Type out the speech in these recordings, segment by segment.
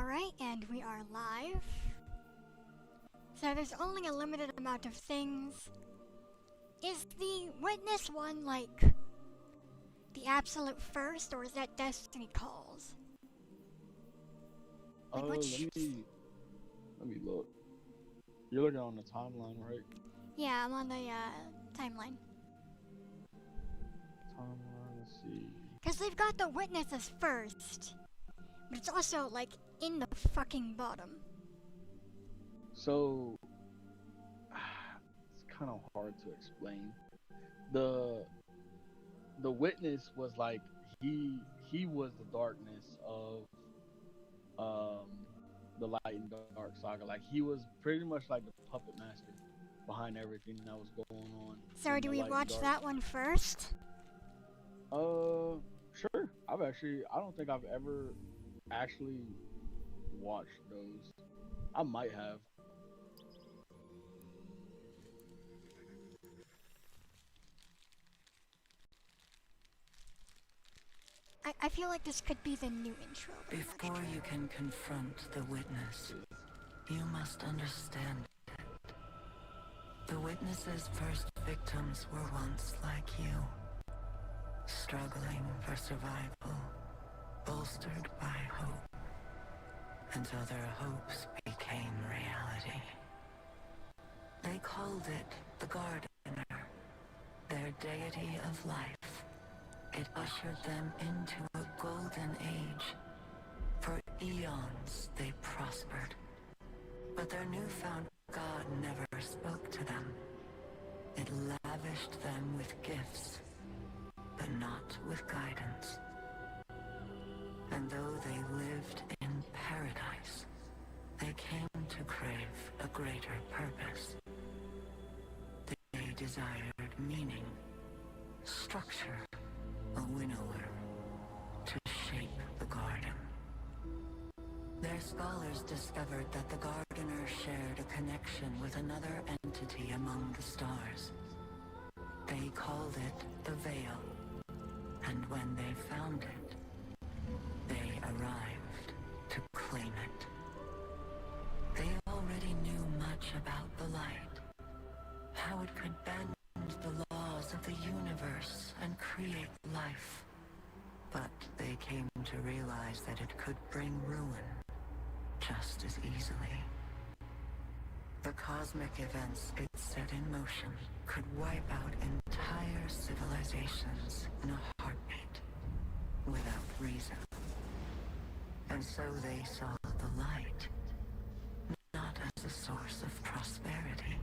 Alright, and we are live. So there's only a limited amount of things. Is the witness one like the absolute first, or is that Destiny Calls? Like let me look. You're looking on the timeline, right? Yeah, I'm on the timeline. Let's see. Because they've got the witness as first, but it's also like in the fucking bottom. So it's kind of hard to explain. The witness was like he was the darkness of the Light and Dark saga. Like he was pretty much like the puppet master behind everything that was going on. So do we watch that one first? Sure. I don't think I've ever actually watched those. I might have. I feel like this could be the new intro. Before you can confront the witness, you must understand it. The witness's first victims were once like you, struggling for survival, bolstered by hope, until their hopes became reality. They called it the Gardener, their deity of life. It ushered them into a golden age. For eons they prospered, but their newfound God never spoke to them. It lavished them with gifts, but not with guidance. And though they lived in paradise, they came to crave a greater purpose. They desired meaning, structure, a winnower, to shape the garden. Their scholars discovered that the Gardener shared a connection with another entity among the stars. They called it the Veil, and when they found it, they arrived to claim it. They already knew much about the light, how it could bend the laws of the universe and create life. But they came to realize that it could bring ruin just as easily. The cosmic events it set in motion could wipe out entire civilizations in a heartbeat, without reason. And so they saw the light, not as a source of prosperity,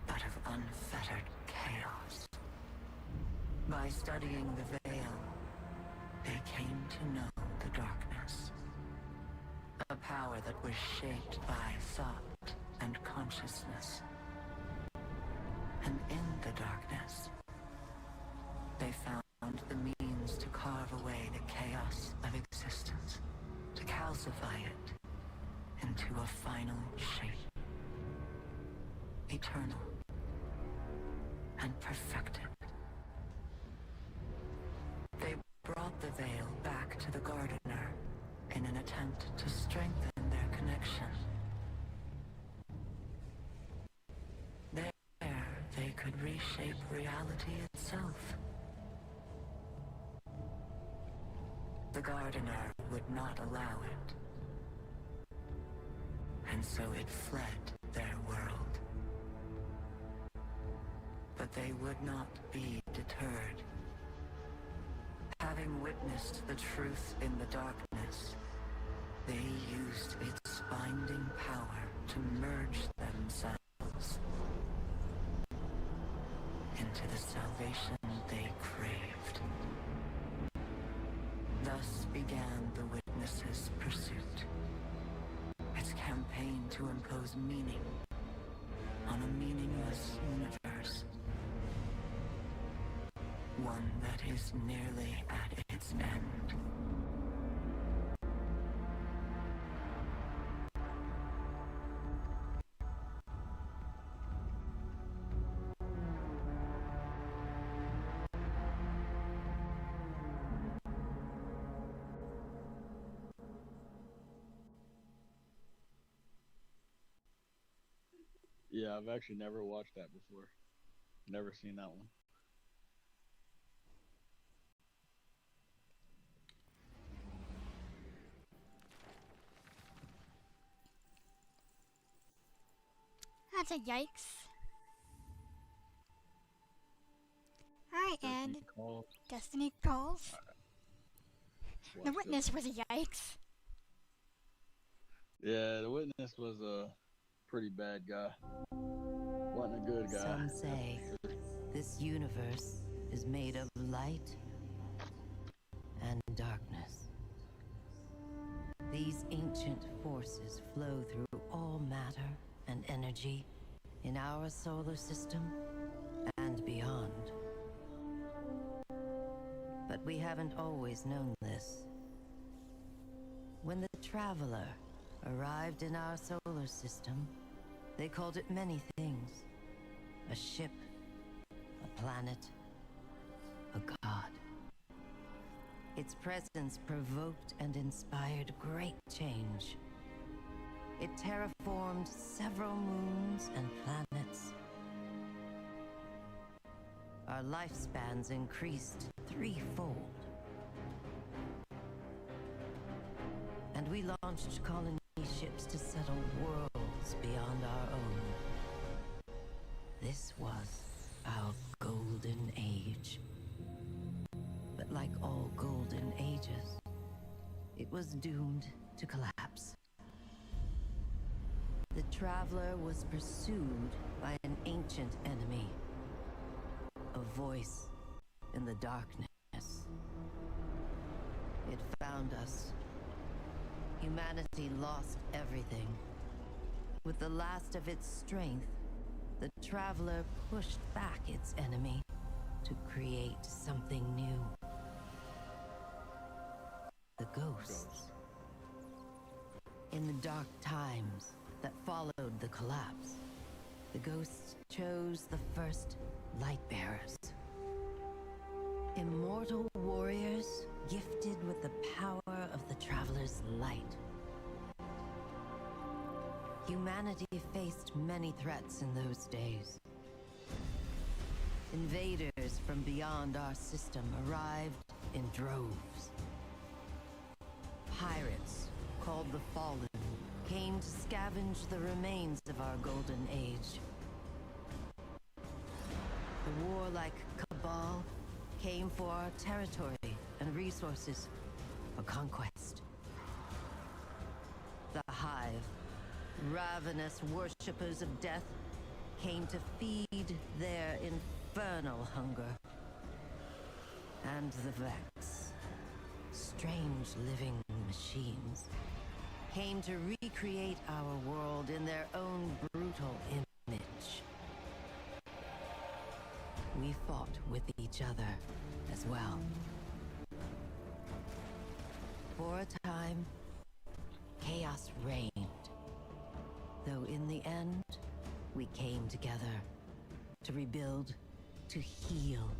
but of unfettered chaos. By studying the Veil, they came to know the darkness. A power that was shaped by thought and consciousness. And in the darkness, they found the means to carve away the chaos of existence, to calcify it into a final shape. Eternal and perfected. They brought the Veil back to the Gardener in an attempt to strengthen their connection. There, they could reshape reality itself. The Gardener would not allow it, and so it fled their world. But they would not be deterred. Having witnessed the truth in the darkness, they used its binding power to merge themselves into the salvation they craved. Thus began the witness's pursuit, its campaign to impose meaning on a meaningless universe. One that is nearly at its end. Yeah, I've actually never watched that before. Never seen that one. That's a yikes. Alright, and Destiny Calls. Destiny Calls. The Watch this Witness one. was a yikes. Yeah, the witness was a pretty bad guy. Wasn't a good guy. Some That's say for sure. this universe is made of light and darkness. These ancient forces flow through all matter and energy in our solar system and beyond. But we haven't always known this. When the Traveler arrived in our solar system, they called it many things. A ship, a planet, a god. Its presence provoked and inspired great change. It terraformed several moons and planets. Our lifespans increased threefold. And we launched colony ships to settle worlds beyond our own. This was our golden age. But like all golden ages, it was doomed to collapse. The Traveler was pursued by an ancient enemy. A voice in the darkness. It found us. Humanity lost everything. With the last of its strength, the Traveler pushed back its enemy to create something new. The ghosts. In the dark times that followed the collapse, the ghosts chose the first Lightbearers. Immortal warriors gifted with the power of the Traveler's light. Humanity faced many threats in those days. Invaders from beyond our system arrived in droves. Pirates, called the Fallen, came to scavenge the remains of our golden age. The warlike Cabal came for our territory and resources for conquest. The Hive, ravenous worshippers of death, came to feed their infernal hunger. And the Vex, strange living machines, came to recreate our world in their own brutal image. We fought with each other as well. For a time, chaos reigned. Though in the end, we came together to rebuild, to heal.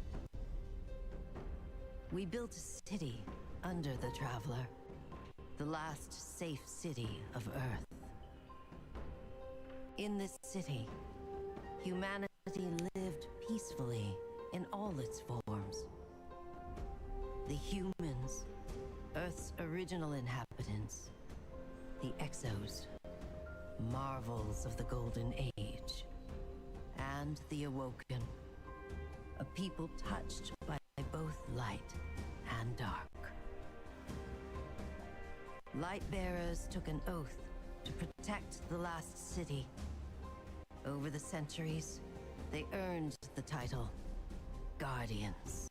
We built a city under the Traveler, the last safe city of Earth. In this city, humanity lived peacefully in all its forms. The humans, Earth's original inhabitants, the Exos, marvels of the Golden Age, and the Awoken, a people touched by both light and dark. Lightbearers took an oath to protect the last city. Over the centuries, they earned the title Guardians.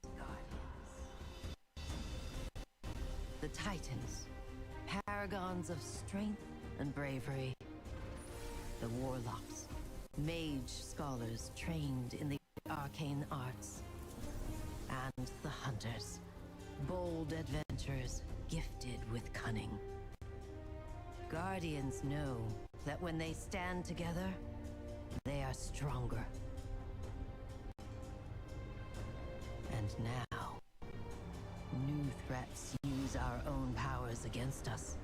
The Titans, paragons of strength and bravery. The Warlocks, mage scholars trained in the arcane arts. And the Hunters, bold adventurers gifted with cunning. Guardians know that when they stand together, they are stronger. And now, new threats use our own powers against us.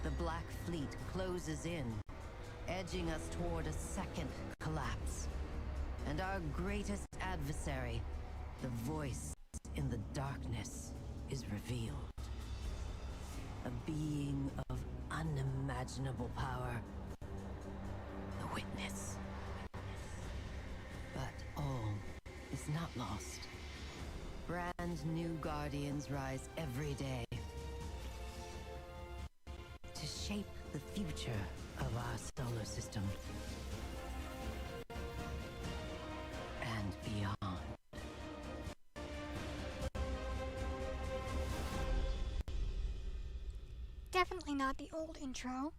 The Black Fleet closes in, edging us toward a second collapse. And our greatest adversary, the voice in the darkness, is revealed. A being of unimaginable power. The Witness. But all is not lost. Brand new Guardians rise every day to shape the future of our solar system and beyond. Definitely not the old intro.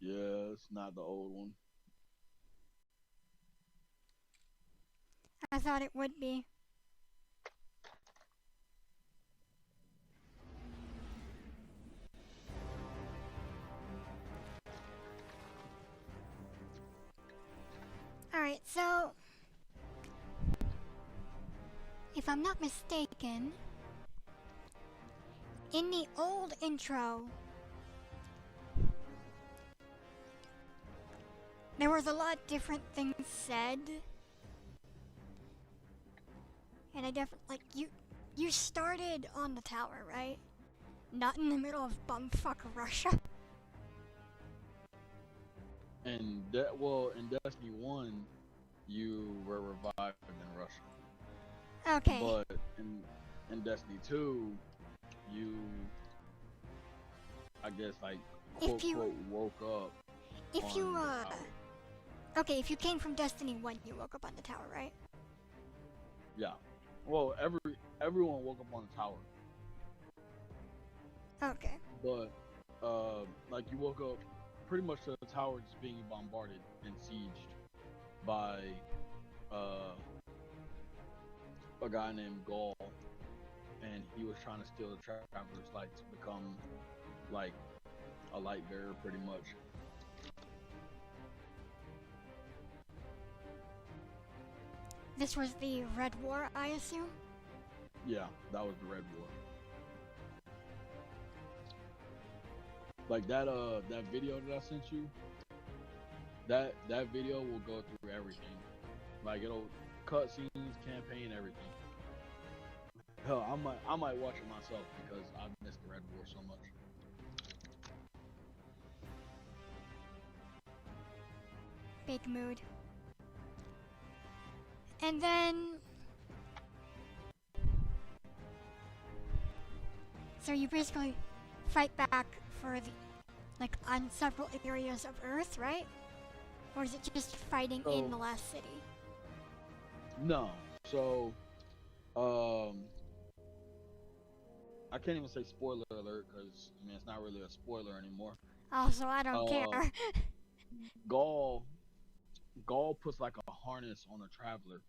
Yeah, it's not the old one. I thought it would be. Alright, so if I'm not mistaken, in the old intro, there was a lot of different things said. And I definitely, like, you started on the tower, right? Not in the middle of bumfuck Russia. And in Destiny 1, you were revived in Russia. Okay. But in Destiny 2, you, I guess, like, quote, quote, woke up. If you, on the tower. okay, if you came from Destiny 1, you woke up on the tower, right? Yeah. Well, everyone woke up on the tower. Okay. But, like, you woke up pretty much to the tower just being bombarded and sieged by, a guy named Gaul. And he was trying to steal the Traveler's Light to become, like, a light bearer, pretty much. This was the Red War, I assume? Yeah, that was the Red War. Like that video that I sent you, that video will go through everything. Like it'll cutscenes, campaign, everything. Hell, I might watch it myself because I missed the Red War so much. Big mood. And then, so you basically fight back for the, like, on several areas of Earth, right? Or is it just fighting in the last city? No. So, I can't even say spoiler alert because I mean it's not really a spoiler anymore. Also, I don't care. Gaul puts like a harness on the Traveler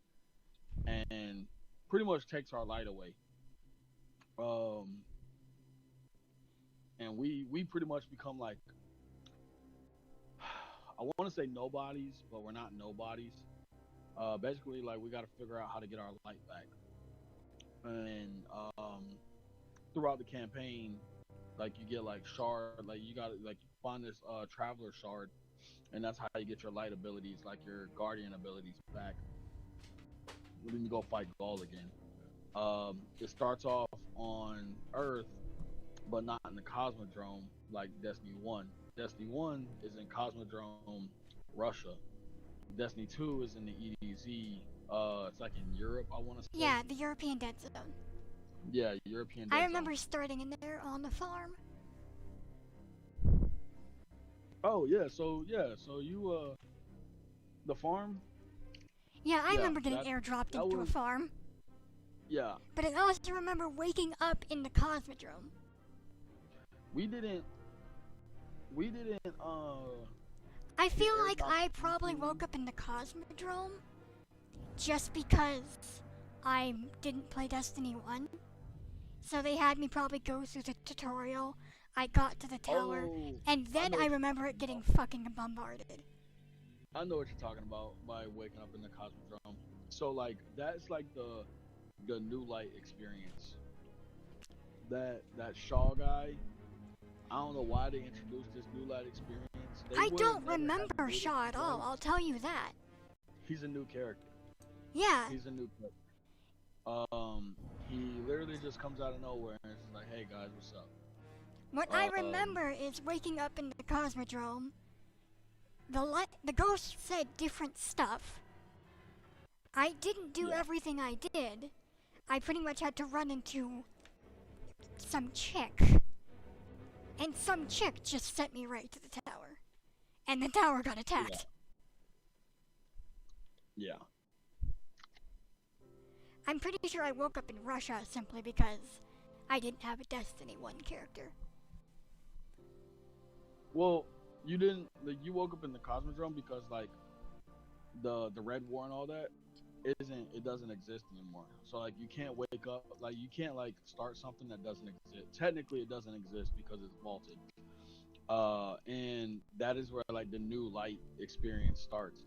and pretty much takes our light away. And we pretty much become like, I want to say nobodies, but we're not nobodies. Basically, like we got to figure out how to get our light back. And throughout the campaign, like you get like shard, like you gotta like find this Traveler shard, and that's how you get your light abilities, like your Guardian abilities back. Then you go fight Gaul again. It starts off on Earth, but not in the Cosmodrome like Destiny 1. Destiny 1 is in Cosmodrome, Russia. Destiny 2 is in the EDZ. It's like in Europe, I want to say. Yeah, the European Dead Zone. Yeah, European Dead I remember Zone. starting in there on the farm. Oh yeah, so you the farm. Yeah, I Yeah, remember getting that airdropped into a was- farm. Yeah, But I also remember waking up in the Cosmodrome. we didn't. I feel Yeah, like airdropped I probably into- woke up in the Cosmodrome just because I didn't play Destiny 1. So they had me probably go through the tutorial. I got to the tower, Oh, and then know I what remember it getting fucking bombarded. I know what you're talking about by waking up in the Cosmodrome. So like that's like the new light experience. That Shaw guy, I don't know why they introduced this new light experience. They I would don't never have remember made it Shaw at all, because I'll tell you that. he's a new character. Yeah, He's a new character. He literally just comes out of nowhere and is like, "Hey guys, what's up?" what I remember is waking up in the Cosmodrome. The ghost said different stuff. I didn't do Yeah. everything I did. I pretty much had to run into some chick. And some chick just sent me right to the tower. And the tower got attacked. Yeah. I'm pretty sure I woke up in Russia simply because I didn't have a Destiny 1 character. Well, you didn't. Like, you woke up in the Cosmodrome because like the Red War and all that it doesn't exist anymore. So like you can't wake up, like you can't like start something that doesn't exist. Technically, it doesn't exist because it's vaulted. And that is where like the new light experience starts.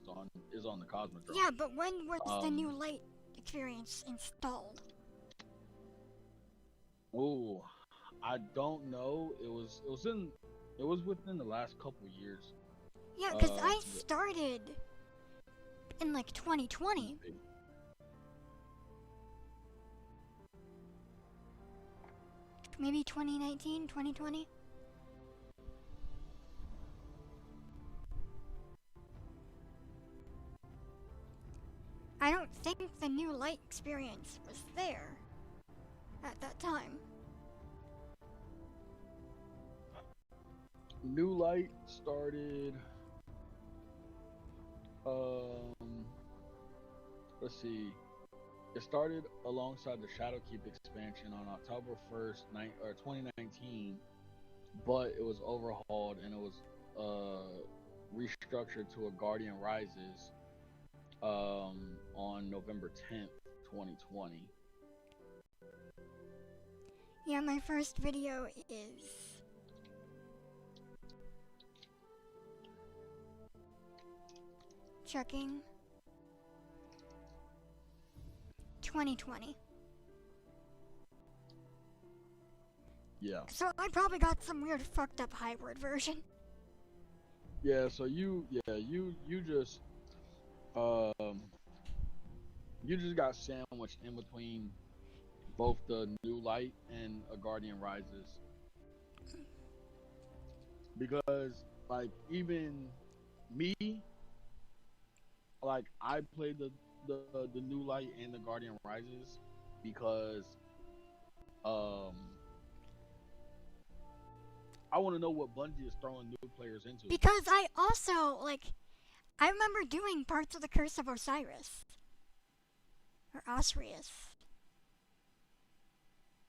Is on the Cosmodrome. Yeah, but when was the new Um, light experience installed? Oh, I don't know. It was within the last couple years. Yeah, because I To started in like 2020. the, Maybe 2019, 2020? I don't think the new light experience was there at that time. New Light started. Um, let's see. It started alongside the Shadowkeep expansion on October 1st, 2019, but it was overhauled and it was restructured to a Guardian Rises on November 10th, 2020. Yeah, my first video is checking 2020. Yeah. So I probably got some weird fucked up hybrid version. Yeah, so you just you just got sandwiched in between both the New Light and a Guardian Rises. Because like even me, like I played the New Light and the Guardian Rises because I want to know what Bungie is throwing new players into. Because I also, I remember doing parts of the Curse of Osiris. Or Osrius.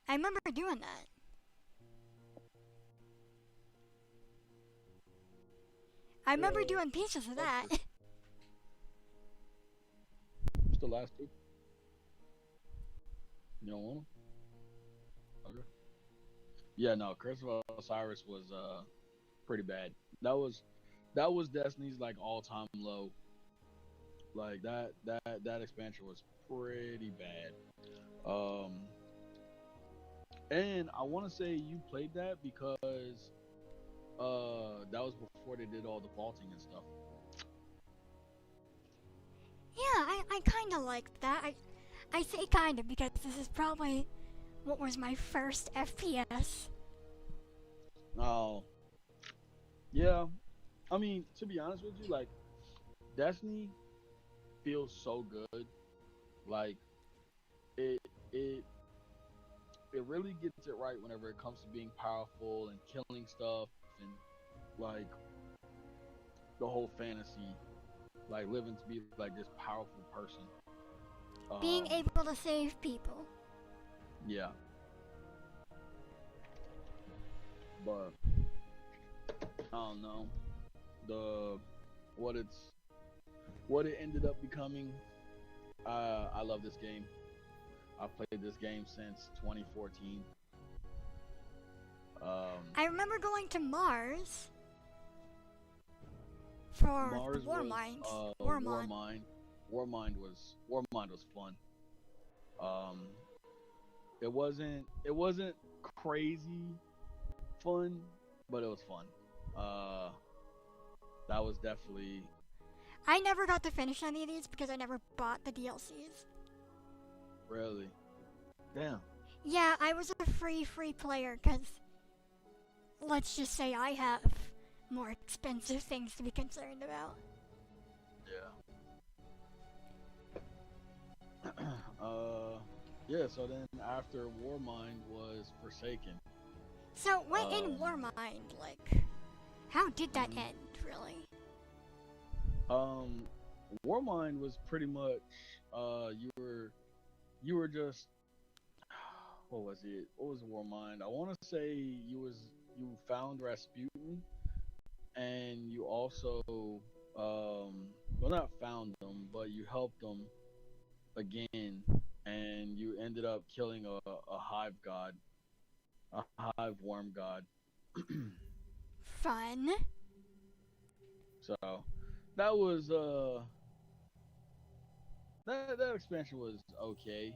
I remember doing that. I remember doing pieces of that. What's the last two? You don't want them? Okay. Yeah, no, Curse of Osiris was pretty bad. That was Destiny's like all-time low. Like that expansion was pretty bad. And I want to say you played that because that was before they did all the vaulting and stuff. Yeah, I kinda liked that. I say kinda because this is probably what was my first FPS. Oh, yeah. I mean, to be honest with you, like Destiny feels so good. Like it really gets it right whenever it comes to being powerful and killing stuff and like the whole fantasy, like living to be like this powerful person. Being able to save people. Yeah. But I don't know what it ended up becoming. I love this game. I played this game since 2014. I remember going to Mars for Mars the War was Mines. Warmind was fun. It wasn't crazy fun, but it was fun. That was definitely I never got to finish any of these because I never bought the DLCs. really damn. Yeah, I was a free player because let's just say I have more expensive things to be concerned about. Yeah. Yeah. So then after Warmind was Forsaken. So, what in Warmind, like, how did that end, really? Warmind was pretty much you were just what was it? What was Warmind? I want to say you found Rasputin, and you also well, not found them, but you helped them again, and you ended up killing a hive god, a hive worm god. Fun. So that was that expansion was okay.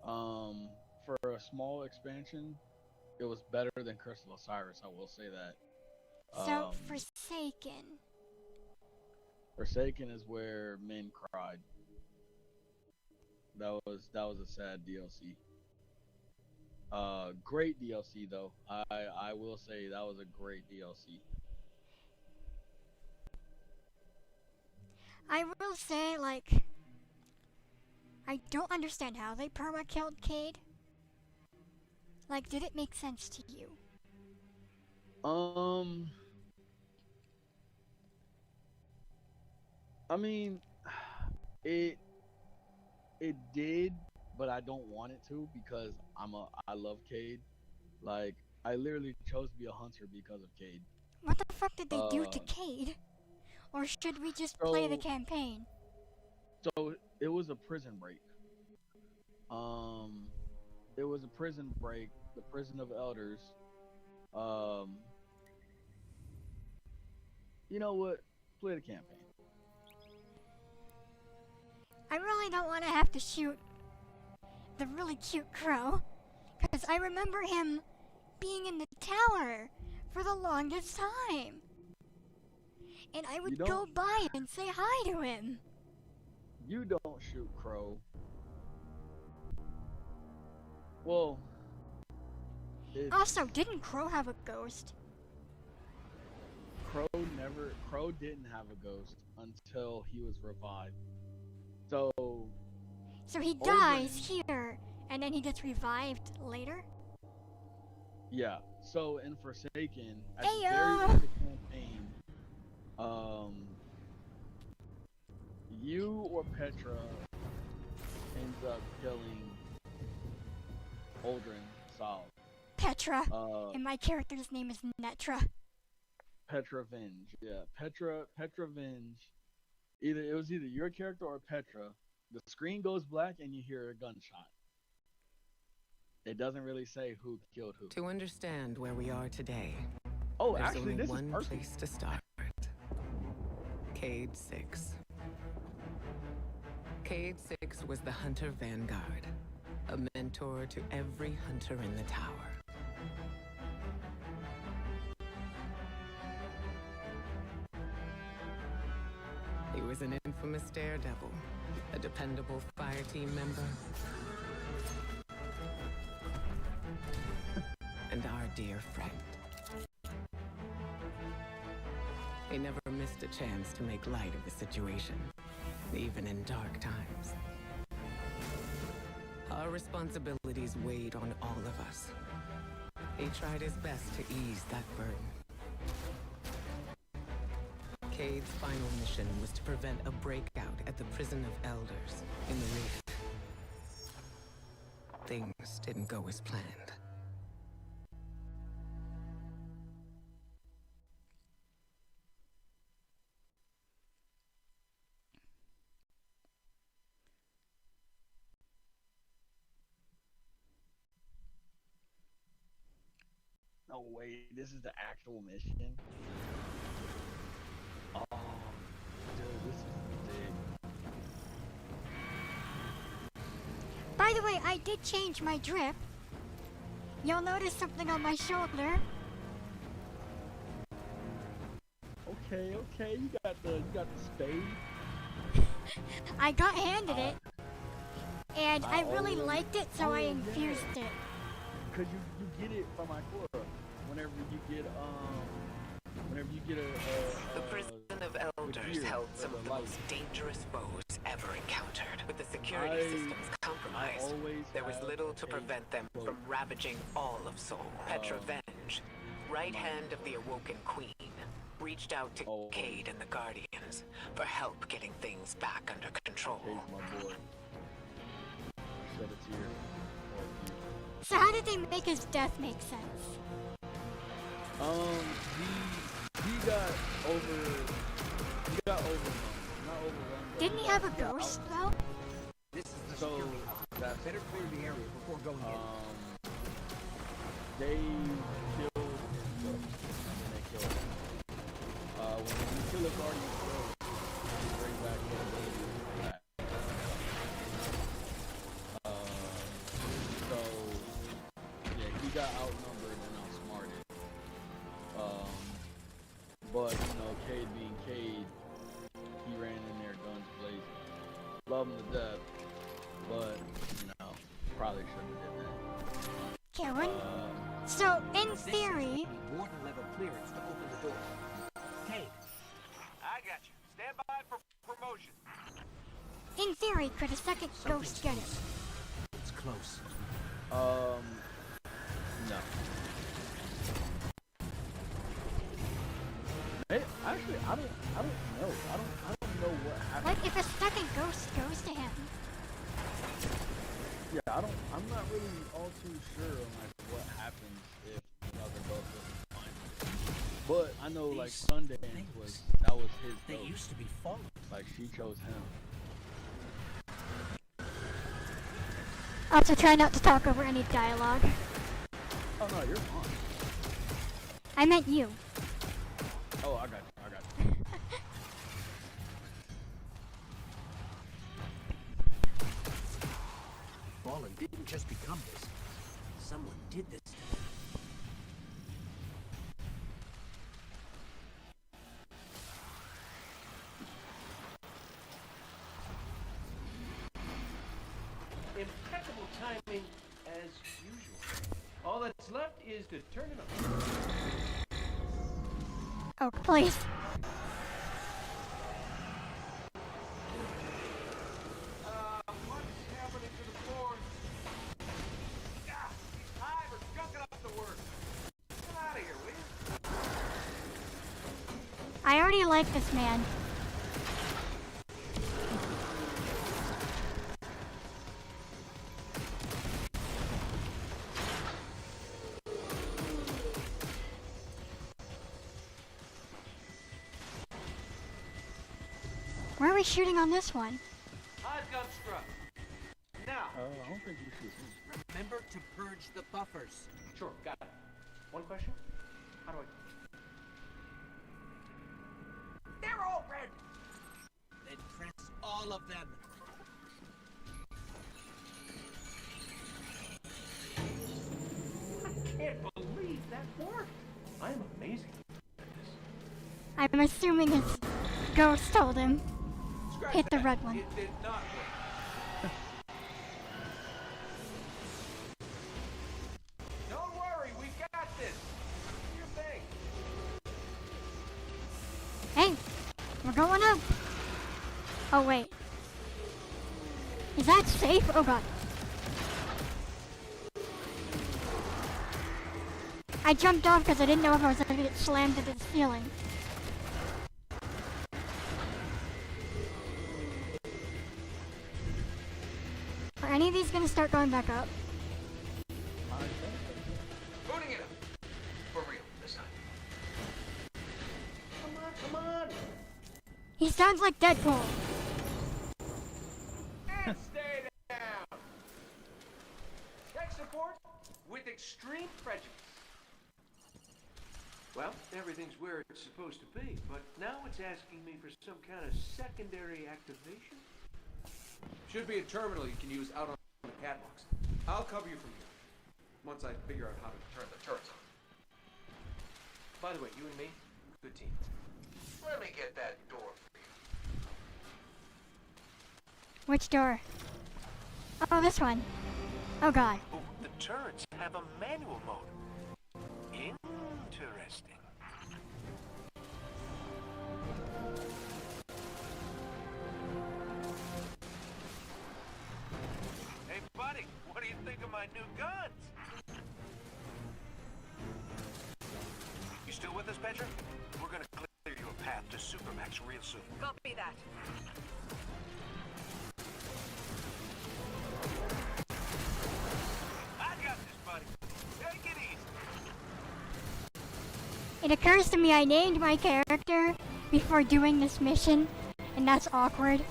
For a small expansion, it was better than Crystal Osiris. I will say that. So, Forsaken. Forsaken is where men cried. That was a sad DLC. Great DLC though. I will say that was a great DLC. I will say, like, I don't understand how they perma-killed Cade. Like, did it make sense to you? I mean, it did, but I don't want it to because I love Cade. Like I literally chose to be a hunter because of Cade. What the fuck did they do to Cade? Or should we just play the campaign? So it was a prison break. It was a prison break, the prison of elders. You know what? Play the campaign. I really don't want to have to shoot the really cute crow, because I remember him being in the tower for the longest time. And I would go by and say hi to him. You don't shoot Crow. Well, also, didn't Crow have a ghost? Crow didn't have a ghost until he was revived. So he dies here, and then he gets revived later? Yeah. So in Forsaken, at the very end of the campaign, you or Petra ends up killing Aldrin Sal. Petra. And my character's name is Netra. Petra Venge. Yeah. Petra Venge. It was either your character or Petra. The screen goes black and you hear a gunshot. It doesn't really say who killed who. To understand where we are today, there's actually, only this one place to start. Cade 6. Cade 6 was the Hunter Vanguard, a mentor to every hunter in the tower. He was an infamous daredevil, a dependable fire team member, and our dear friend. He never missed a chance to make light of the situation, even in dark times. Our responsibilities weighed on all of us. He tried his best to ease that burden. Cade's final mission was to prevent a breakout at the Prison of Elders in the Reef. Things didn't go as planned. No way, this is the actual mission. Oh, dude, this is big. By the way, I did change my drip. You'll notice something on my shoulder. Okay. You got the spade. I got handed it, and I really always- liked it, so I yeah. infused it. Cause you get it from Ikora whenever you get The prison of elders held some of the most dangerous foes ever encountered. With the security systems compromised, there was little to prevent them from ravaging all of Seoul. Petra Venge, right hand of the Awoken Queen, reached out to Cade and the Guardians for help getting things back under control. Cade's my boy. Shed a tear. So how did they make his death make sense? He got overrun. Not overrun. But Didn't he have a ghost though? This is the So security hub. that's Better clear the area before going in. They killed his ghost, and then they killed him. When you kill a guardian's ghost, you bring back the ability to come back. So yeah, he got outnumbered and outsmarted. But you know, Cade being Cade, he ran in there guns blazing. Love him to death, but you know, probably shouldn't have did that. Karen? So, in theory, Warden level clearance to open the door. Hey, I got you. Stand by for promotion. in theory, could a second ghost get it? it's close. No. Actually, I don't know. I don't know what happened. Like, if a second ghost goes to him, Yeah, I'm not really all too sure on like what happens if another ghost doesn't find him. But I know like These Sundance things, was his They ghost. used to be fallen. Like she chose him. also try not to talk over any dialogue. Oh no, you're fine. I meant you. Oh, I got you. Fallen didn't just become this. Someone did this to them. Impeccable timing as usual. All that's left is to turn it on. Oh, please. What's happening to the floor? Ah, these hive are gunking up the work. Get out of here, will you? I already like this man. Where are we shooting on this one? Hive gun struck. Now. I don't think you should. Remember to purge the buffers. Sure, got it. One question? How do I... They're all red! Then press all of them. I can't believe that worked. I am amazing at this. I'm assuming his ghost told him. Scratch Hit the that. red one. It did not work. Don't worry, we got this. Do your thing. Hey, we're going up. Oh, wait. Is that safe? Oh, God. I jumped off because I didn't know if I was going to get slammed into the ceiling. Are any of these going to start going back up? Booting it up. For real, this time. Come on. He sounds like Deadpool. And stay down. Tech support with extreme prejudice. Well, everything's where it's supposed to be, but now it's asking me for some kind of secondary activation. Should be a terminal you can use out on the catwalks. I'll cover you from here, once I figure out how to turn the turrets on. By the way, you and me, good team. Let me get that door for you. Which door? Oh, this one. Oh god. Oh, the turrets have a manual mode. Interesting. Hey, buddy, what do you think of my new guns? You still with us, Petra? We're gonna clear you a path to Supermax real soon. Copy that. I got this, buddy. Take it easy. It occurs to me I named my character before doing this mission, and that's awkward.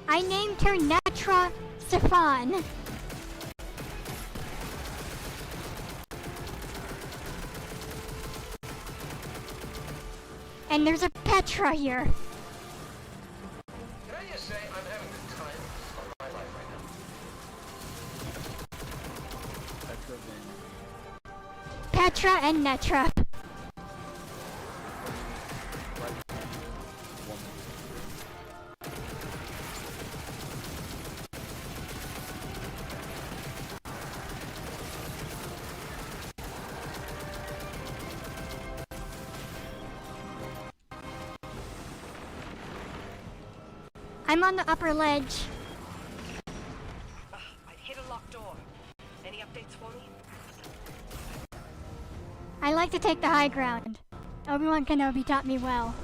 I named her Netra Stefan. And there's a Petra here. Can I just say I'm having the time of my life right now? Petra Van. Petra and Netra. I'm on the upper ledge. I hit a locked door. Any updates for me? I like to take the high ground. Obi-Wan Kenobi taught me well.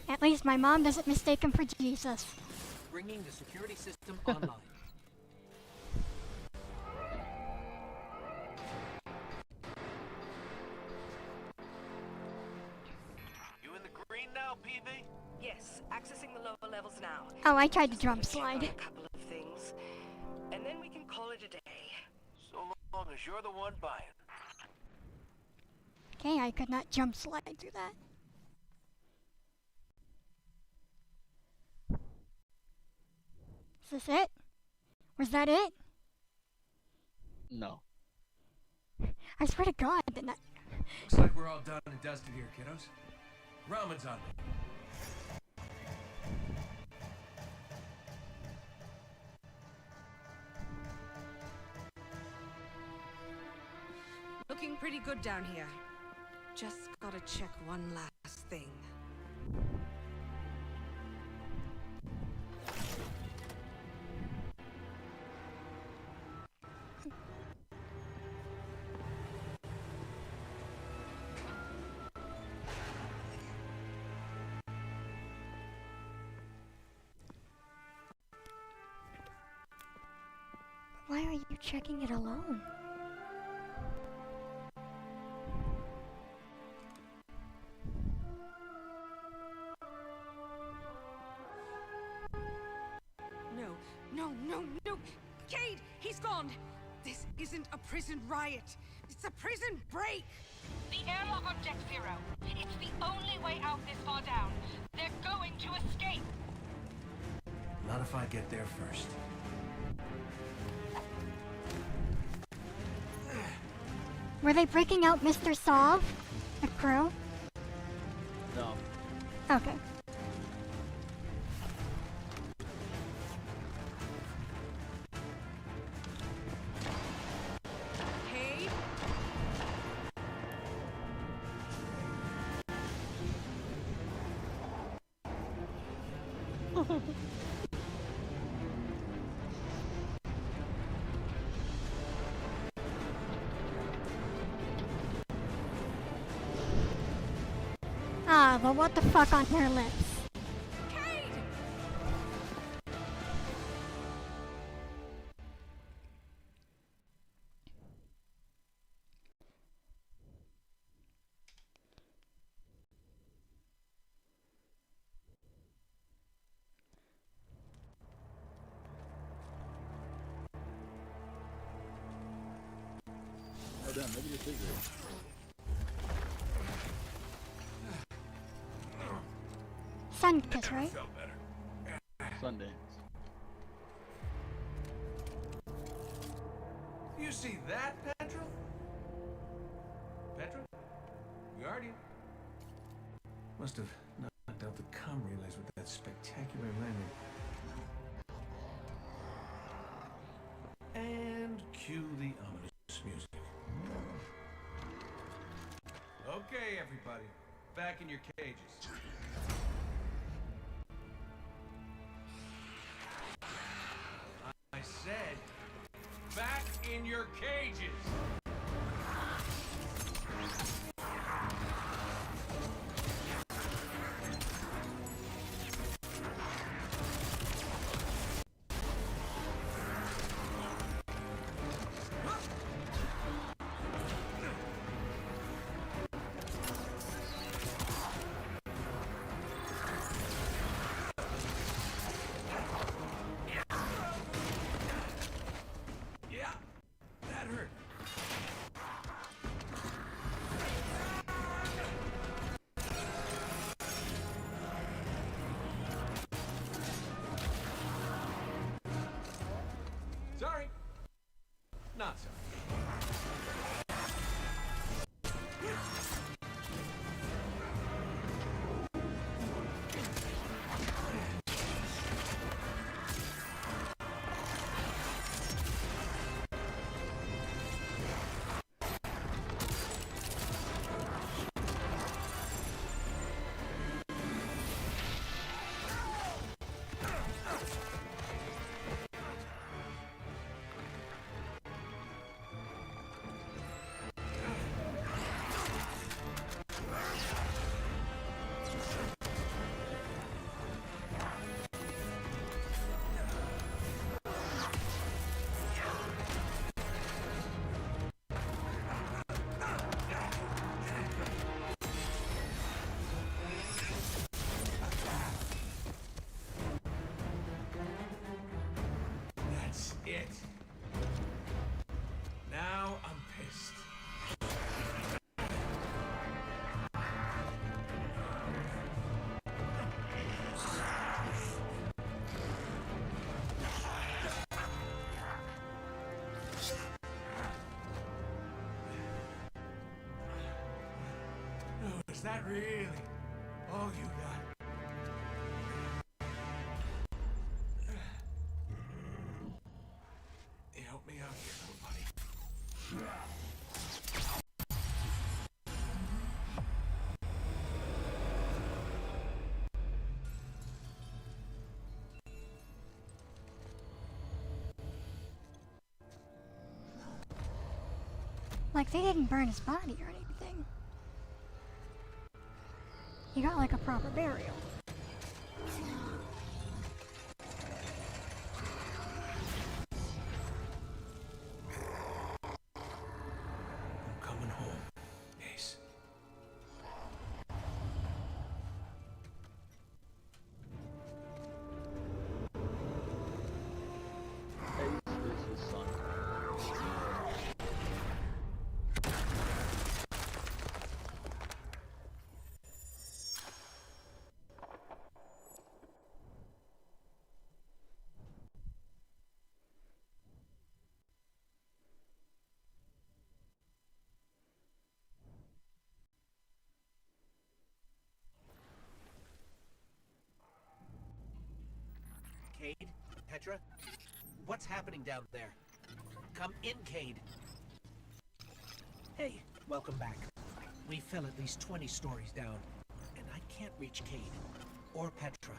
At least my mom doesn't mistake him for Jesus. Bringing the security system online. You in the green now, PV? Yes, accessing the lower levels now. Oh, I tried to Just jump gotta check on slide. a couple of things, and then we can call it a day. So long as you're the one buying. Okay, I could not jump slide through that. Is this it? Was that it? No. I swear to God, didn't I? Looks like we're all done and dusted here, kiddos. Ramen's on me. Looking pretty good down here. Just gotta check one last thing. Why are you checking it alone? No! Cade, he's gone! This isn't a prison riot. It's a prison break! The airlock on Deck Zero. It's the only way out this far down. They're going to escape. Not if I get there first. Were they breaking out Mr. Sov? The crew? No. Okay. Cade? Ah, but what the fuck on her lips? Cade! Oh damn, maybe this is it. Sun kiss, right? Felt better. Sundance. You see that, Petra? Petra? Guardian. Must have knocked out the comm relays with that spectacular landing. And cue the ominous music. Okay, everybody. Back in your cages. I said, back in your cages! Yeah, that hurt. Sorry. Not sorry. That's it. Now I'm pissed. Oh, is that really all you got? Help me out here, little buddy. Like, they didn't burn his body or anything. He got, like, a proper burial. I'm coming home, Ace. Ace is his son. Cade? Petra? What's happening down there? Come in, Cade. Hey, welcome back. We fell at least 20 stories down, and I can't reach Cade or Petra.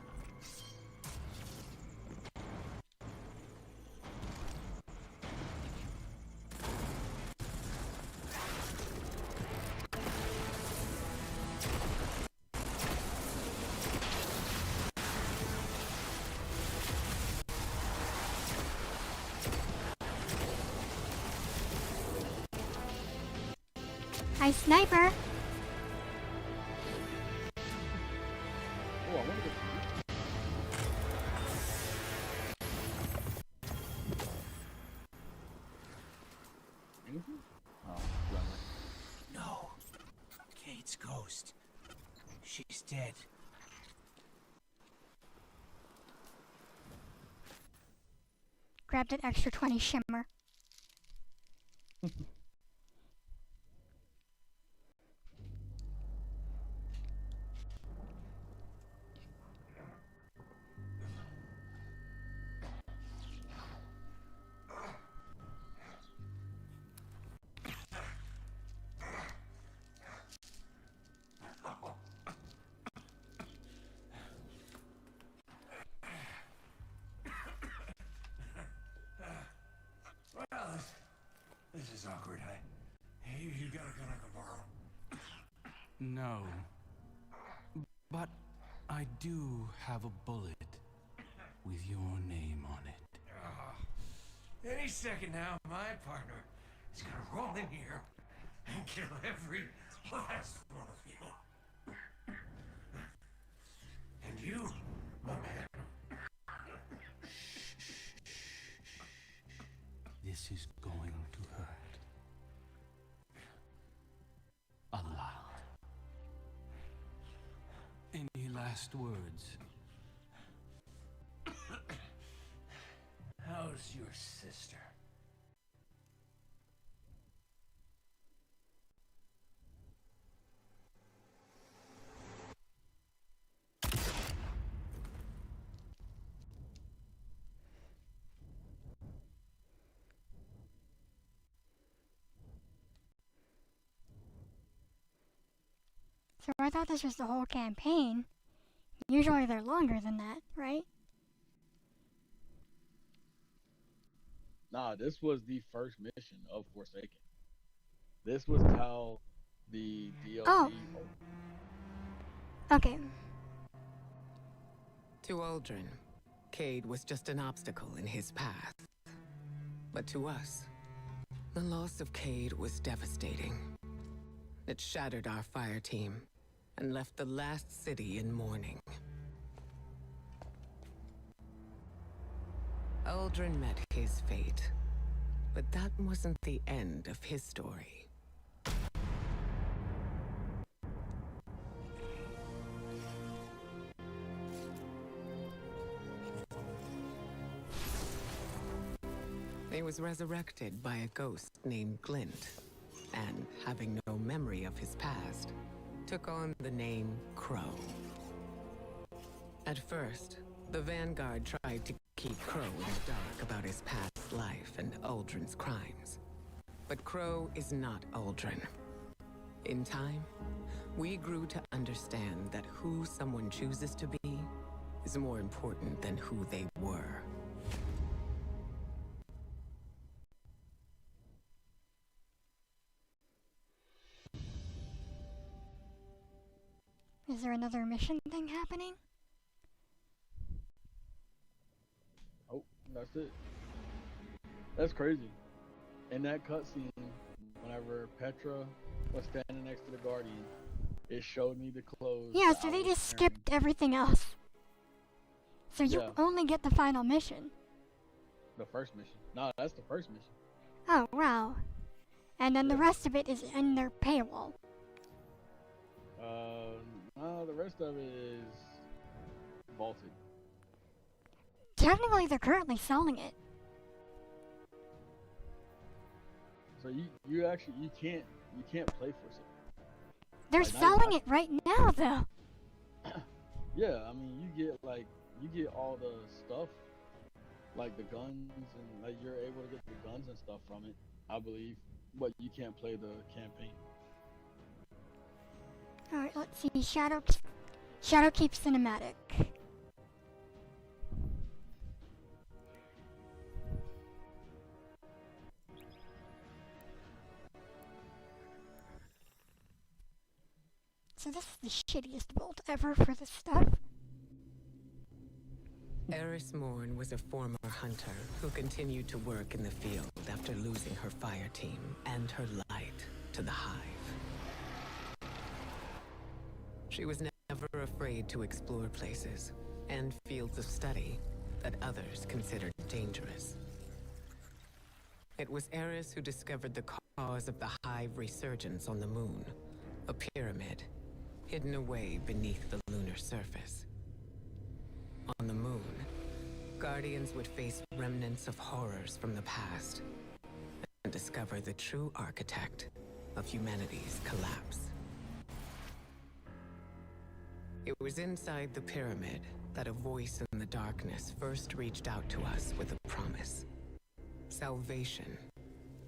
Hi, Sniper! Oh, I wonder if anything? Oh, bummer. No. Cade's ghost. She's dead. Grabbed an extra 20 shimmer. Well, this is awkward. You got a gun I can borrow? No. But I do have a bullet with your name on it. Any second now, my partner is gonna roll in here and kill every last one of you. And you, my man. This is going to hurt. A lot. Any last words? How's your sister? So I thought this was the whole campaign. Usually they're longer than that, right? Nah, this was the first mission of Forsaken. This was how the DLC Oh. worked. Okay. To Aldrin, Cade was just an obstacle in his path. But to us, the loss of Cade was devastating. It shattered our fire team and left the last city in mourning. Aldrin met his fate, but that wasn't the end of his story. He was resurrected by a ghost named Glint, and having no memory of his past, took on the name Crow. At first, the Vanguard tried to keep Crow in the dark about his past life and Aldrin's crimes. But Crow is not Aldrin. In time, we grew to understand that who someone chooses to be is more important than who they were. Is there another mission thing happening? Oh, that's it. That's crazy. In that cutscene, whenever Petra was standing next to the Guardian, it showed me the clothes. Yeah, that so I they was just wearing. skipped everything else. So you Yeah. only get the final mission. The first mission. No, that's the first mission. Oh, wow. And then the Yeah. rest of it is in their paywall. No, the rest of it is vaulted. Technically, they're currently selling it. So you actually you can't play Forsaken. They're Like, now selling you it right now, though. Yeah, I mean you get all the stuff, like the guns, and like you're able to get the guns and stuff from it, I believe. But you can't play the campaign. Alright, let's see. Shadow Keep Cinematic. So this is the shittiest bolt ever for this stuff. Eris Morn was a former hunter who continued to work in the field after losing her fire team and her light to the Hive. She was never afraid to explore places and fields of study that others considered dangerous. It was Eris who discovered the cause of the Hive resurgence on the moon, a pyramid hidden away beneath the lunar surface. On the moon, Guardians would face remnants of horrors from the past, and discover the true architect of humanity's collapse. It was inside the pyramid that a voice in the darkness first reached out to us with a promise. Salvation.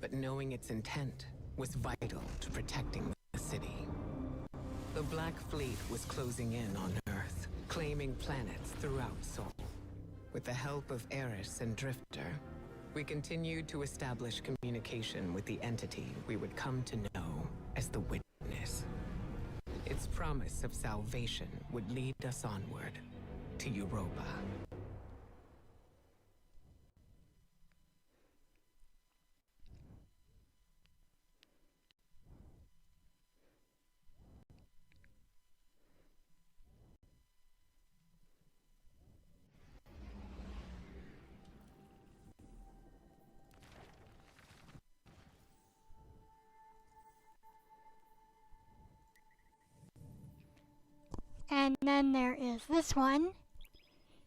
But knowing its intent was vital to protecting the city. The Black Fleet was closing in on Earth, claiming planets throughout Sol. With the help of Eris and Drifter, we continued to establish communication with the entity we would come to know as the Witness. Its promise of salvation would lead us onward to Europa. And then there is this one,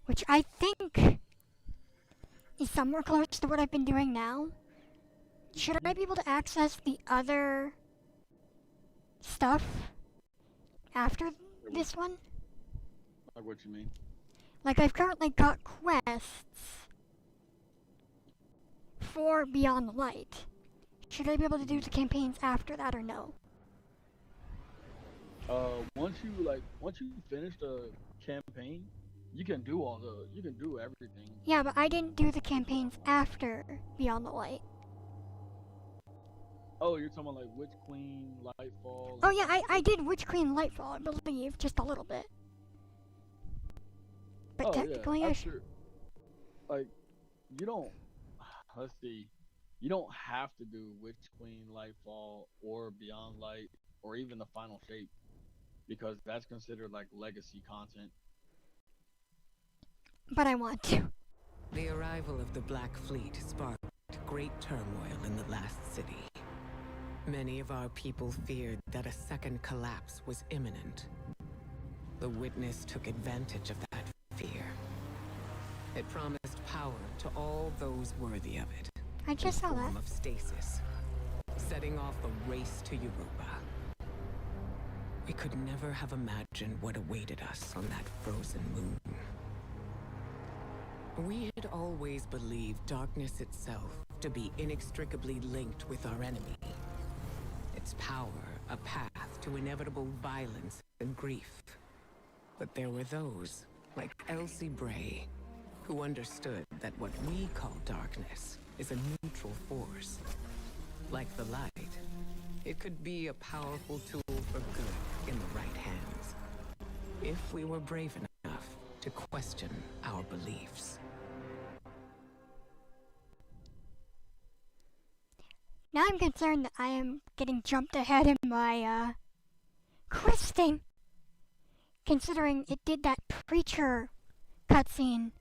which I think is somewhere close to what I've been doing now. Should I be able to access the other stuff after this one? Like what you mean? Like, I've currently got quests for Beyond the Light. Should I be able to do the campaigns after that or no? Once you finish the campaign, you can do everything. Yeah, but I didn't do the campaigns after Beyond the Light. Oh, you're talking about like Witch Queen, Lightfall? Oh yeah, I did Witch Queen Lightfall, I believe, just a little bit. But technically, yeah. I should. Like, you don't. Let's see. You don't have to do Witch Queen, Lightfall, or Beyond Light, or even the Final Shape, because that's considered like legacy content. But I want to. The arrival of the Black Fleet sparked great turmoil in the last city. Many of our people feared that a second collapse was imminent. The Witness took advantage of that fear. It promised power to all those worthy of it. I just saw that. Of stasis, setting off a race to Europa. We could never have imagined what awaited us on that frozen moon. We had always believed darkness itself to be inextricably linked with our enemy. Its power a path to inevitable violence and grief. But there were those, like Elsie Bray, who understood that what we call darkness is a neutral force. Like the light, it could be a powerful tool for good in the right hands, if we were brave enough to question our beliefs. Now I'm concerned that I am getting jumped ahead in my, questing. Considering it did that preacher cutscene.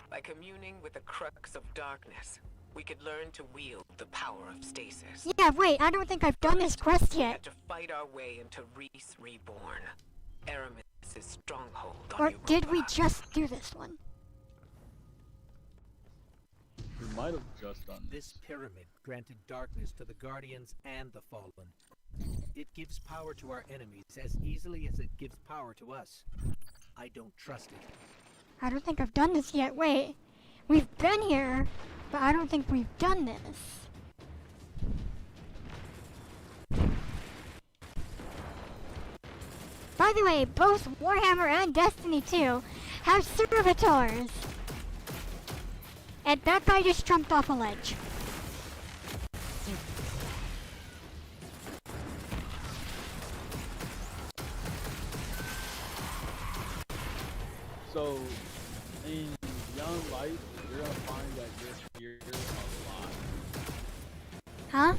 By communing with the crux of darkness, we could learn to wield the power of stasis. Yeah, wait, I don't think I've done this quest We yet. had to fight our way into Reese Reborn, Aramis's stronghold on Or Europa. did we just do this one? We might have just done This pyramid granted darkness to the Guardians and the Fallen. It gives power to our enemies as easily as it gives power to us. I don't trust it. I don't think I've done this yet. Wait, we've been here, but I don't think we've done this. By the way, both Warhammer and Destiny 2 have servitors. And that guy just jumped off a ledge. So, in Beyond Light, you're gonna find that you're here a lot. Huh?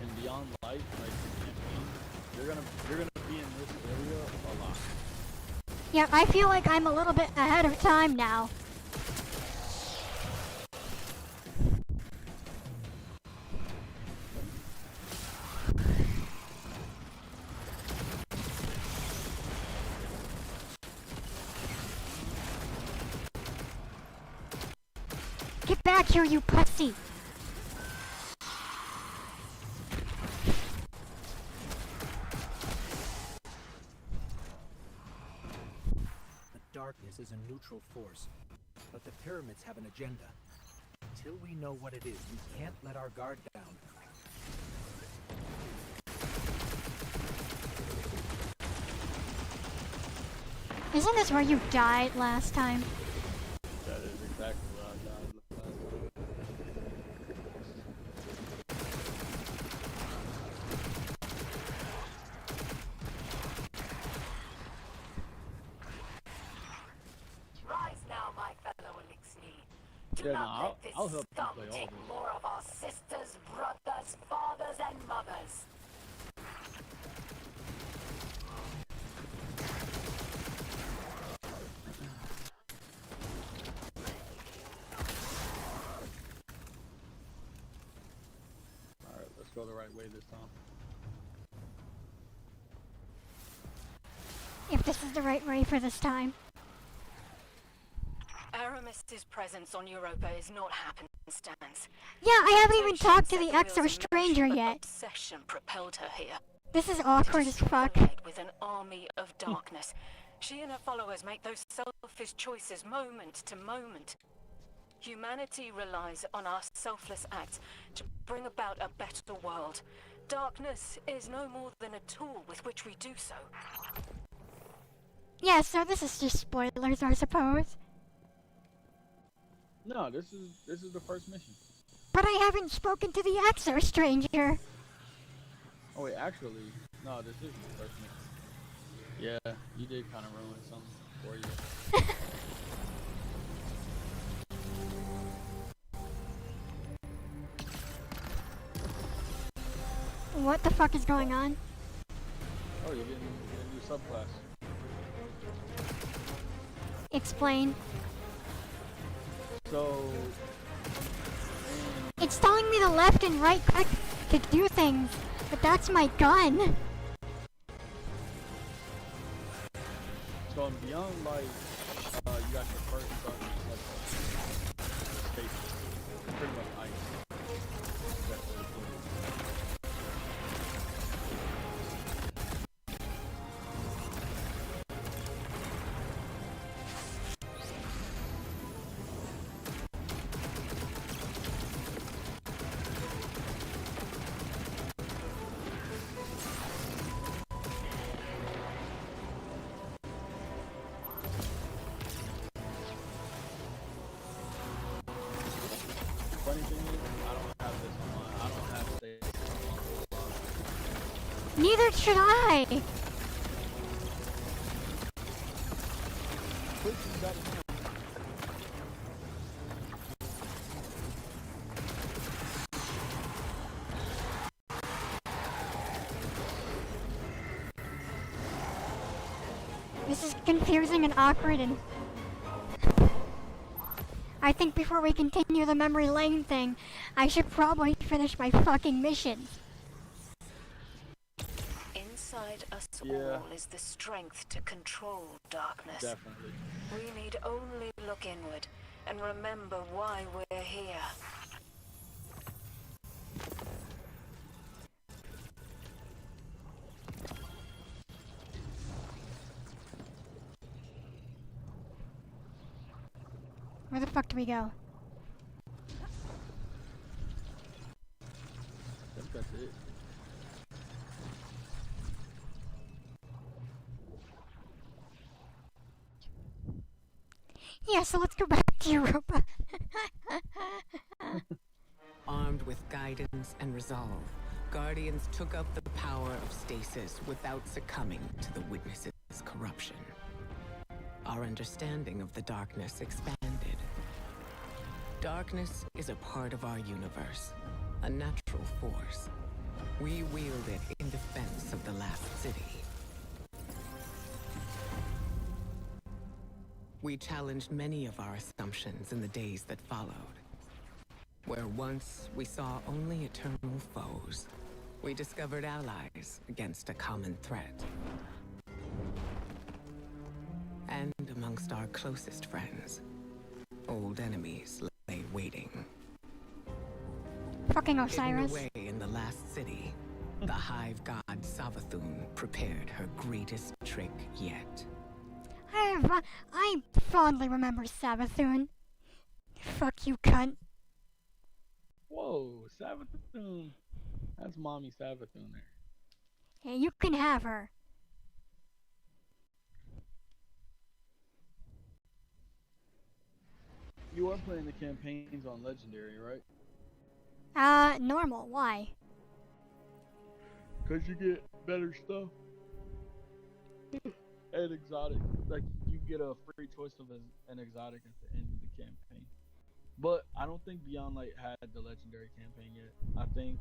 In Beyond Light, like the campaign, you're gonna be in this area a lot. Yeah, I feel like I'm a little bit ahead of time now. back here, you pussy! The darkness is a neutral force, but the pyramids have an agenda. Until we know what it is, we can't let our guard down. Isn't this where you died last time? That is exactly what I died last time. Rise now, my fellow Elixir. Do Yeah, not no, let this I'll help you scum play all take this. more of our sisters, brothers, fathers, and mothers. Alright, let's go the right way this time. If this is the right way for this time. Aramis's presence on Europa is not happenstance. Yeah, I haven't even Temptation talked to set the wheels ex or in stranger motion, but yet. Obsession propelled her here. This is awkward as fuck. Allied with an army of darkness. She and her followers make those selfish choices moment to moment. Humanity relies on our selfless acts to bring about a better world. Darkness is no more than a tool with which we do so. Yeah, so this is just spoilers, I suppose. No, this is the first mission. But I haven't spoken to the ex or stranger. Oh wait, actually, no, this is the first mission. Yeah, you did kind of ruin something for you. What the fuck is going on? Oh, you're getting a new subclass. Explain. So, It's telling me the left and right click to do things, but that's my gun. so in Beyond Light, you got your first darkness level. Space, pretty much ice. That's what it's doing. Funny thing is, I don't have this on my, I don't have space on my Neither should I. Quick, you got it now. This is confusing and awkward and... I think before we continue the memory lane thing, I should probably finish my fucking mission. Inside us Yeah. all is the strength to control darkness. Definitely. We need only look inward and remember why we're here. Where the fuck do we go? I think that's it. Yeah, so let's go back to Europa. Armed with guidance and resolve, Guardians took up the power of stasis without succumbing to the Witness's corruption. Our understanding of the darkness expanded. Darkness is a part of our universe, a natural force. We wield it in defense of the last city. We challenged many of our assumptions in the days that followed. Where once we saw only eternal foes, we discovered allies against a common threat. And amongst our closest friends, old enemies lay waiting. Fucking Hidden Osiris. away in the last city, the hive god Savathun prepared her greatest trick yet. I fondly remember Savathun. Fuck you, cunt. Whoa, Savathun. That's mommy Savathun there. Yeah, you can have her. You are playing the campaigns on Legendary, right? Normal. Why? Because you get better stuff. And exotic. Like, you get a free choice of an exotic at the end of the campaign. But I don't think Beyond Light had the Legendary campaign yet. I think,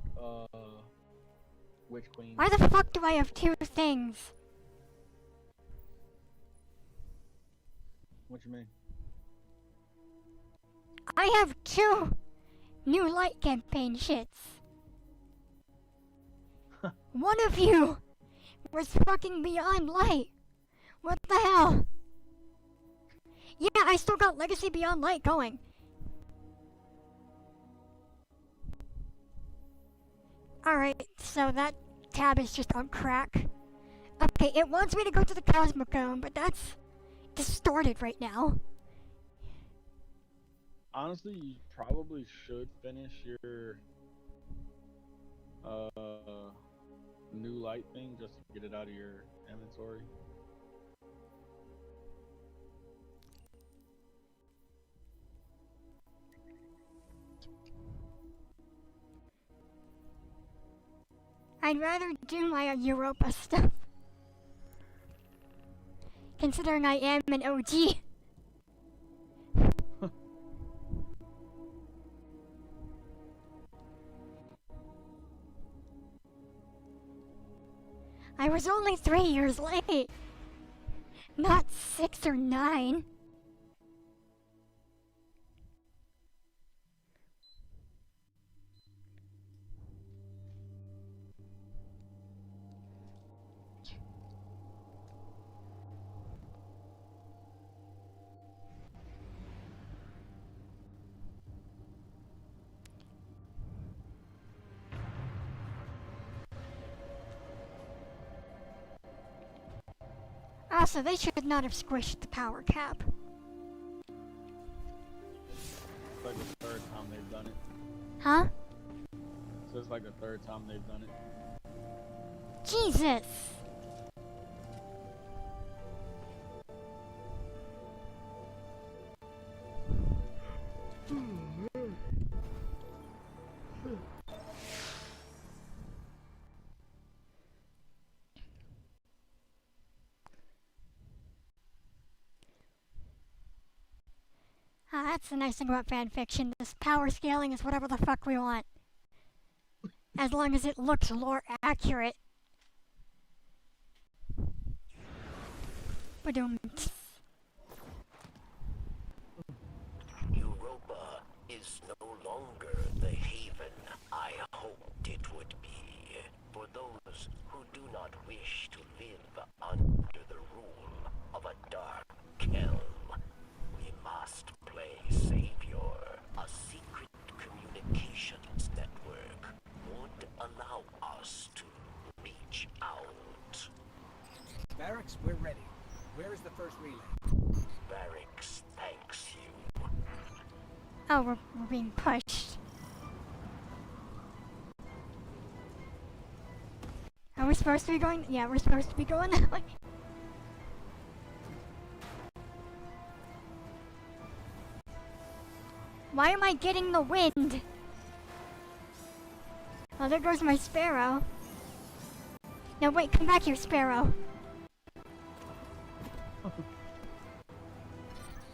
Witch Queen. Why the fuck do I have two things? What you mean? I have two new light campaign shits. One of you was fucking Beyond Light. What the hell? Yeah, I still got Legacy Beyond Light going. Alright, so that tab is just on crack. Okay, it wants me to go to the Cosmocone, but that's distorted right now. Honestly, you probably should finish your new light thing just to get it out of your inventory. I'd rather do my Europa stuff. Considering I am an OG. I was only 3 years late. Not 6 or 9. Also, they should not have squished the power cap. It's like the third time they've done it. Huh? So it's like the third time they've done it. Jesus! That's the nice thing about fanfiction. This power scaling is whatever the fuck we want. As long as it looks lore accurate. Ba-dum. Europa is no longer the haven I hoped it would be. For those who do not wish to live under the rule of a dark elm, we must play Savior. A secret communications network would allow us to reach out. Barracks, we're ready. Where is the first relay? Barracks thanks you. Oh, we're being pushed. Are we supposed to be going? Yeah, we're supposed to be going that way. Why am I getting the wind? Oh, there goes my sparrow. No, wait, come back here, sparrow.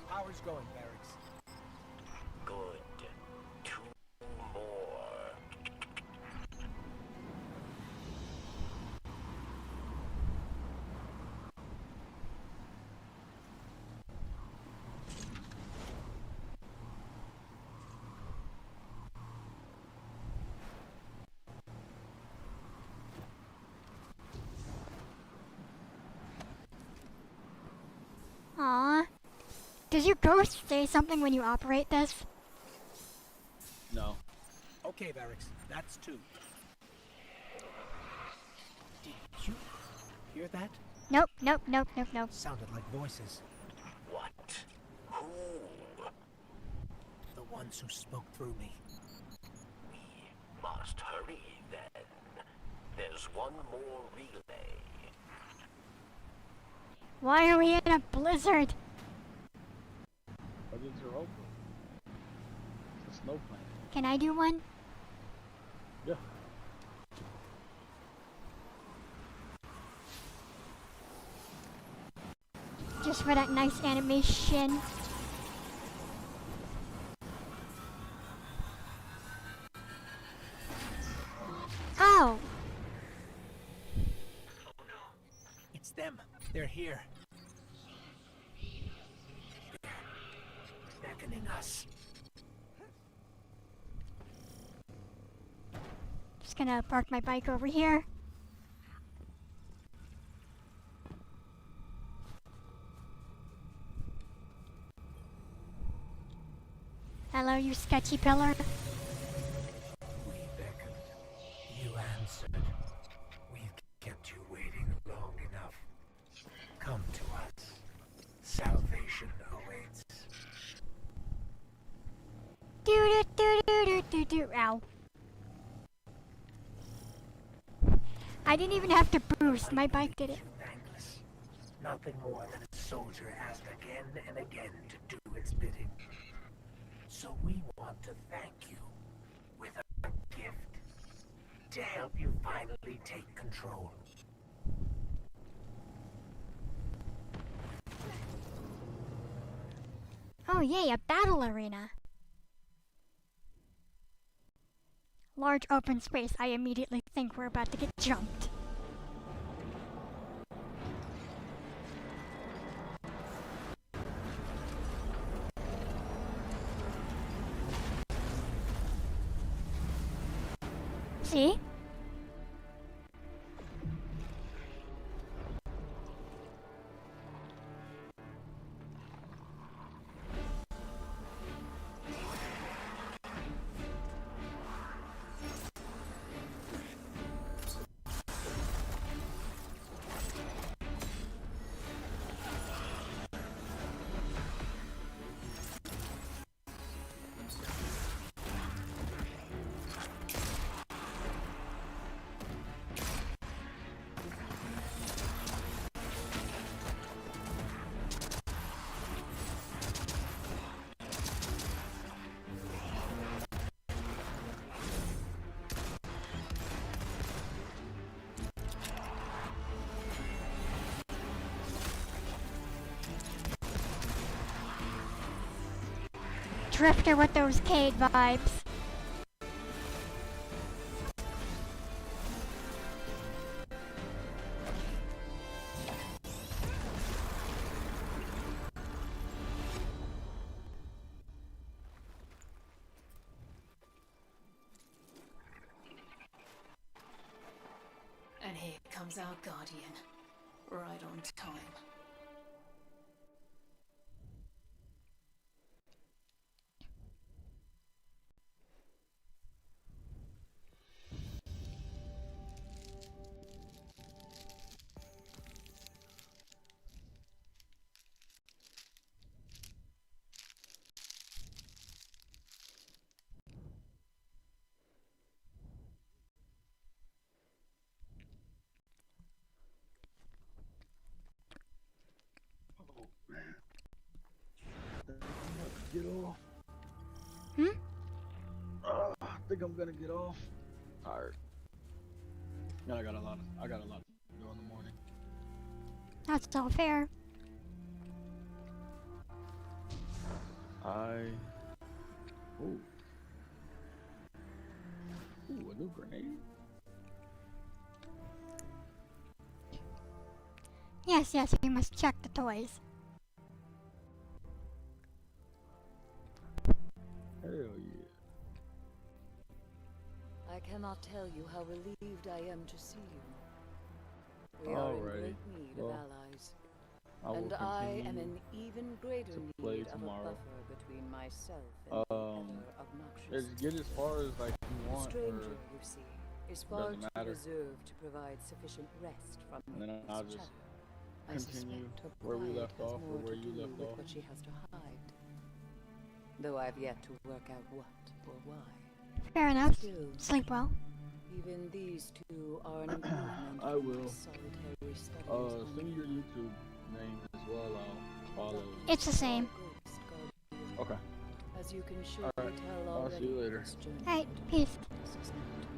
Power's going, Barracks. Good. 2 more. Aw. Does your ghost say something when you operate this? No. Okay, Varix, that's 2. Did you hear that? Nope, nope, nope, nope, nope. Sounded like voices. What? Who? The ones who spoke through me. We must hurry then. There's one more relay. Why are we in a blizzard? Buzzards are open. It's a snow planet. Can I do one? Yeah. Just for that nice animation. Oh! It's them. They're here. They're beckoning us. Just gonna park my bike over here. Hello, you sketchy pillar. We beckoned. You answered. We've kept you waiting long enough. Come to us. Salvation awaits. Do do do do do do do. Ow. I didn't even have to boost. My bike did it. Thankless. Nothing more than a soldier asked again and again to do its bidding. So we want to thank you with a gift to help you finally take control. Oh yay, a battle arena. Large open space. I immediately think we're about to get jumped. See? Drifter with those Cade vibes. And here comes our guardian. Right on time. Get off. I think I'm gonna get off. Tired. And I got a lot to do in the morning. That's all fair. Ooh, a new grenade. Yes, yes, we must check the toys. Hell yeah. I cannot tell you how relieved I am to see you. We are in Alrighty. great need of Well, allies. I will And I am continue in even greater to play need of a tomorrow. buffer between myself and the ever obnoxious. Just get as far as like you The want, stranger, or you see, is far doesn't too matter. reserved to provide sufficient rest from And then I'll just chatter. I continue suspect her where we quiet left has off, or more where to you do left with off. what she has to hide. Though I've yet to work out what or why. Fair enough. Still, Sleep well. even these two are an improvement I from my will. solitary studies on Send me your YouTube name as well. I'll follow. It's the same. Okay. As you can surely Alright. tell I'll already, see you later. this journey Alright, into peace. darkness is not traveled alone.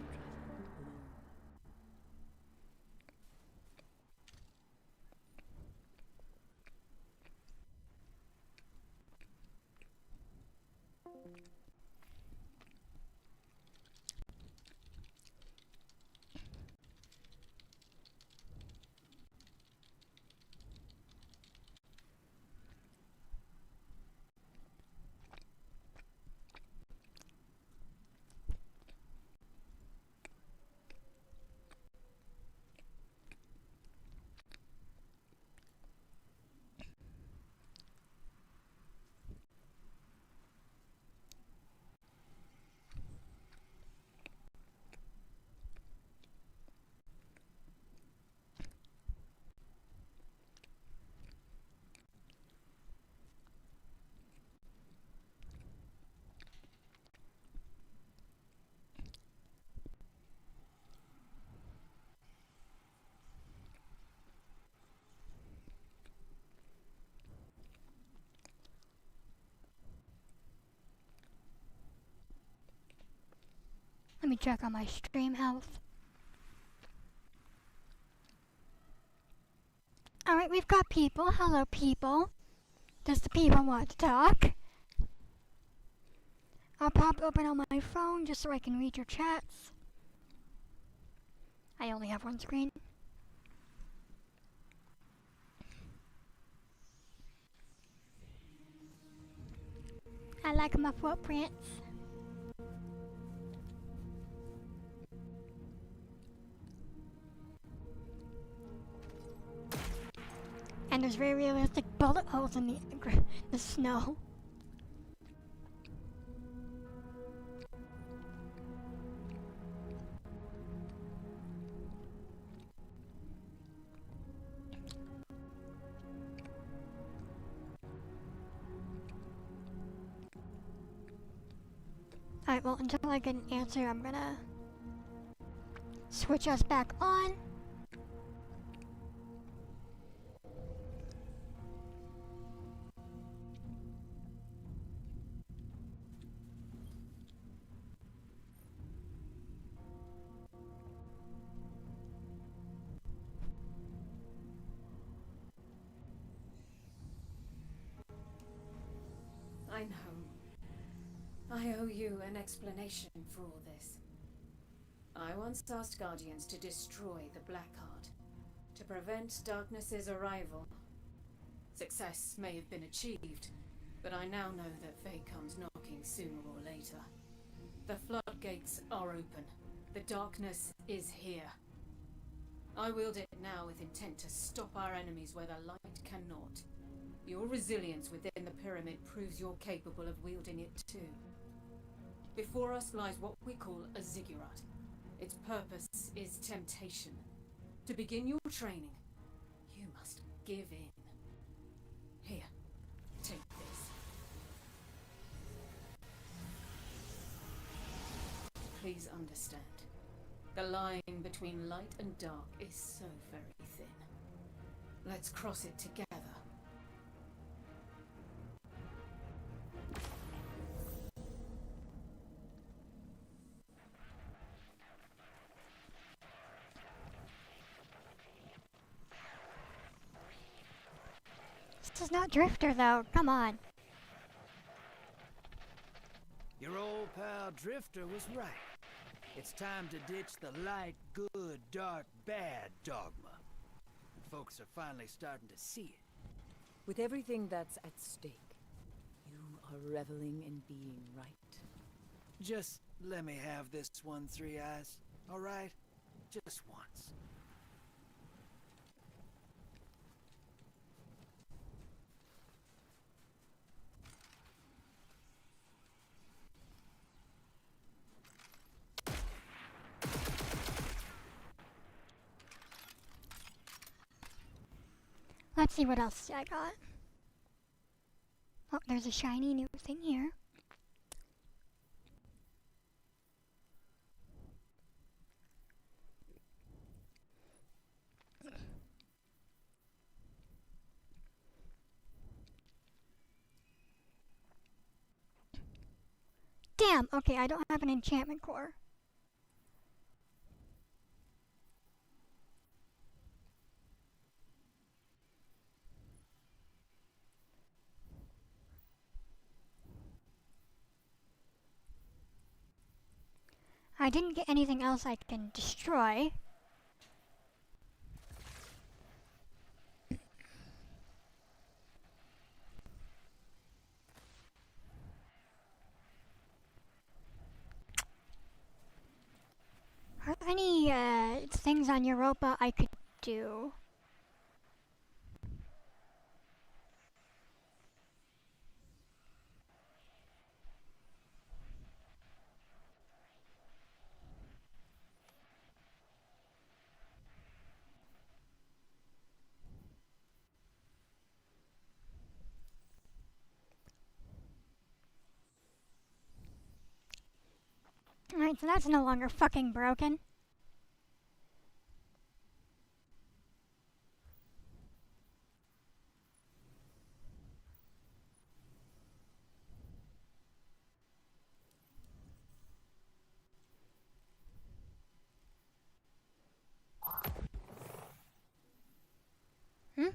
Let me check on my stream health. Alright, we've got people. Hello, people. Does the people want to talk? I'll pop open on my phone just so I can read your chats. I only have one screen. I like my footprints. And there's very realistic bullet holes in the snow. Alright, well, until I get an answer, I'm gonna switch us back on. I know. I owe you an explanation for all this. I once asked Guardians to destroy the Blackheart, to prevent Darkness's arrival. Success may have been achieved, but I now know that fate comes knocking sooner or later. The floodgates are open. The darkness is here. I wield it now with intent to stop our enemies where the light cannot. Your resilience within the pyramid proves you're capable of wielding it too. Before us lies what we call a ziggurat. Its purpose is temptation. To begin your training, you must give in. Here, take this. Please understand. The line between light and dark is so very thin. Let's cross it together. This is not Drifter, though. Come on. Your old pal Drifter was right. It's time to ditch the light, good, dark, bad dogma. And folks are finally starting to see it. With everything that's at stake, you are reveling in being right. Just let me have this one, Three Eyes, all right? Just once. Let's see what else I got. Oh, there's a shiny new thing here. Damn! Okay, I don't have an enchantment core. I didn't get anything else I can destroy. Are there any things on Europa I could do? Alright, so that's no longer fucking broken. Hmm?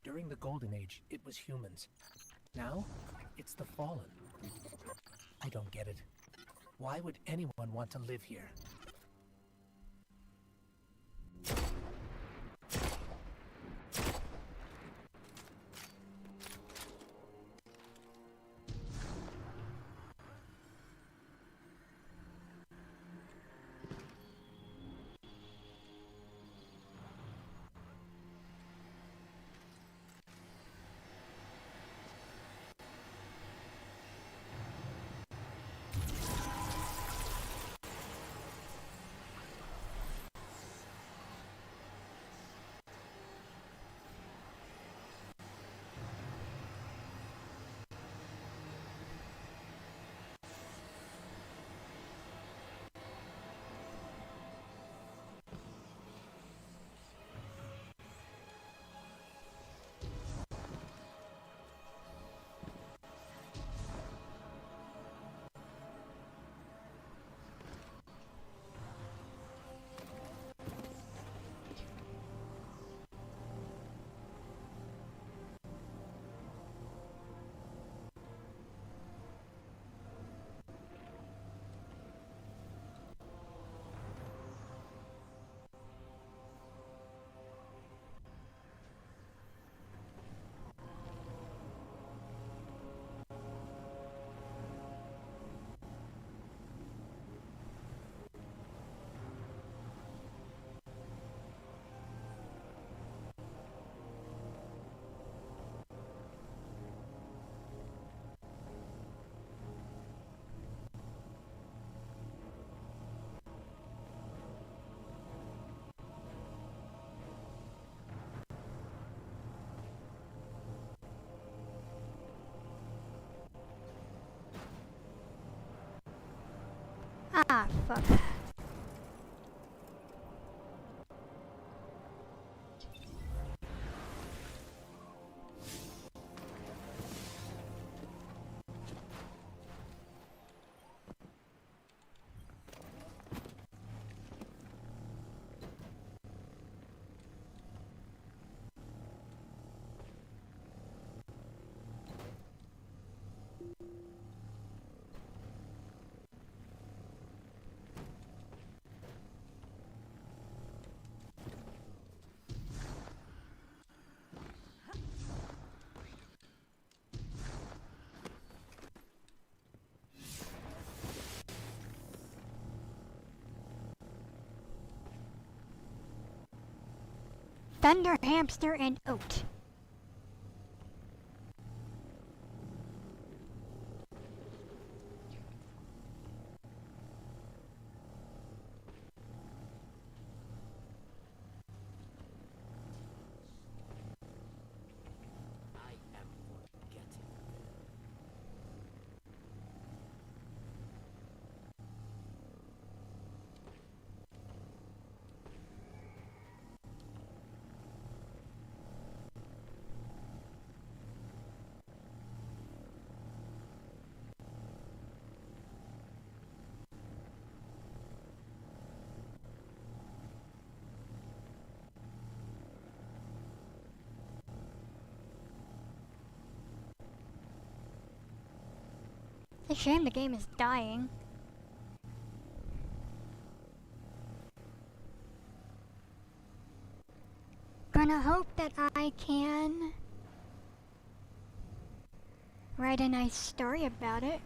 During the Golden Age, it was humans. Now, it's the Fallen. I don't get it. Why would anyone want to live here? Ah, fuck. Thunder Hamster and Oat. It's a shame the game is dying. Gonna hope that I can write a nice story about it.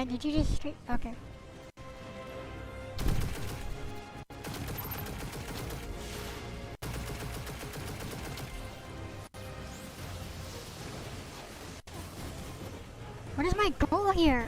Did you just straight? Okay. What is my goal here?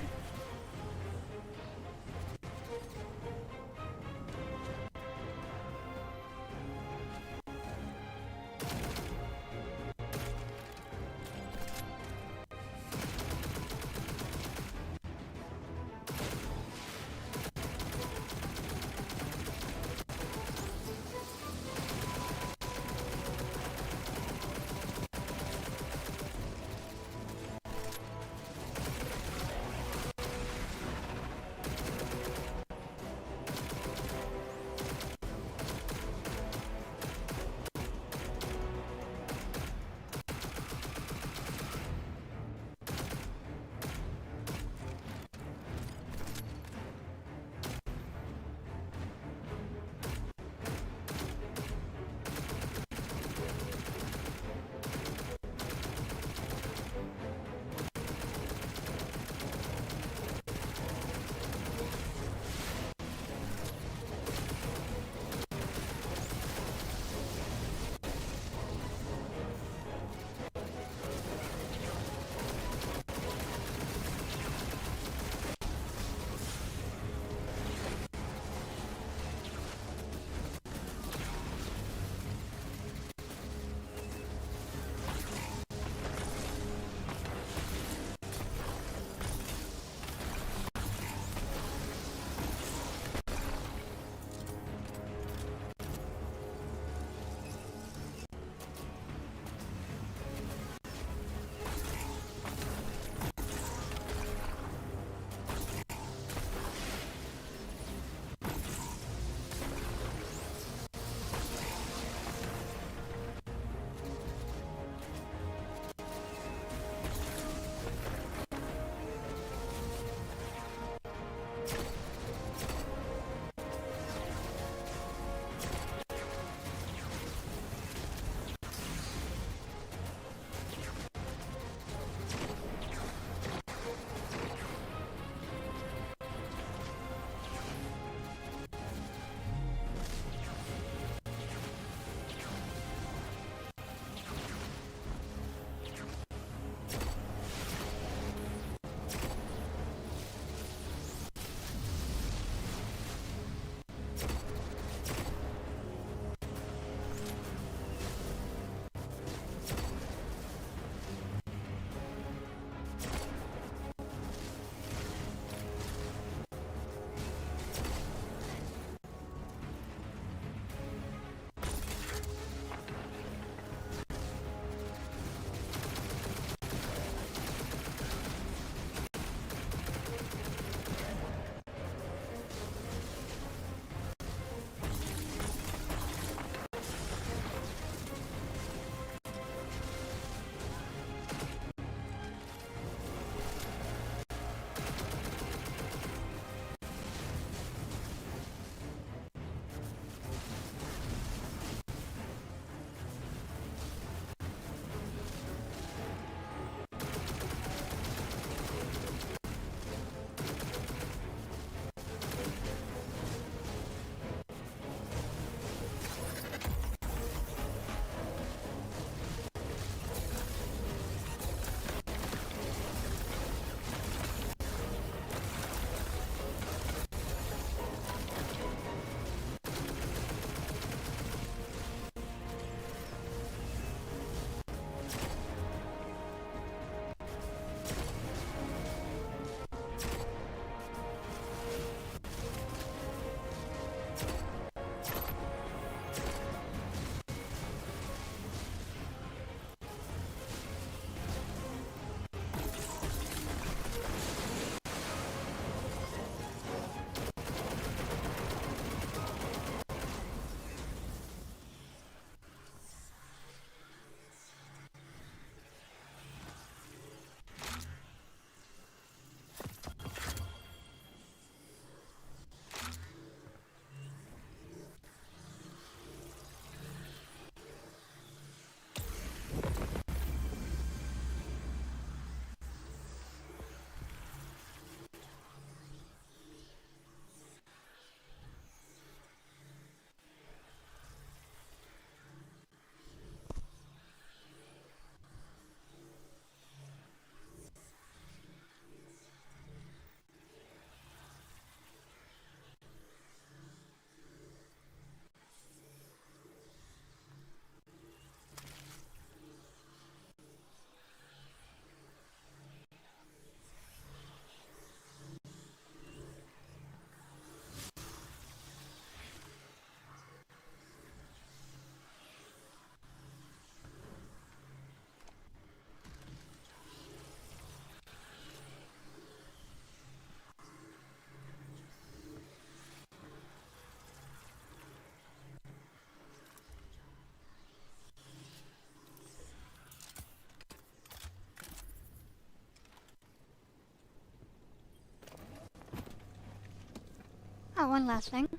Oh, one last thing.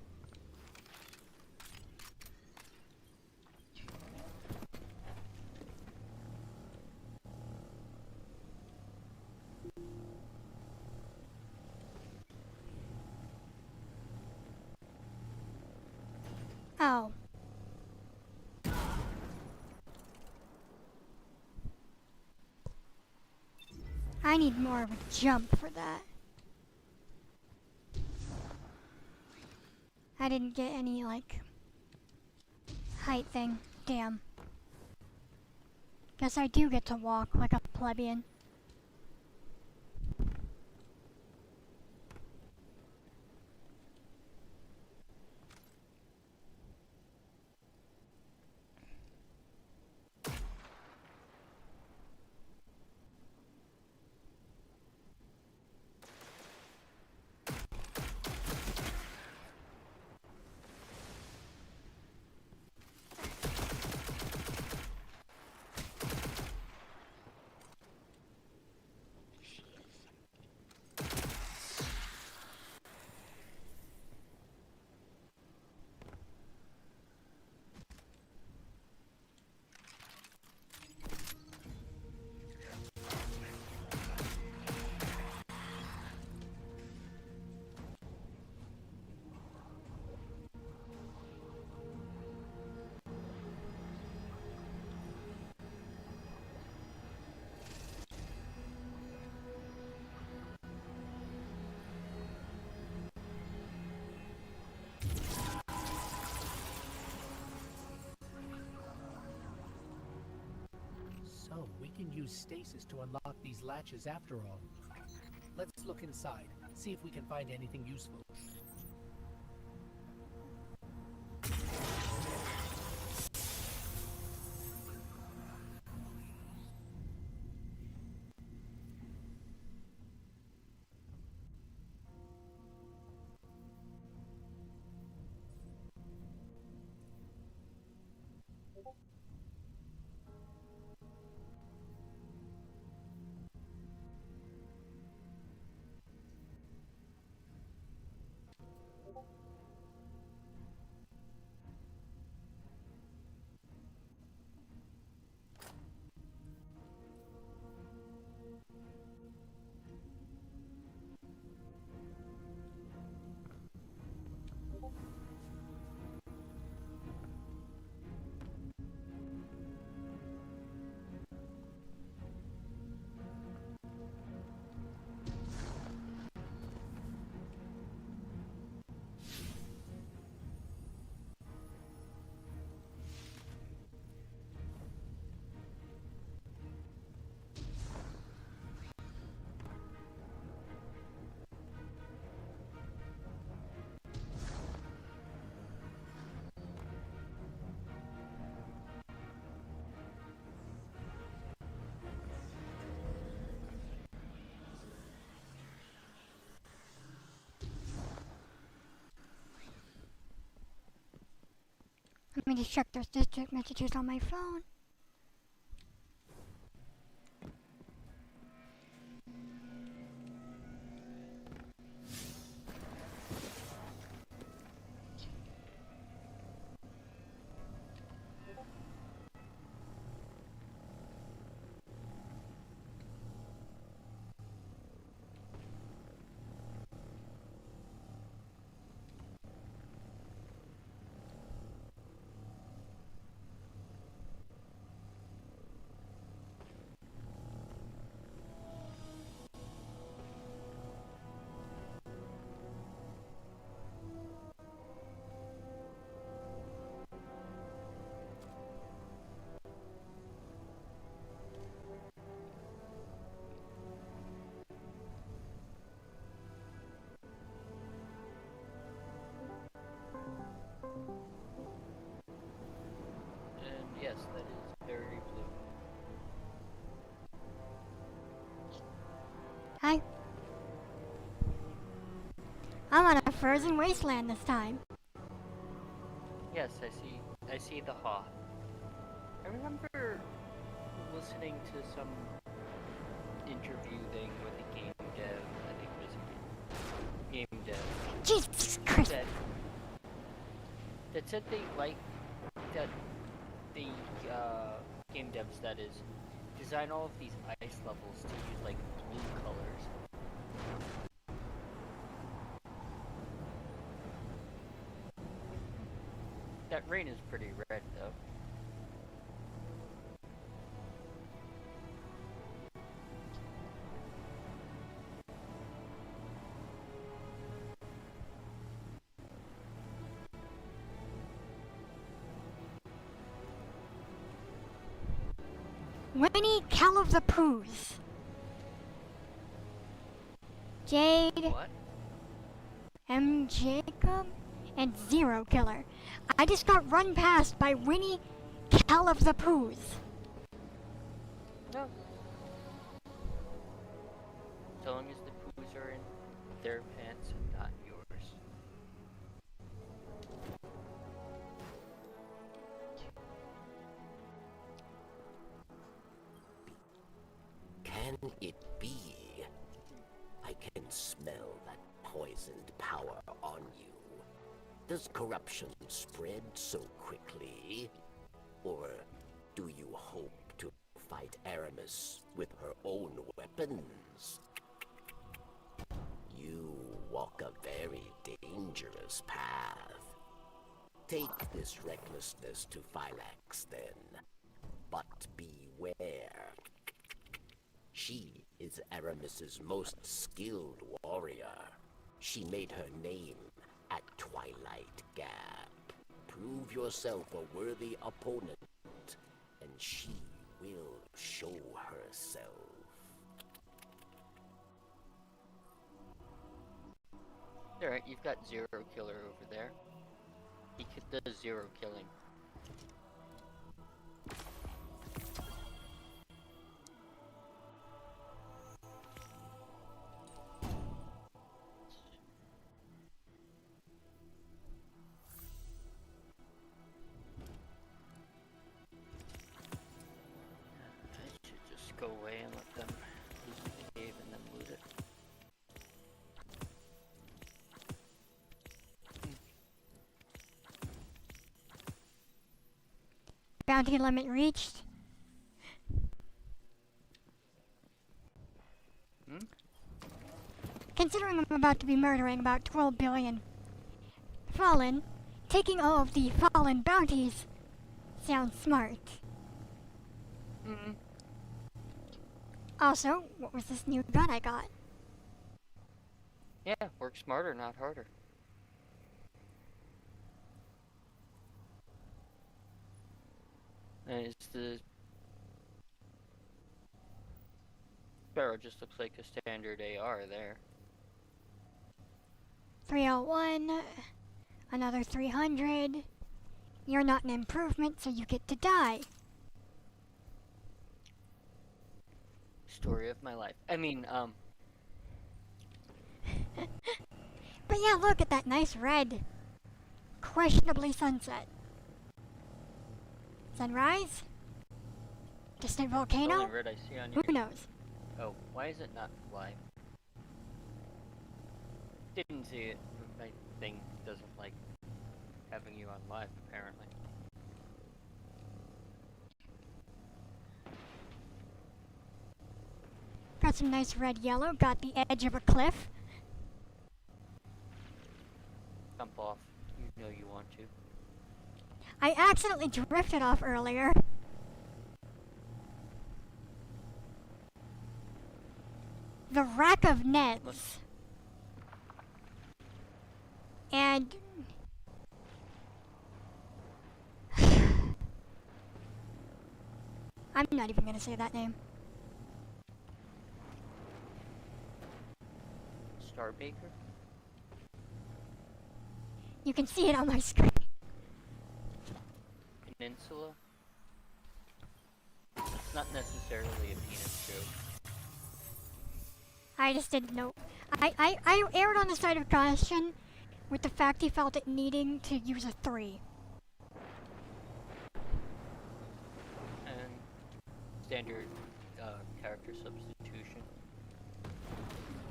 Oh. I need more of a jump for that. I didn't get any, like, height thing. Damn. Guess I do get to walk like a plebeian. So, we can use stasis to unlock these latches after all. Let's look inside, see if we can find anything useful. Let me just check those district messages on my phone. And yes, that is very blue. Hi. I'm on a frozen wasteland this time. Yes, I see the Hoth. I remember listening to some interview thing with a game dev. I think it was a game dev. Jesus Christ! that said they like that the game devs, that is, design all of these ice levels to use like blue colors. That rain is pretty red though. Winnie Cal of the Poos. Jade. What? M. Jacob. And Zero Killer. I just got run past by Winnie Cal of the Poos. No. So long as the poos are in their pants and not yours. Can it be? I can smell that poisoned power on you. Does corruption spread so quickly? Or do you hope to fight Aramis with her own weapons? You walk a very dangerous path. Take this recklessness to Phylax then, but beware. She is Aramis's most skilled warrior. She made her name at Twilight Gap. Prove yourself a worthy opponent, and she will show herself. Alright, you've got Zero Killer over there. He does zero killing. Go away and let them use the cave and then loot it. Bounty limit reached. Considering I'm about to be murdering about 12 billion fallen, taking all of the fallen bounties sounds smart. Also, what was this new gun I got? Yeah, work smarter, not harder. And it's the barrel just looks like a standard AR there. 301, another 300. You're not an improvement, so you get to die. Story of my life. I mean, But yeah, look at that nice red. Questionably sunset. Sunrise? Distant volcano? the only red I see on Who your... knows? Oh, why is it not live? Didn't see it. My thing doesn't like having you on live, apparently. Got some nice red yellow, got the edge of a cliff. Jump off. You know you want to. I accidentally drifted off earlier. The Rack of Neds. And... I'm not even gonna say that name. Starbaker? You can see it on my screen. Peninsula? It's not necessarily a penis joke. I just didn't know. I erred on the side of caution with the fact he felt it needing to use a 3. And standard character substitution.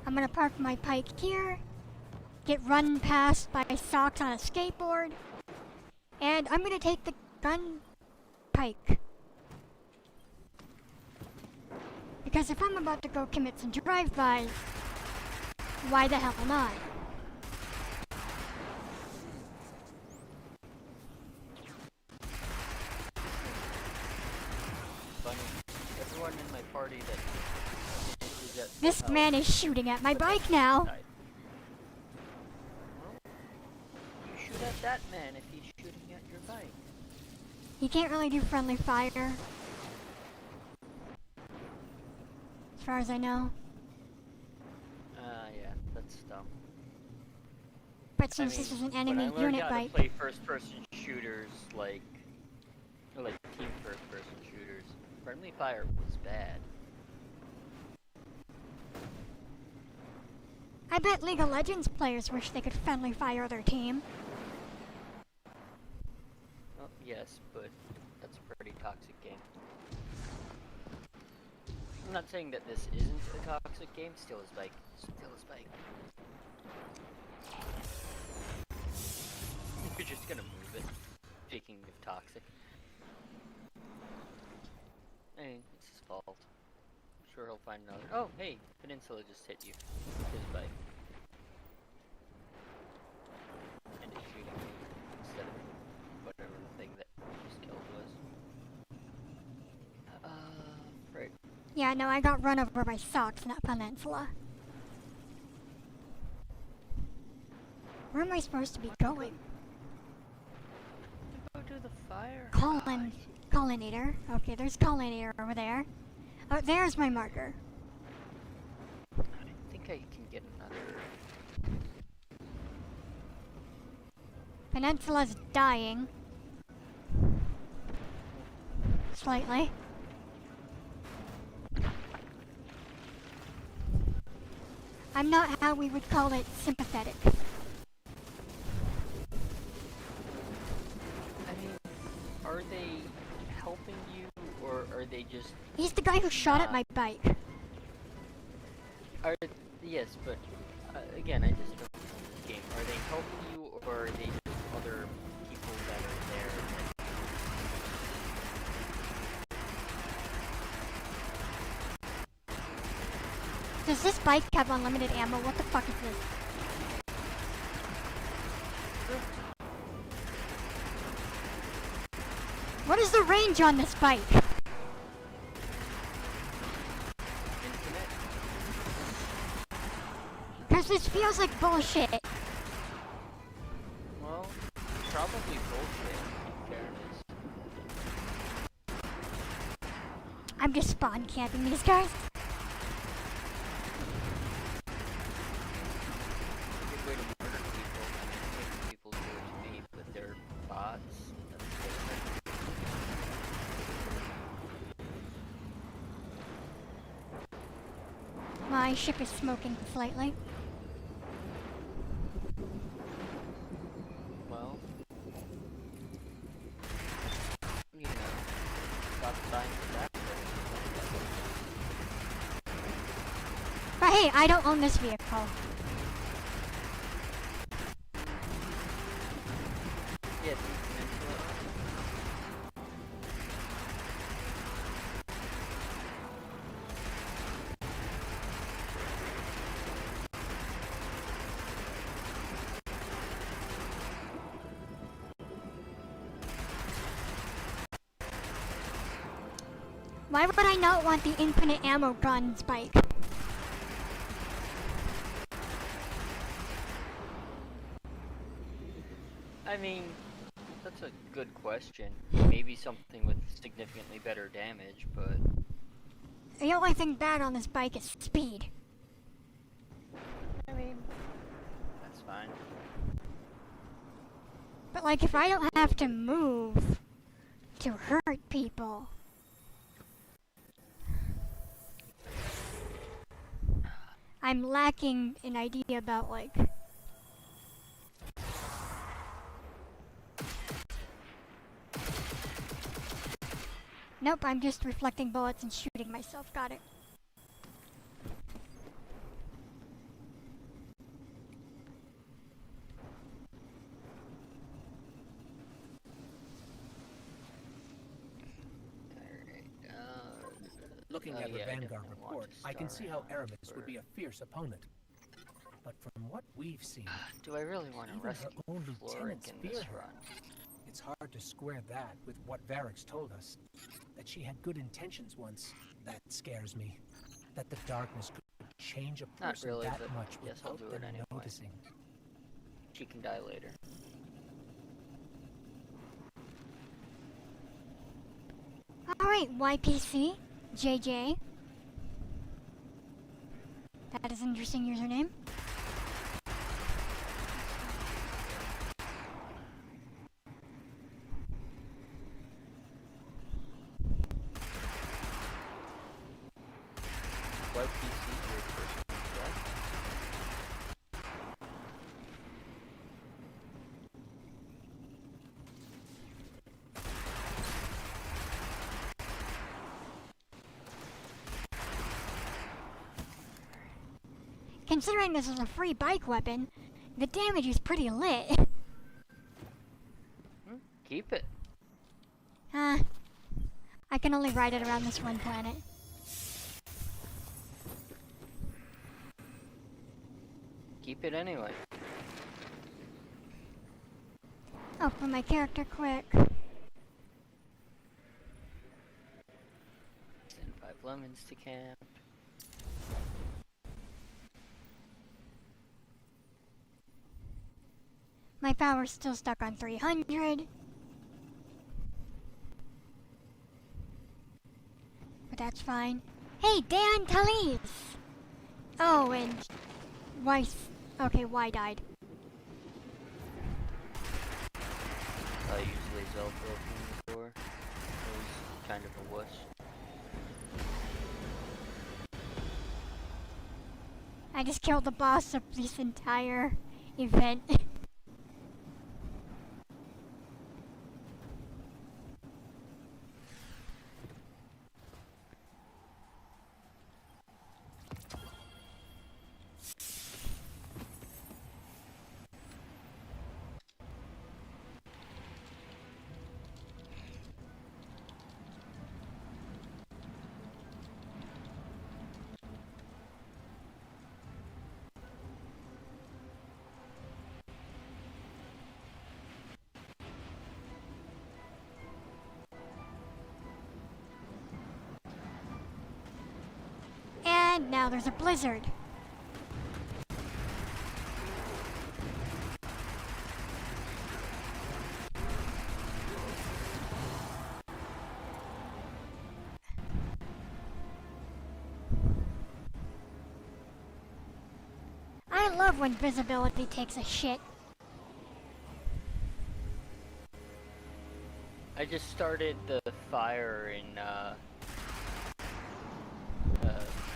I'm gonna park my pike here. get run past by Socks on a skateboard, and I'm gonna take the gun pike. Because if I'm about to go commit some drive-bys, why the hell not? Funny. Everyone in my party that is at This man is shooting at my bike now. Well, you shoot at that man if he's shooting at your bike. He can't really do friendly fire. As far as I know. Yeah, that's dumb. But since this is an enemy when I learned unit how bike. to play first-person shooters, or team first-person shooters, friendly fire was bad. I bet League of Legends players wish they could friendly fire their team. Well, yes, but that's a pretty toxic game. I'm not saying that this isn't a toxic game. Still is bike. Still is bike. You're just gonna move it. Speaking of toxic. Hey, it's his fault. I'm sure he'll find another. Oh, hey, Peninsula just hit you. His bike. And it's shooting me instead of whatever the thing that just killed was. Right. Yeah, no, I got run over by Socks, not Peninsula. Where am I supposed to be going? Go to the fire. Collinator. Okay, there's Collinator over there. Oh, there's my marker. I think I can get another. Peninsula's dying. Slightly. I'm not how we would call it sympathetic. I mean, are they helping you, or are they just... He's the guy who shot at my bike. Yes, but again, I just don't know the game. Are they helping you, or are they just other people that are there? Does this bike have unlimited ammo? What the fuck is this? What is the range on this bike? Infinite? Because this feels like bullshit. Well, probably bullshit, in fairness. I'm just spawn camping these guys. Good way to murder people. I mean, people do it to me, but they're bots. That's different. My ship is smoking slightly. Well, you know, stop dying for that. But hey, I don't own this vehicle. Yes, Why would I not want the infinite ammo guns bike? I mean, that's a good question. Maybe something with significantly better damage, but... The only thing bad on this bike is speed. I mean, that's fine. But like, if I don't have to move to hurt people... I'm lacking an idea about, like... Nope, I'm just reflecting bullets and shooting myself. Got it. Looking at the Vanguard report, I can see how Aramis would be a fierce opponent. But from what we've seen, do I really want to even rescue her own Floric lieutenants in fear this her. run? It's hard to square that with what Varric's told us. That she had good intentions once. That scares me. That the darkness could change a Not person really, that but much yes, I'll without do it them anyway. noticing. She can die later. Alright, YPC, JJ. That is an interesting username. Considering this is a free bike weapon, the damage is pretty lit. Keep it. I can only ride it around this one planet. Keep it anyway. Oh, for my character quick. Send 5 lemons to camp. My power's still stuck on 300. But that's fine. Hey, Dan Talese! Oh, and Weiss. Okay, Y died. I usually Zelda opening the door. It was kind of a wuss. I just killed the boss of this entire event. And now there's a blizzard. I love when visibility takes a shit. I just started the fire in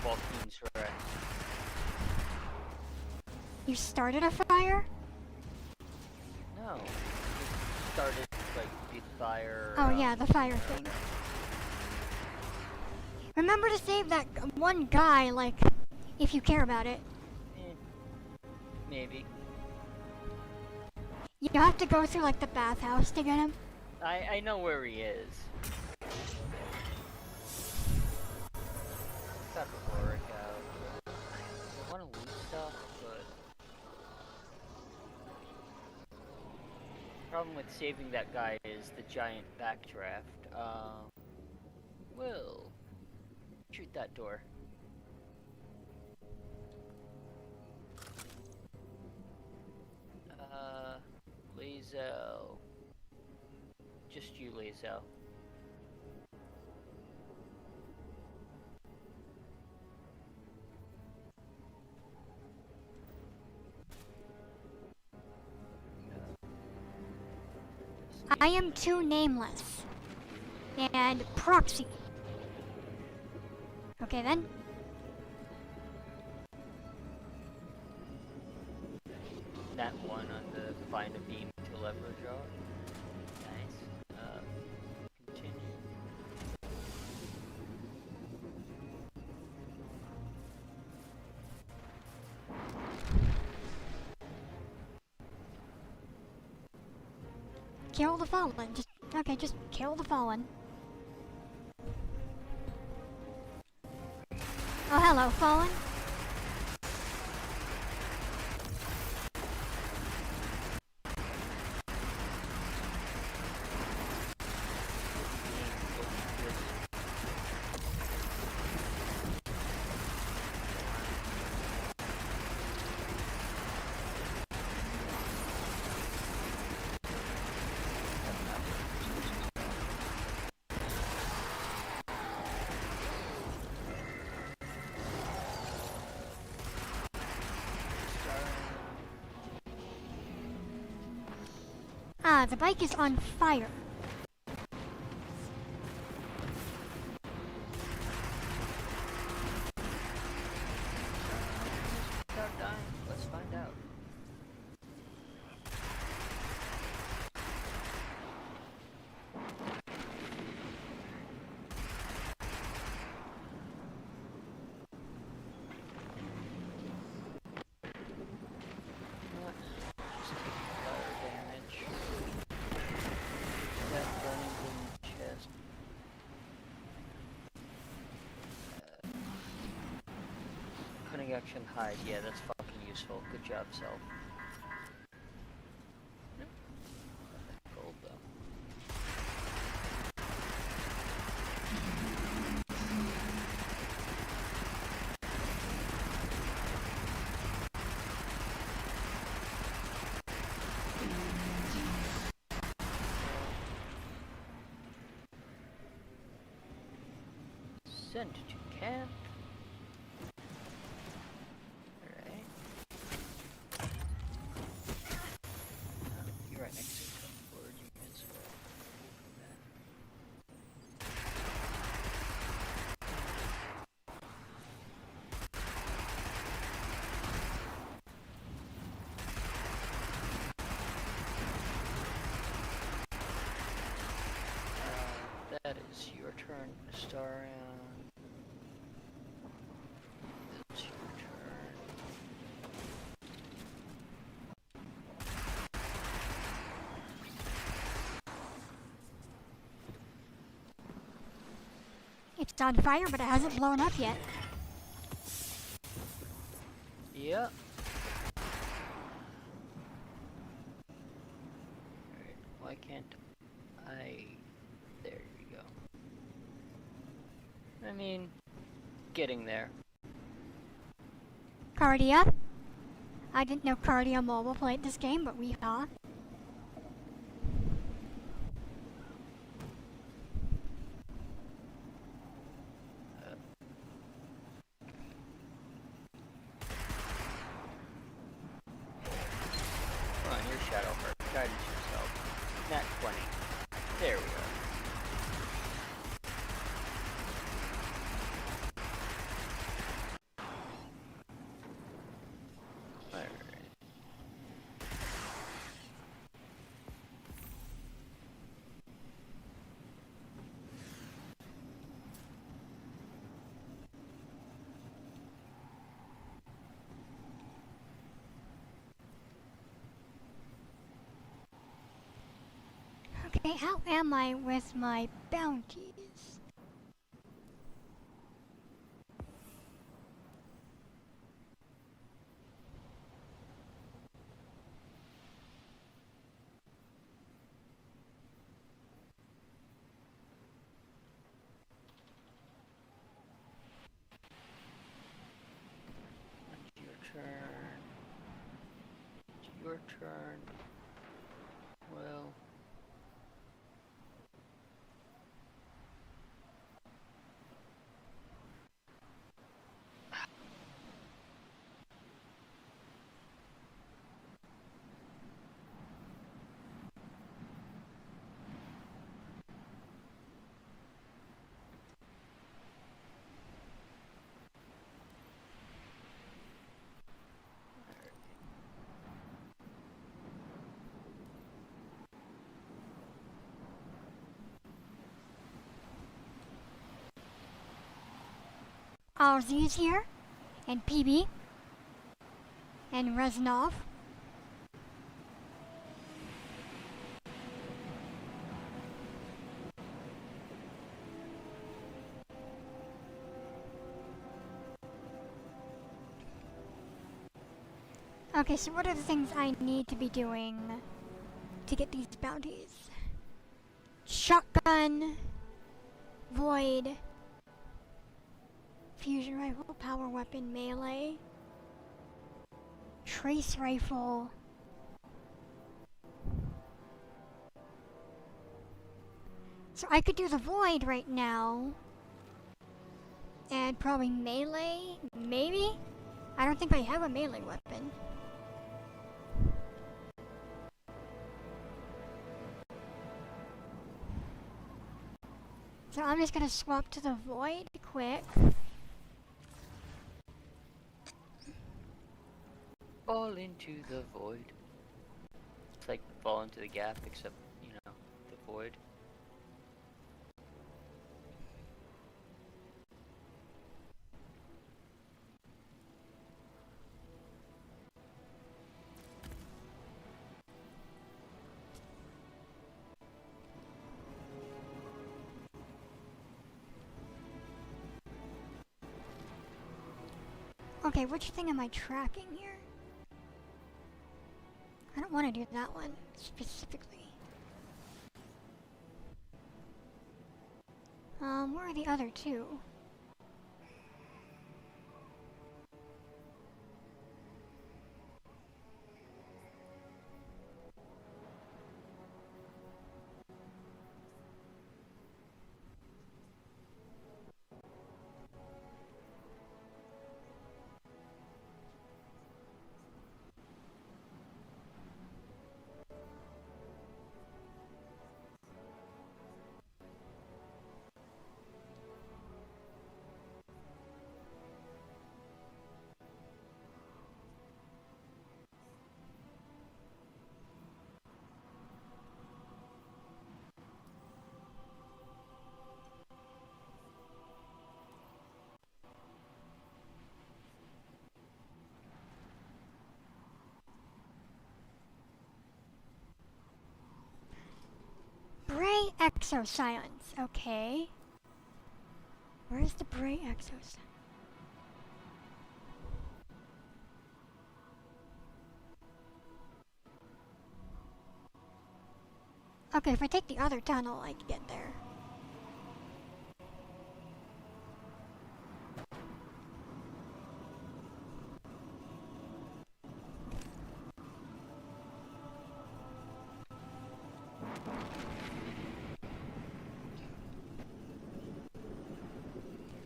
Volcano's Rest. You started a fire? No, just started like the fire. Oh yeah, the fire thing. Remember to save that one guy, like, if you care about it. Maybe. You have to go through like the bathhouse to get him. I know where he is. Got Floric out. I want to loot stuff, but problem with saving that guy is the giant backdraft. Will shoot that door. Lazel. Just you, Lazel. I am too nameless. And proxy. Okay then. That one on the find a beam to leverage on. Nice. Continue. Kill the fallen. Just kill the fallen. Oh, hello, Fallen. Ah, the bike is on fire. Without dying, let's find out. Just taking fire damage. That burning in the chest. Cutting action hide, yeah, that's fucking useful. Good job, Self. Gold though. Sent to camp. Alright. You're right next to the forward unit, so from that. That is your turn, Starion. It's your turn. It's on fire, but it hasn't blown up yet. Yeah. Alright, why can't I... There you go. I mean, getting there. Cardia? I didn't know Cardia Mobile played this game, but we saw. Come on, your shadow hurt. Guidance yourself. Nat 20. There we are. Alright. Okay, how am I with my bounties? It's your turn. It's your turn. Well... RZ's here, and PB, and Reznov. Okay, so what are the things I need to be doing to get these bounties? Shotgun, void, fusion rifle, power weapon, melee, trace rifle. So I could do the void right now. And probably melee, maybe? I don't think I have a melee weapon. So I'm just gonna swap to the void quick. Fall into the void. It's like fall into the gap, except, you know, the void. Okay, which thing am I tracking here? I don't want to do that one specifically. Where are the other two? Bray exoscience, okay. Where's the Bray exoscience? Okay, if I take the other tunnel, I can get there.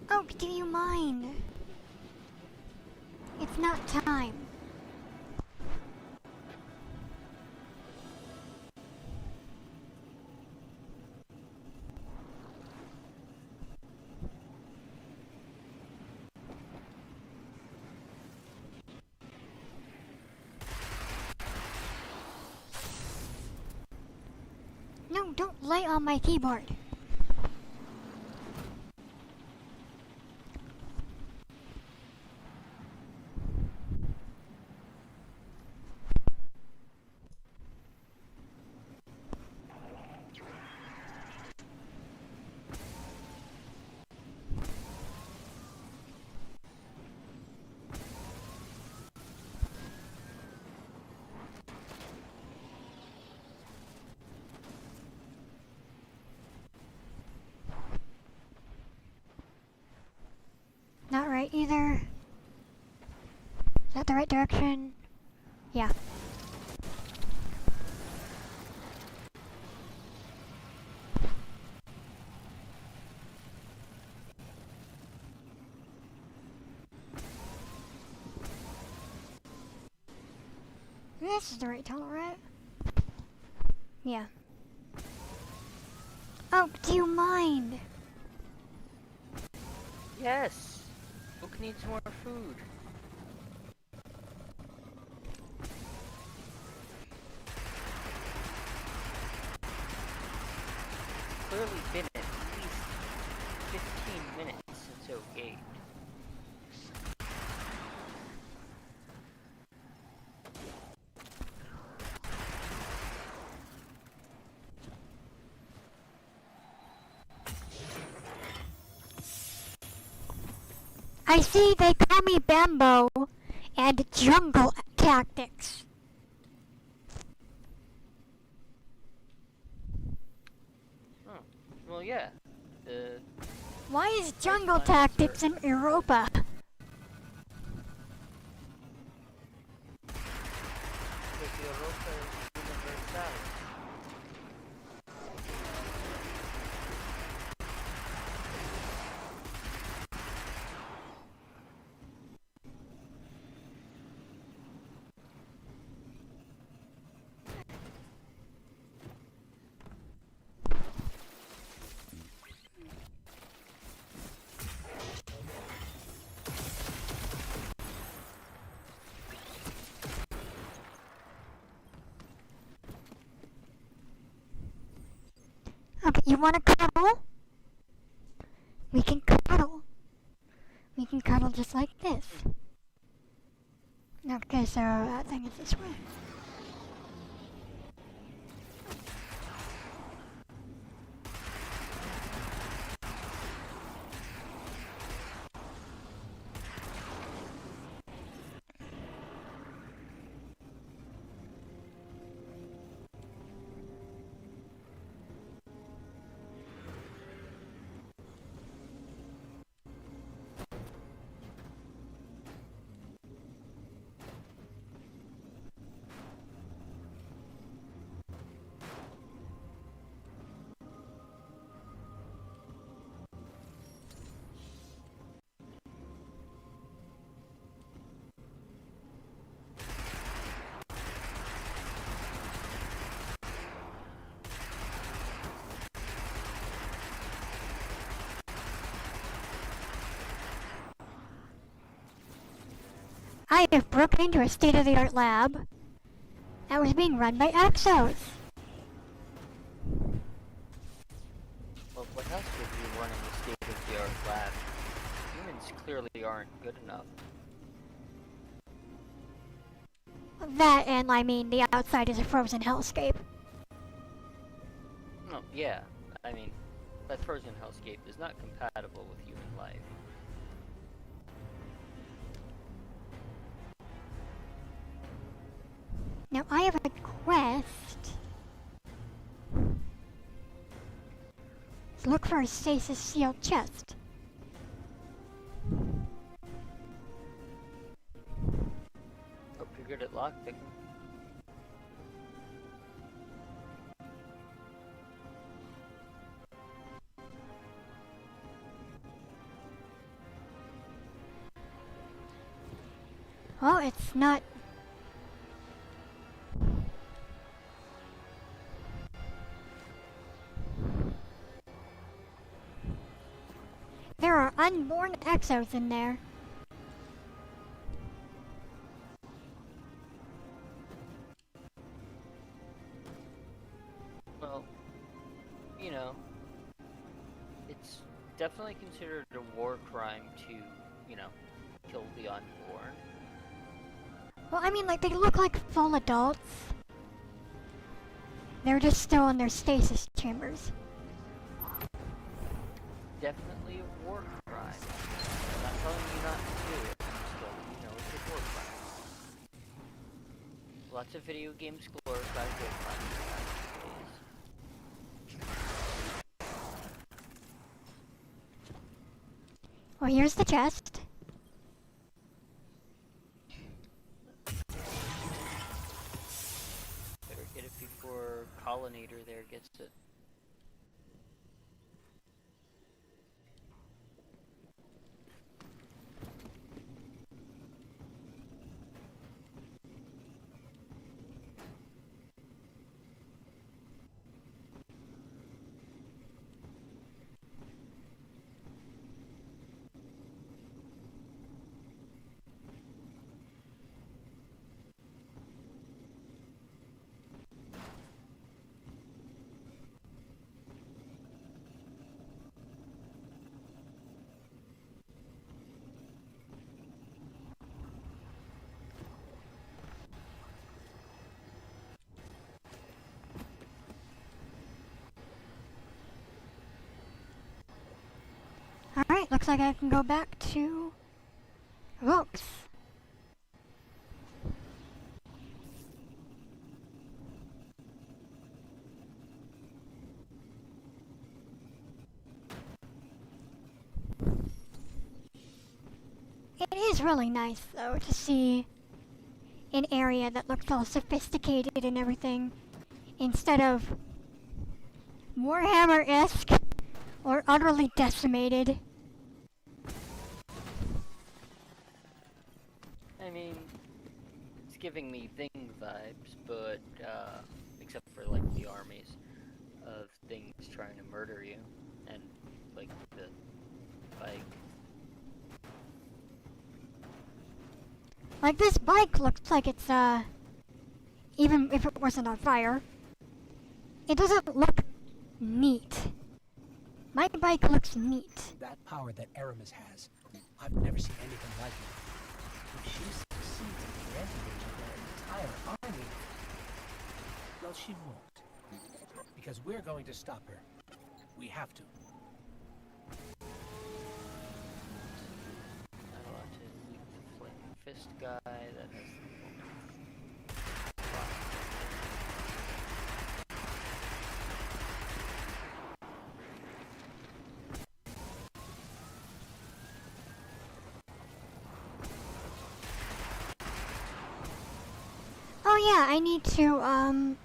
Oh, do you mind? It's not time. No, don't lay on my keyboard. Not right either. Is that the right direction? Yeah. This is the right tunnel, right? Yeah. Oh, do you mind? Yes! Book needs more food. Clearly been at least 15 minutes since it gained. I see they call me Bambo and Jungle tactics. Oh, well, yeah. Why is jungle tactics in Europa? Because Europa is universal. Okay, you wanna cuddle? We can cuddle. We can cuddle just like this. Okay, so I think it's this way. I have broken into a state-of-the-art lab that was being run by Exos. Well, what else would you run in the state-of-the-art lab? Humans clearly aren't good enough. That and, I mean, the outside is a frozen hellscape. No, yeah. I mean, that frozen hellscape is not compatible with human life. Now I have a quest. Let's look for a stasis sealed chest. Hope you're good at lockpicking. Oh, it's not. There are unborn exos in there. Well, you know, it's definitely considered a war crime to, you know, kill the unborn. Well, I mean, like, they look like full adults. They're just still in their stasis chambers. Definitely a war crime. I'm not telling you not to do it, I'm just letting you know it's a war crime. Lots of video games glorify war crimes these days. Well, here's the chest. Better get it before Pollinator there gets it. Alright, looks like I can go back to books. It is really nice, though, to see an area that looks all sophisticated and everything, instead of Warhammer-esque or utterly decimated. I mean, it's giving me Thing vibes, but, except for, like, the armies of things trying to murder you, and, like, the bike. Like, this bike looks like it's, even if it wasn't on fire, it doesn't look neat. My bike looks neat. That power that Aramis has, I've never seen anything like it. If she succeeds in resonating their entire army, well, she won't. Because we're going to stop her. We have to. I want to leave the Flaming Fist guy that has the Oh yeah, I need to,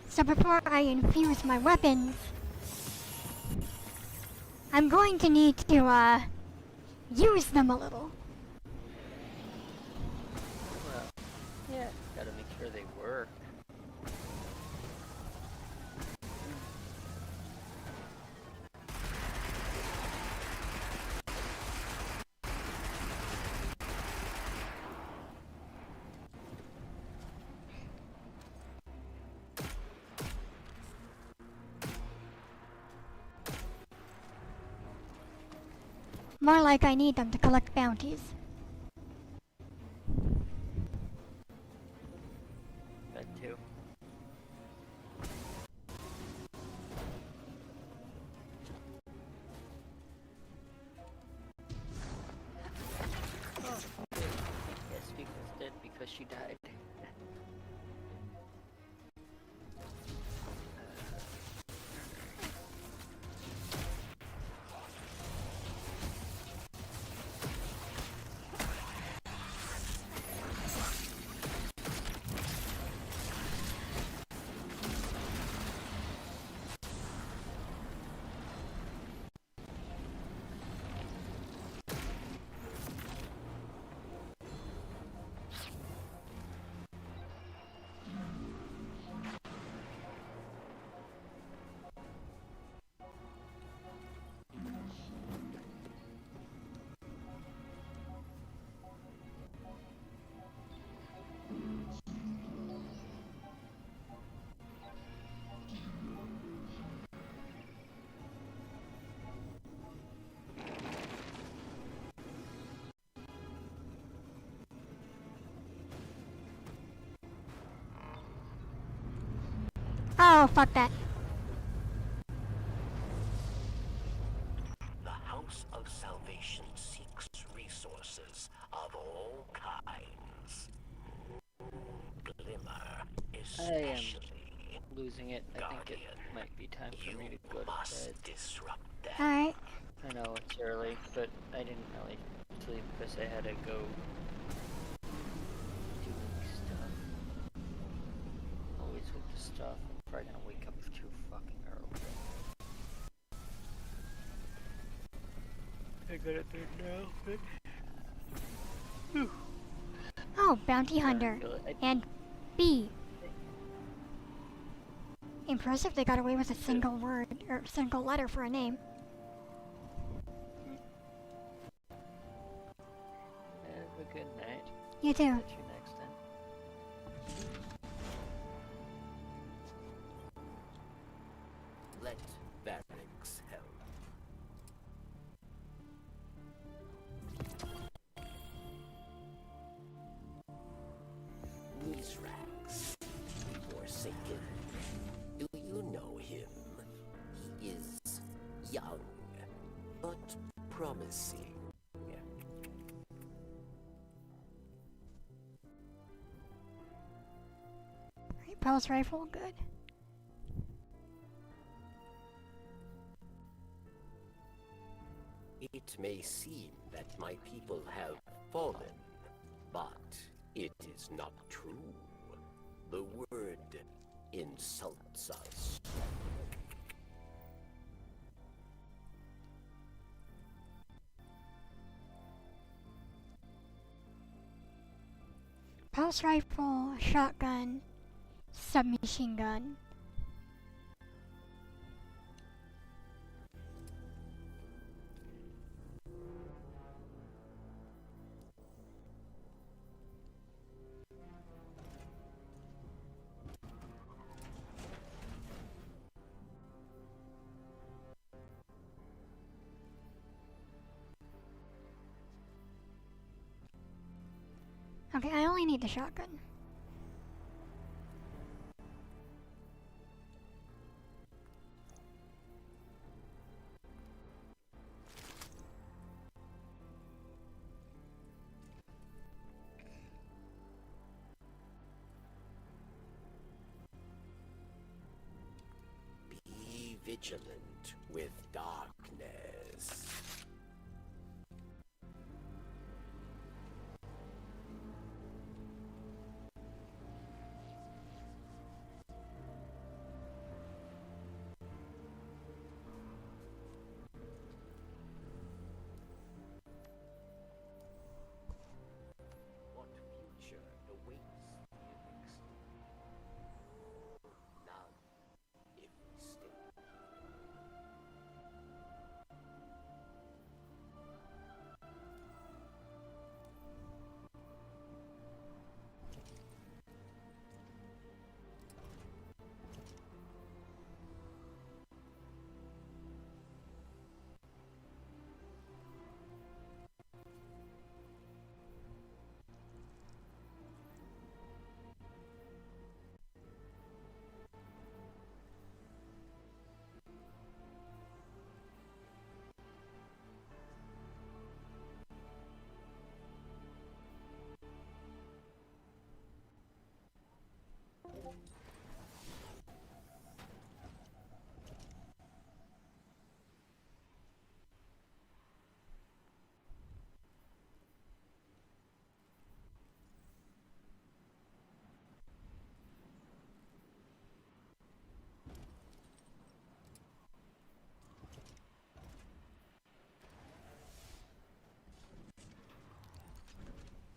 so before I infuse my weapons, I'm going to need to, use them a little. well, yeah, gotta make sure they work. More like I need them to collect bounties. That too. Yes, Speak was dead because she died. Oh, fuck that. The House of Salvation seeks resources of all kinds. Glimmer especially. Losing it. I think it might be time for me to go to bed. Disrupt them. Alright. I know it's early, but I didn't really sleep because I had to go do stuff. Always with the stuff. I'm probably gonna wake up too fucking early. I got it there now. Oh, Bounty Hunter. And B. Impressive they got away with a single word, or single letter for a name. Have a good night. You too. Catch you next time. Let Varix help. Mizrax, Forsaken. Do you know him? He is young, but promising. Right, pulse rifle, good. It may seem that my people have fallen, but it is not true. The word insults us. Pulse rifle, shotgun, submachine gun. Okay, I only need the shotgun. Be vigilant with darkness. What future awaits Felix? None, if we stay.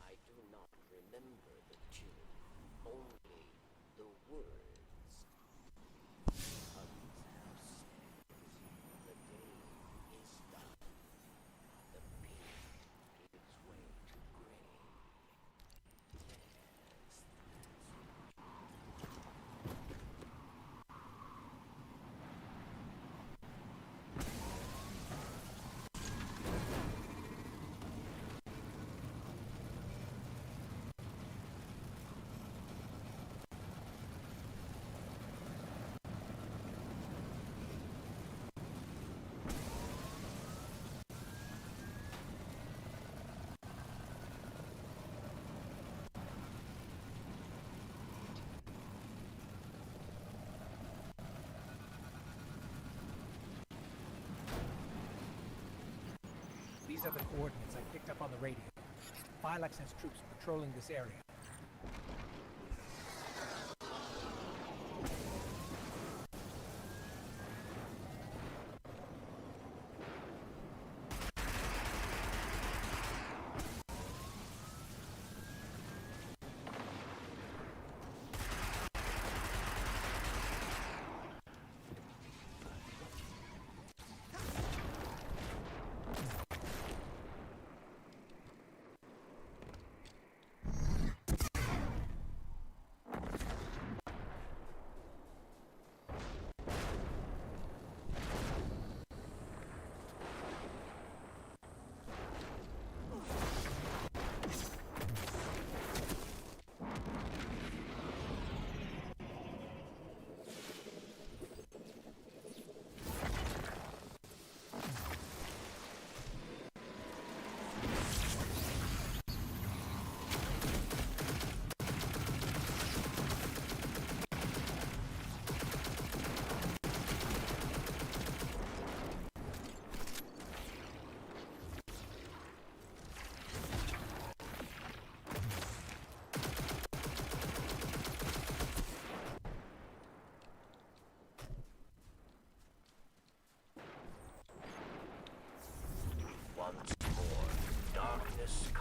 I do not remember the tune, only the words. Others have said, the day is done. The pink gives way to gray. These are the coordinates I picked up on the radio. Phylax has troops patrolling this area.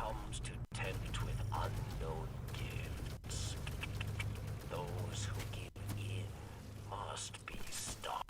comes to tempt with unknown gifts, those who give in must be stopped.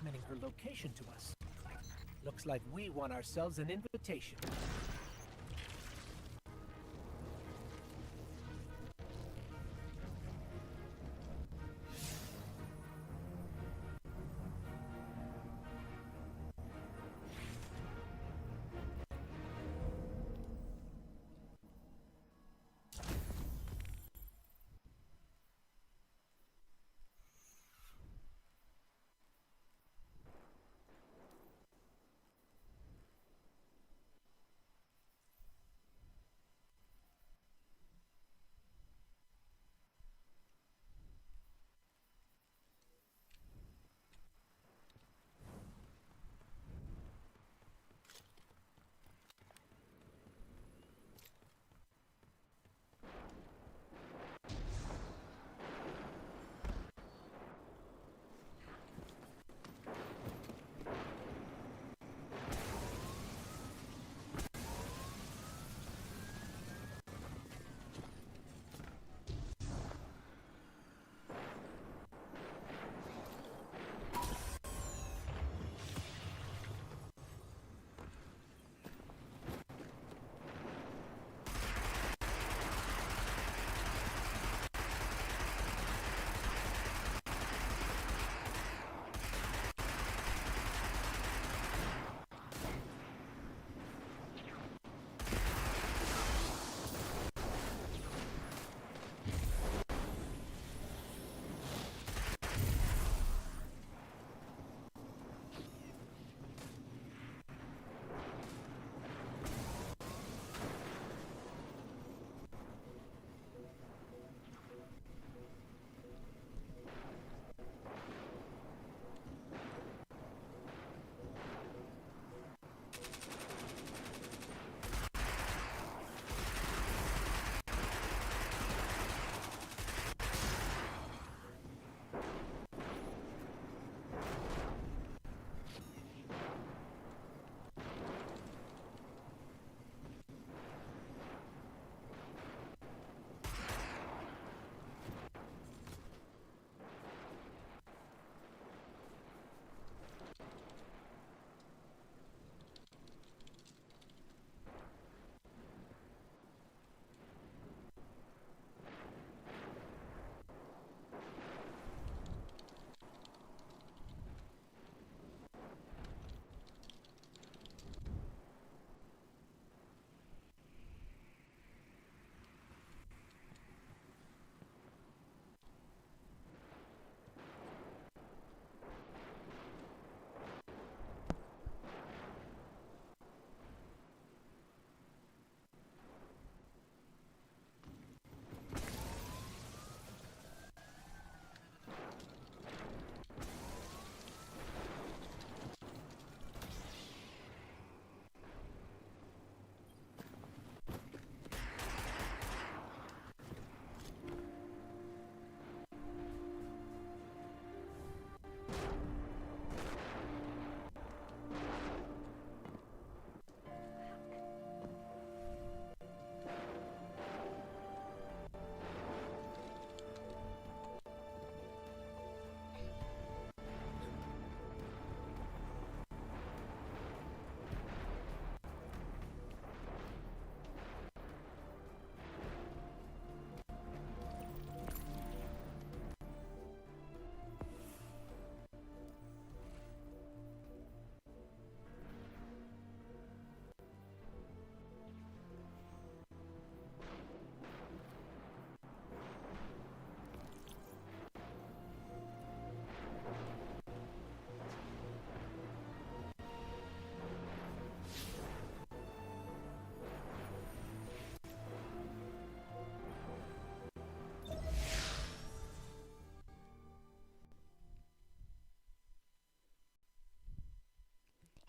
transmitting her location to us. Looks like we won ourselves an invitation.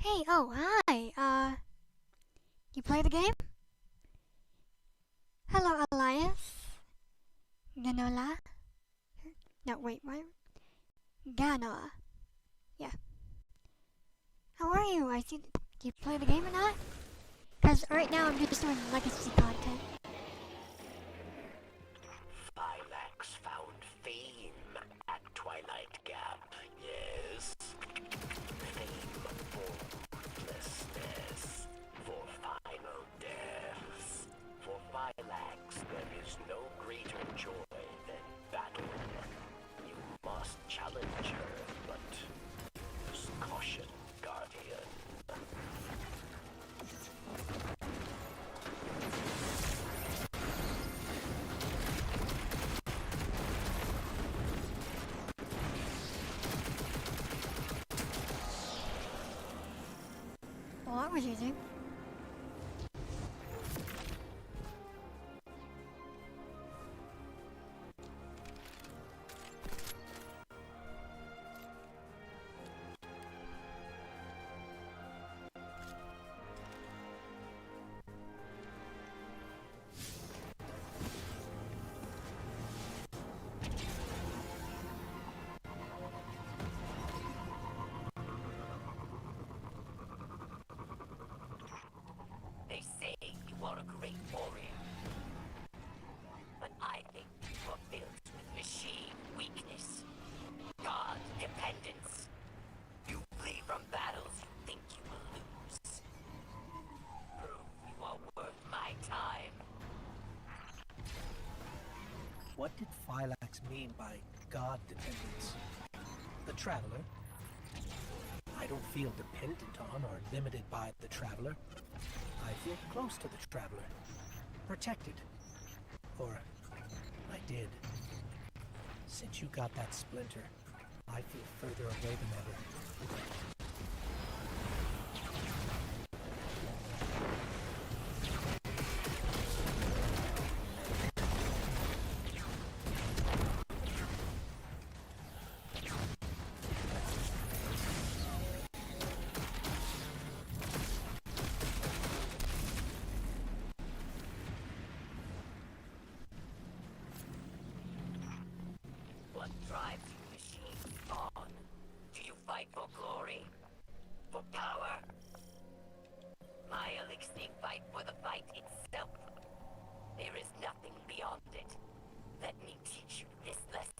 Hey, oh, hi. You play the game? Hello, Elias. Ganola? No, wait, what? Ganoa. Yeah. How are you? I see. Do you play the game or not? Because right now I'm just doing legacy content. Phylax found fame at Twilight Gap, yes? Well, that was easy. They say you are a great warrior, but I think you are built with machine weakness, god dependence. You flee from battles you think you will lose. Prove you are worth my time. What did Phylax mean by god dependence? The Traveler? I don't feel dependent on or limited by the Traveler. I feel close to the Traveler. Protected. Or, I did. Since you got that splinter, I feel further away than ever. What drives you machines on? Do you fight for glory? For power? My elixir fight for the fight itself. There is nothing beyond it. Let me teach you this lesson.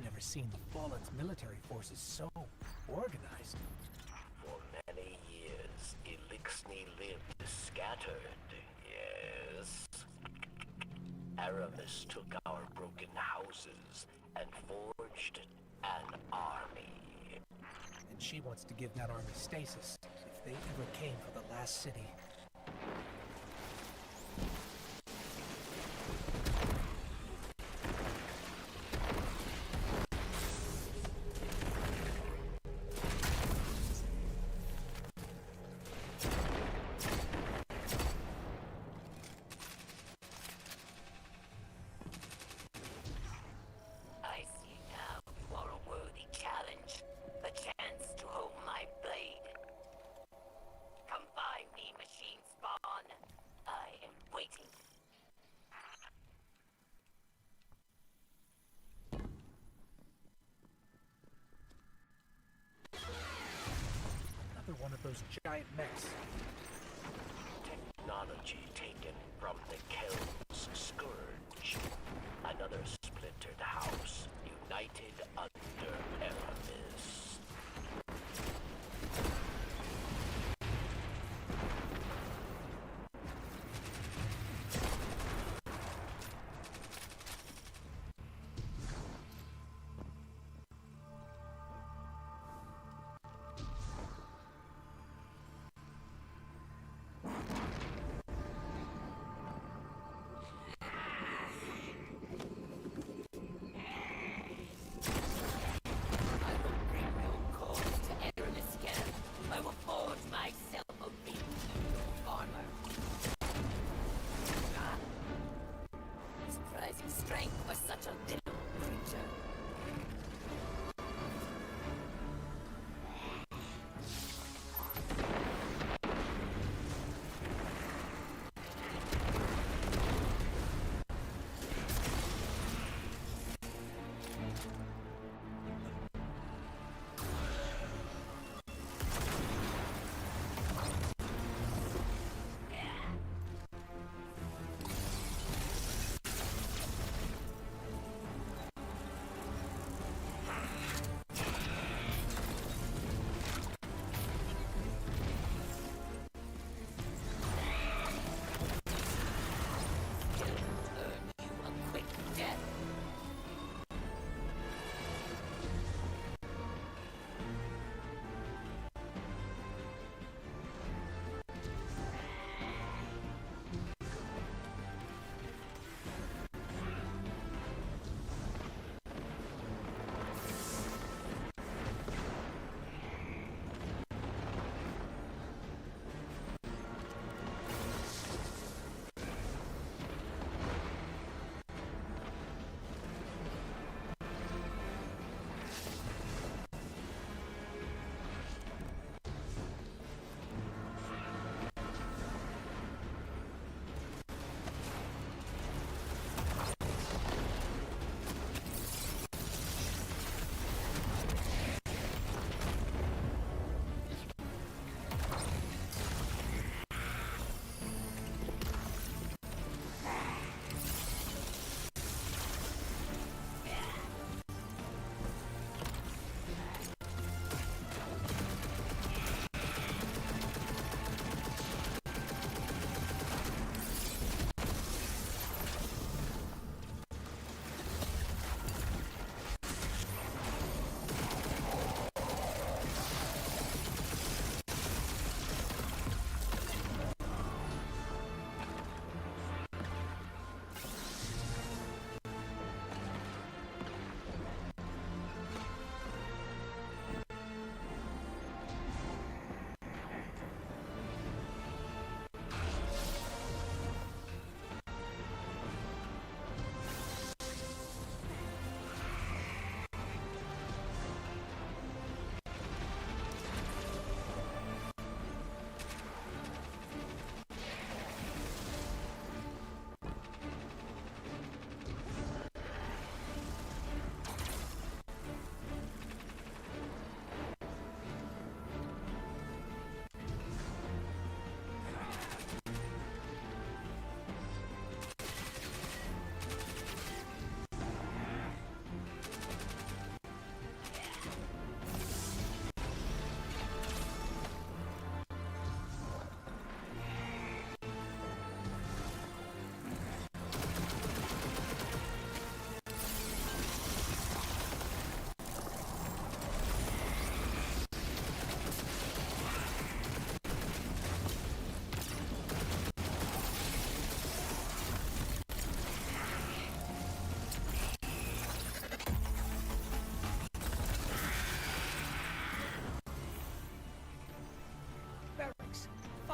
Never seen the Fallen's military forces so organized. For many years, Elixni lived scattered, yes. Aramis took our broken houses and forged an army. And She wants to give that army stasis if they ever came for the last city. I see now you are a worthy challenge. A chance to hold my blade. Come find me, machine spawn. I am waiting. Another one of those giant mechs. Technology taken from the Kelm's scourge. Another splintered house, united under Aramis. I will bring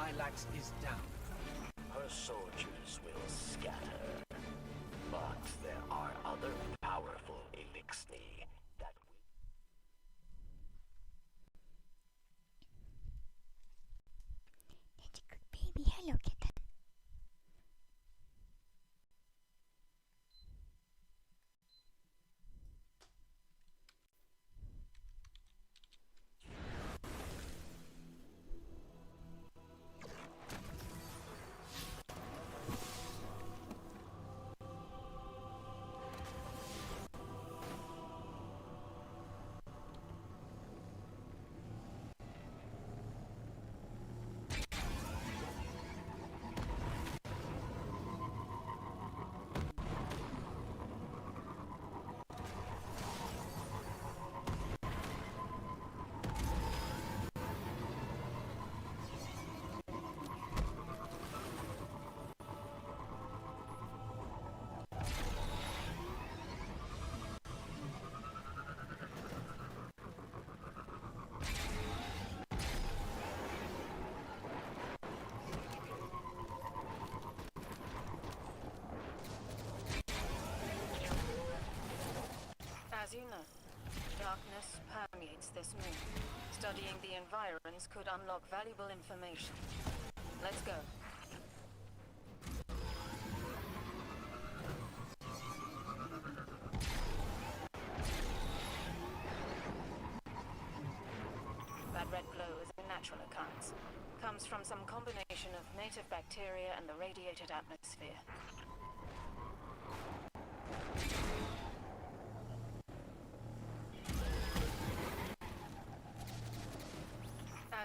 Lilacs is down. Her soldiers will scatter. But there are other powerful elixir that will... That's a good baby. Hello, kitten. As you know, darkness permeates this moon. Studying the environs could unlock valuable information. Let's go. That red glow is a natural occurrence. Comes from some combination of native bacteria and the radiated atmosphere.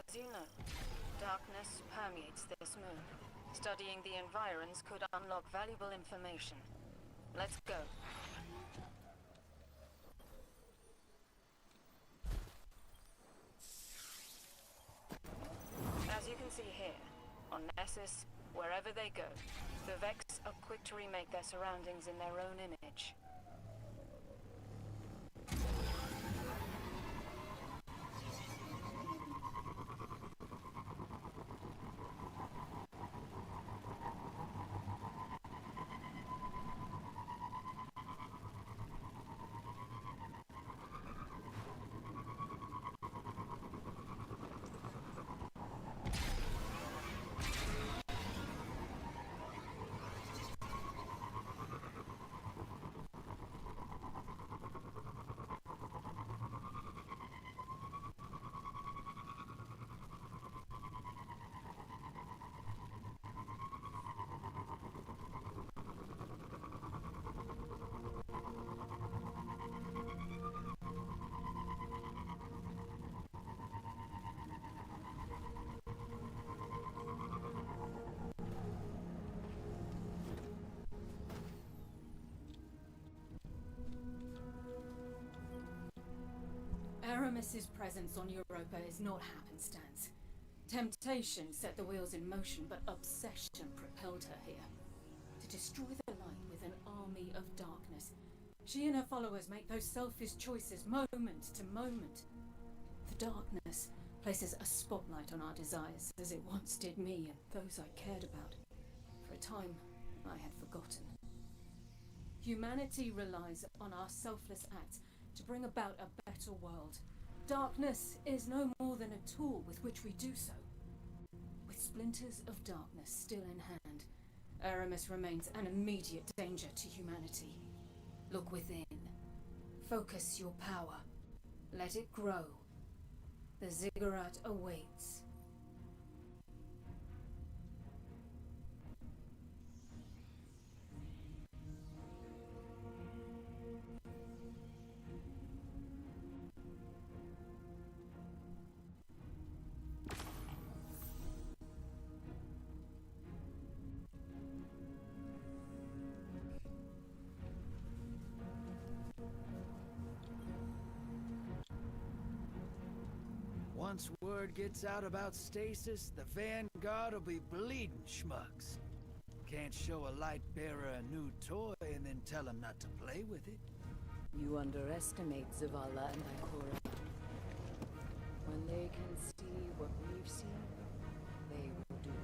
As you know, darkness permeates this moon. Studying the environs could unlock valuable information. Let's go. As you can see here, on Nessus, wherever they go, the Vex are quick to remake their surroundings in their own image. Aramis's presence on Europa is not happenstance. Temptation set the wheels in motion, but obsession propelled her here. To destroy the light with an army of darkness, she and her followers make those selfish choices moment to moment. The darkness places a spotlight on our desires, as it once did me and those I cared about. For a time, I had forgotten. Humanity relies on our selfless acts to bring about a better world. Darkness is no more than a tool with which we do so. With splinters of darkness still in hand, Aramis remains an immediate danger to humanity. Look within. Focus your power. Let it grow. The ziggurat awaits. Once word gets out about stasis, the Vanguard will be bleeding schmucks. Can't show a light bearer a new toy and then tell him not to play with it. You underestimate Zavala and Ikora. When they can see what we've seen, they will do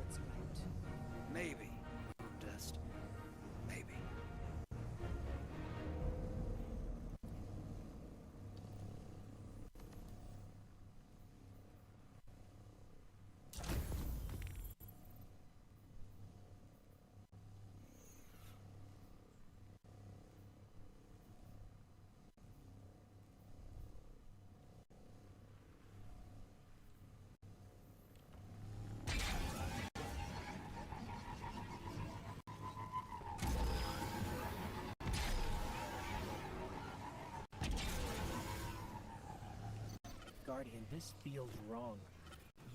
Guardian, this feels wrong.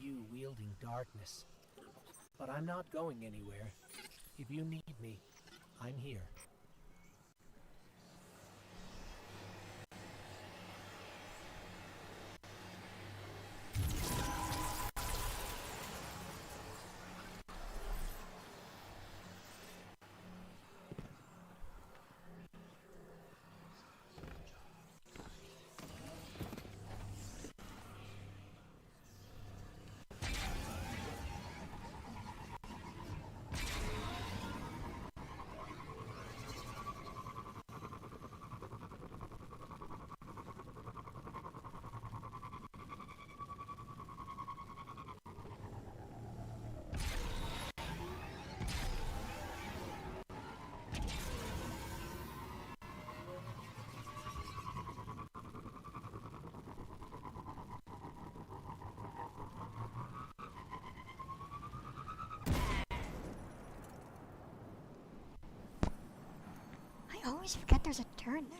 You wielding darkness. But I'm not going anywhere. If you need me, I'm here. I always forget there's a turn there.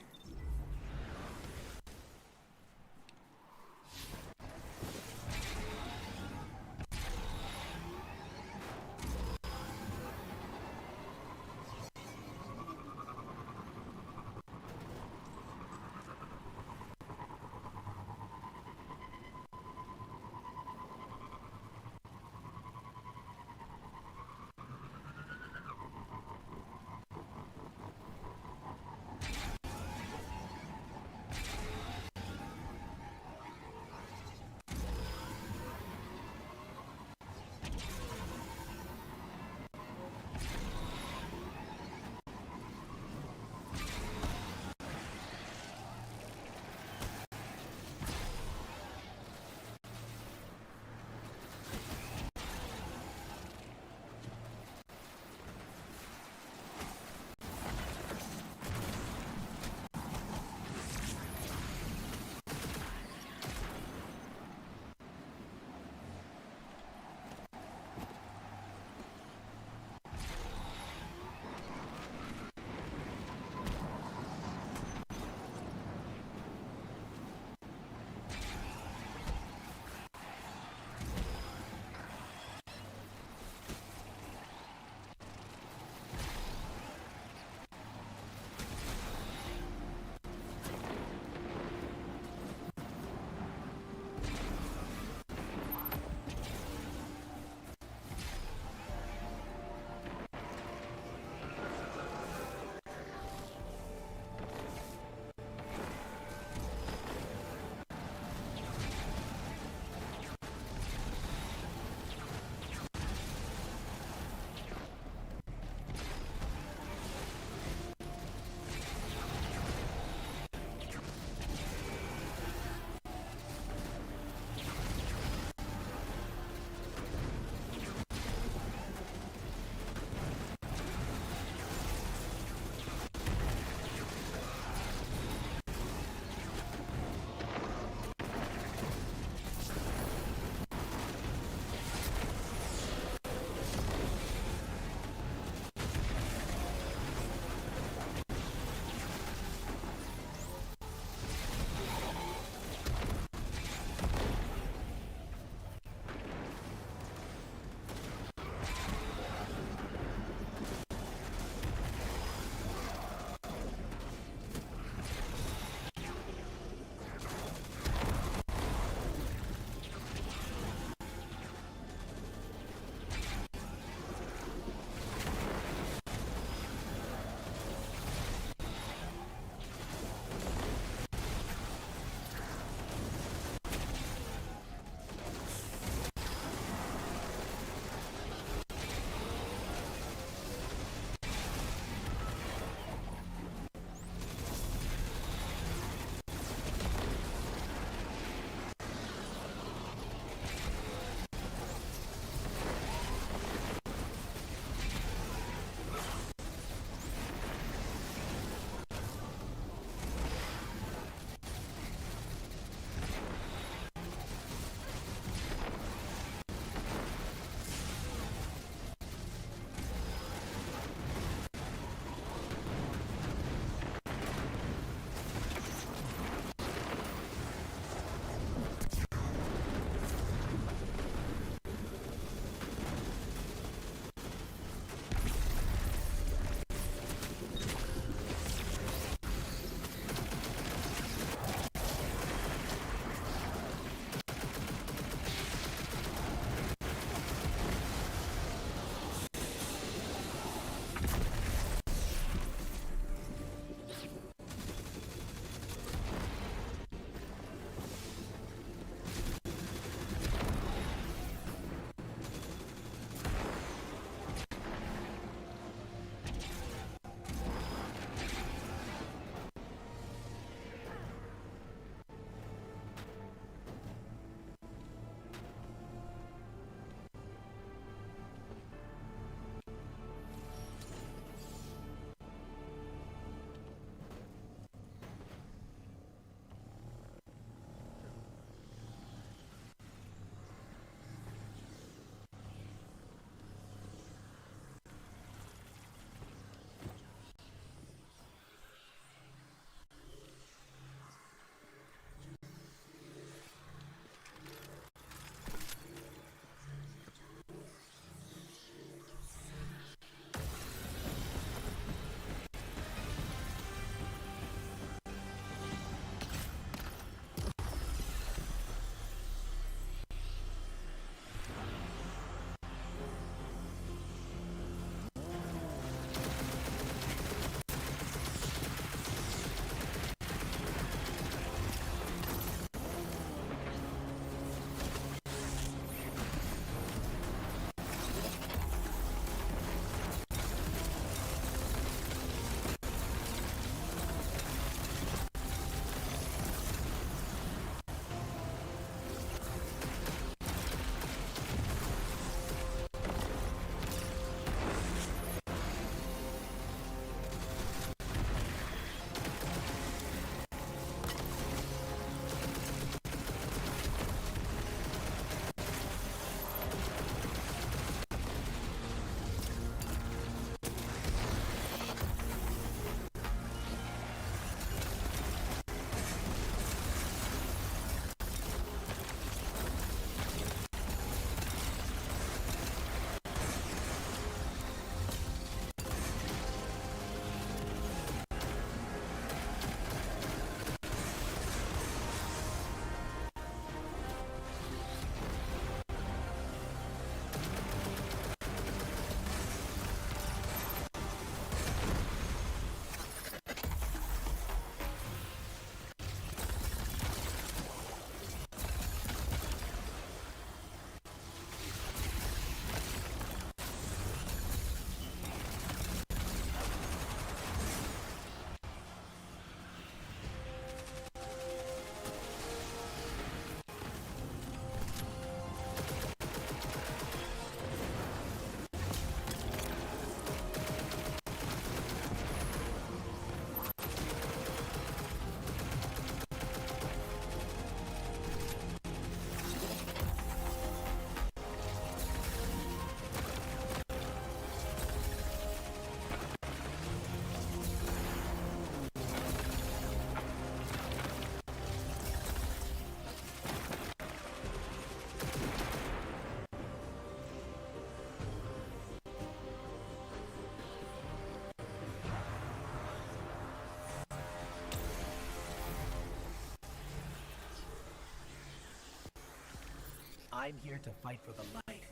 I'm here to fight for the light,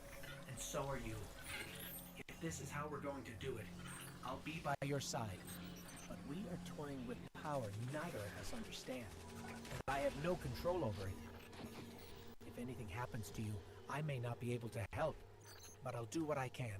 and so are you. If this is how we're going to do it, I'll be by your side. But we are toying with power neither of us understand, and I have no control over it. If anything happens to you, I may not be able to help, but I'll do what I can.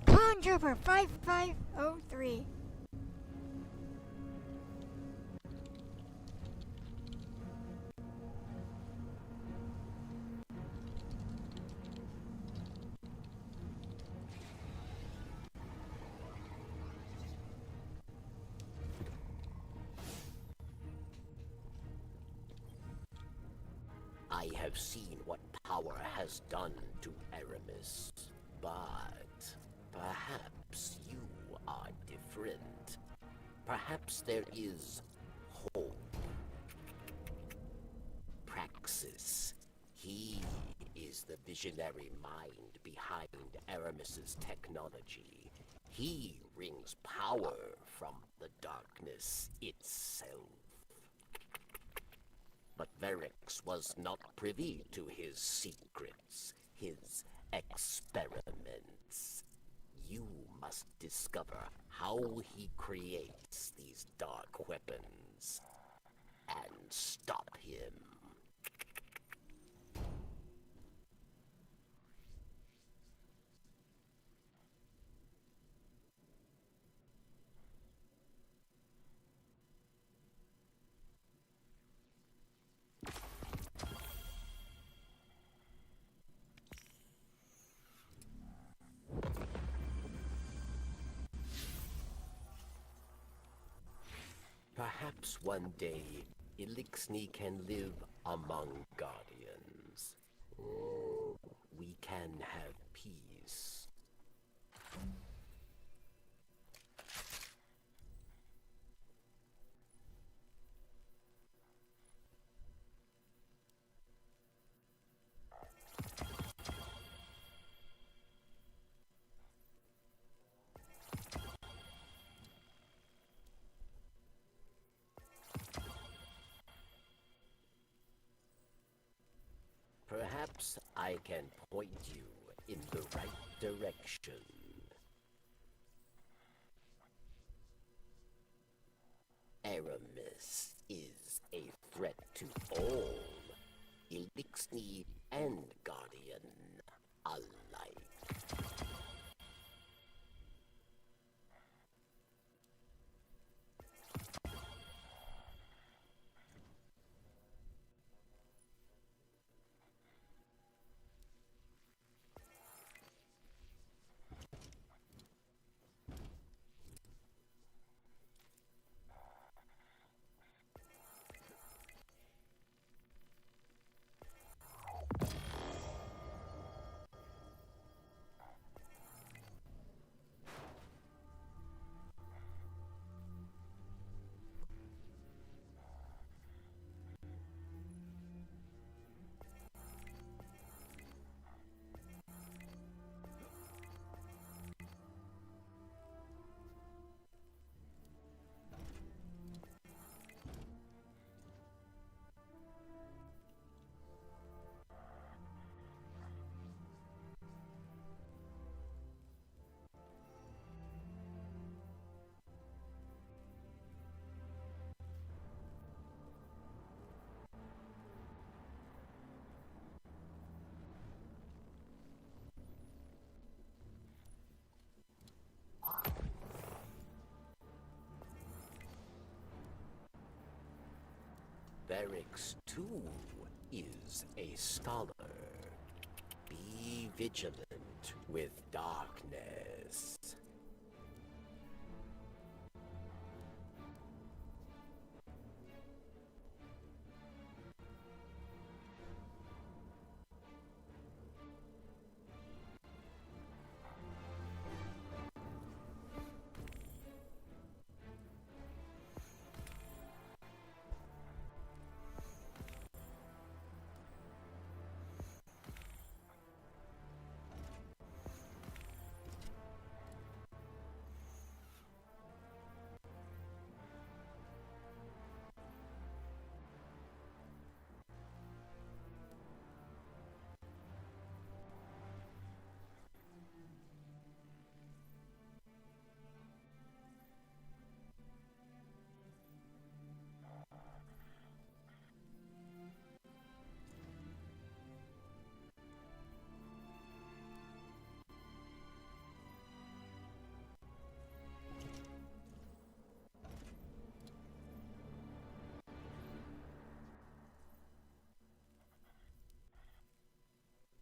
Clone Trooper 5503. I have seen what power has done to Aramis, but perhaps you are different. Perhaps there is hope. Praxis, he is the visionary mind behind Aramis's technology. He wrings power from the darkness itself. But Verix was not privy to his secrets, his experiments. You must discover how he creates these dark weapons and stop him. Perhaps one day, Elixni can live among Guardians. We can have peace. Perhaps Perhaps I can point you in the right direction. Aramis is a threat to all, Elixni and Guardian alike. Barracks 2 is a scholar. Be vigilant with darkness.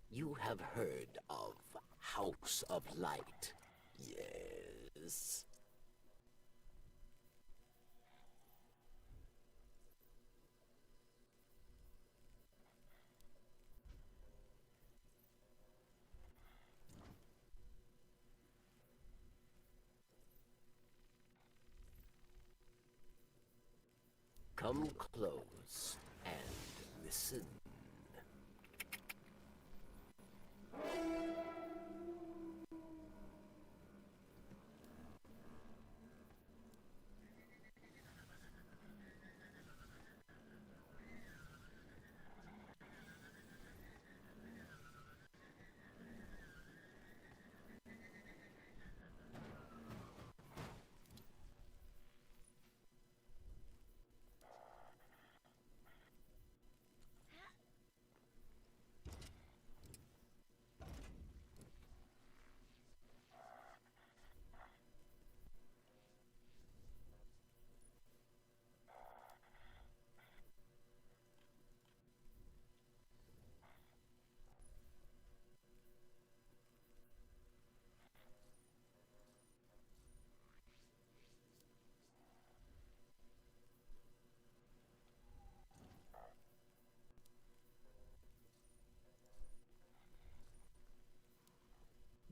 You have heard of House of Light, yes? Come close and listen.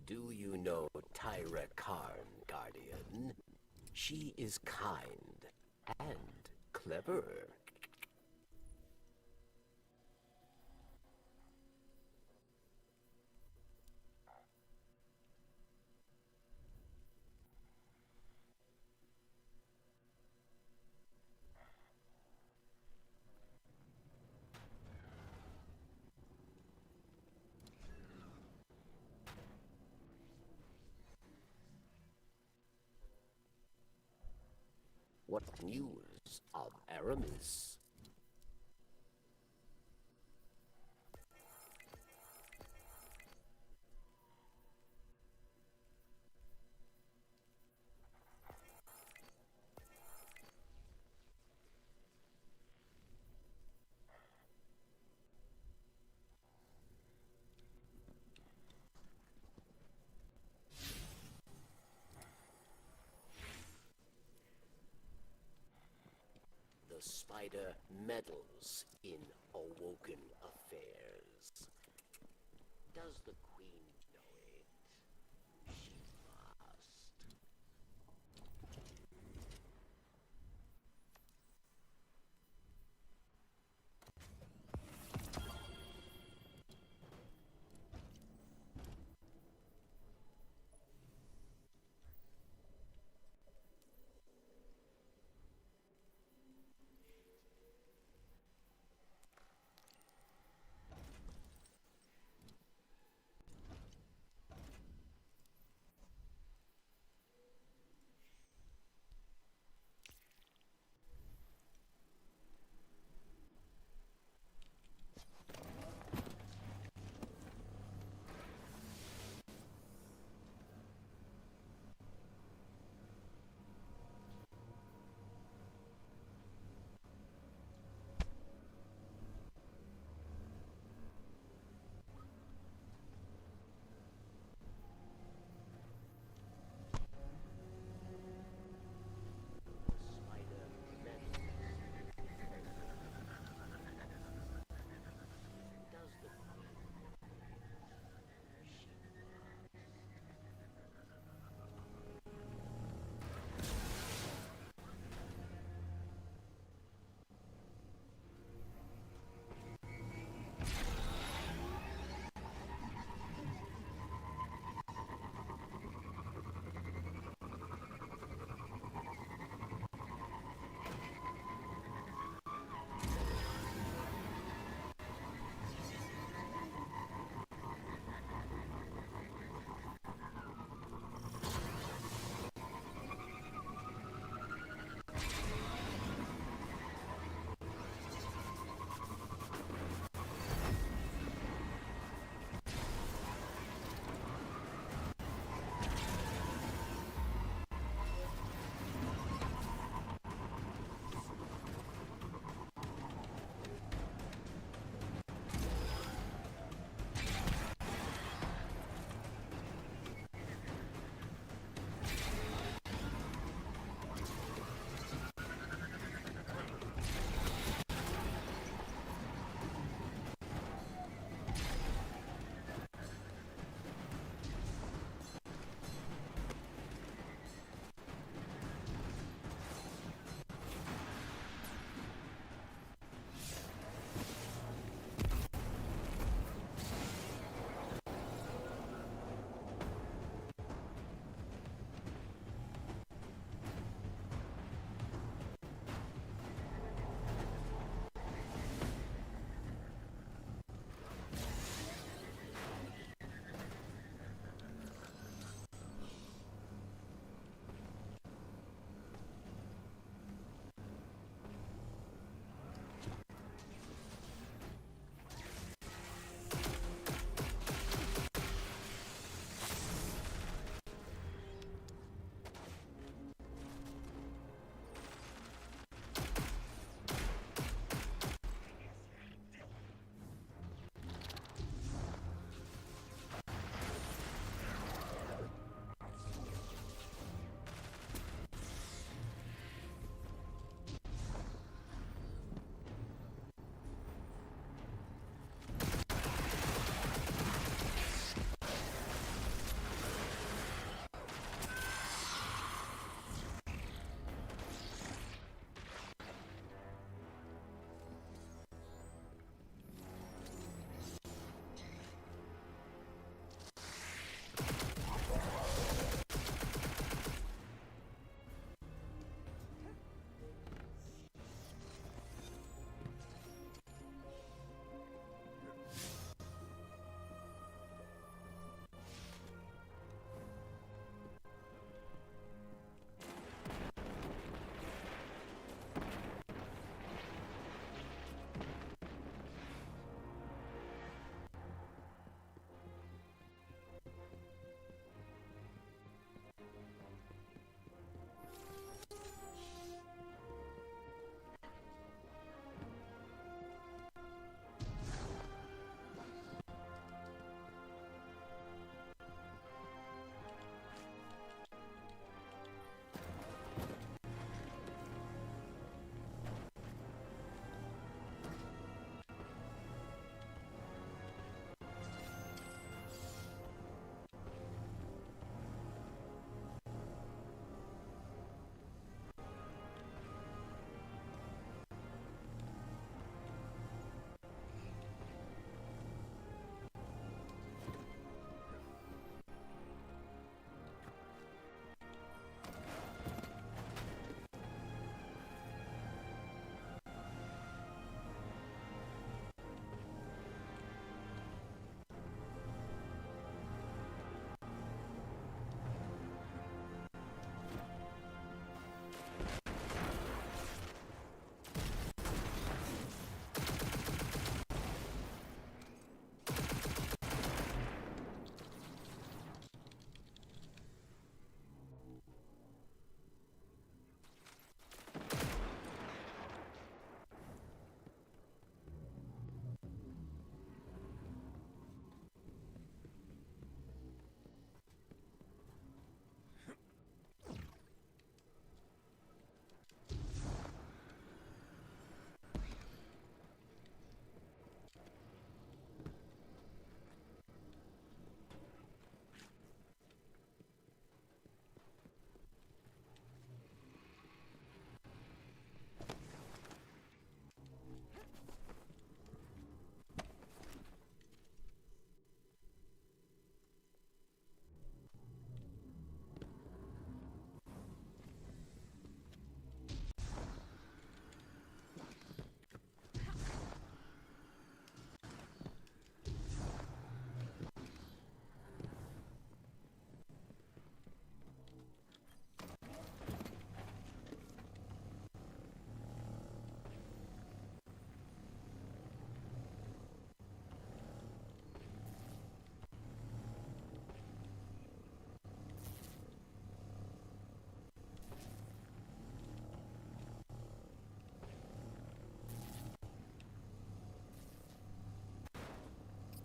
Do you know Tyra Karn, Guardian? She is kind and clever. What news of Aramis? The spider meddles in awoken affairs. Does the queen know it? She must.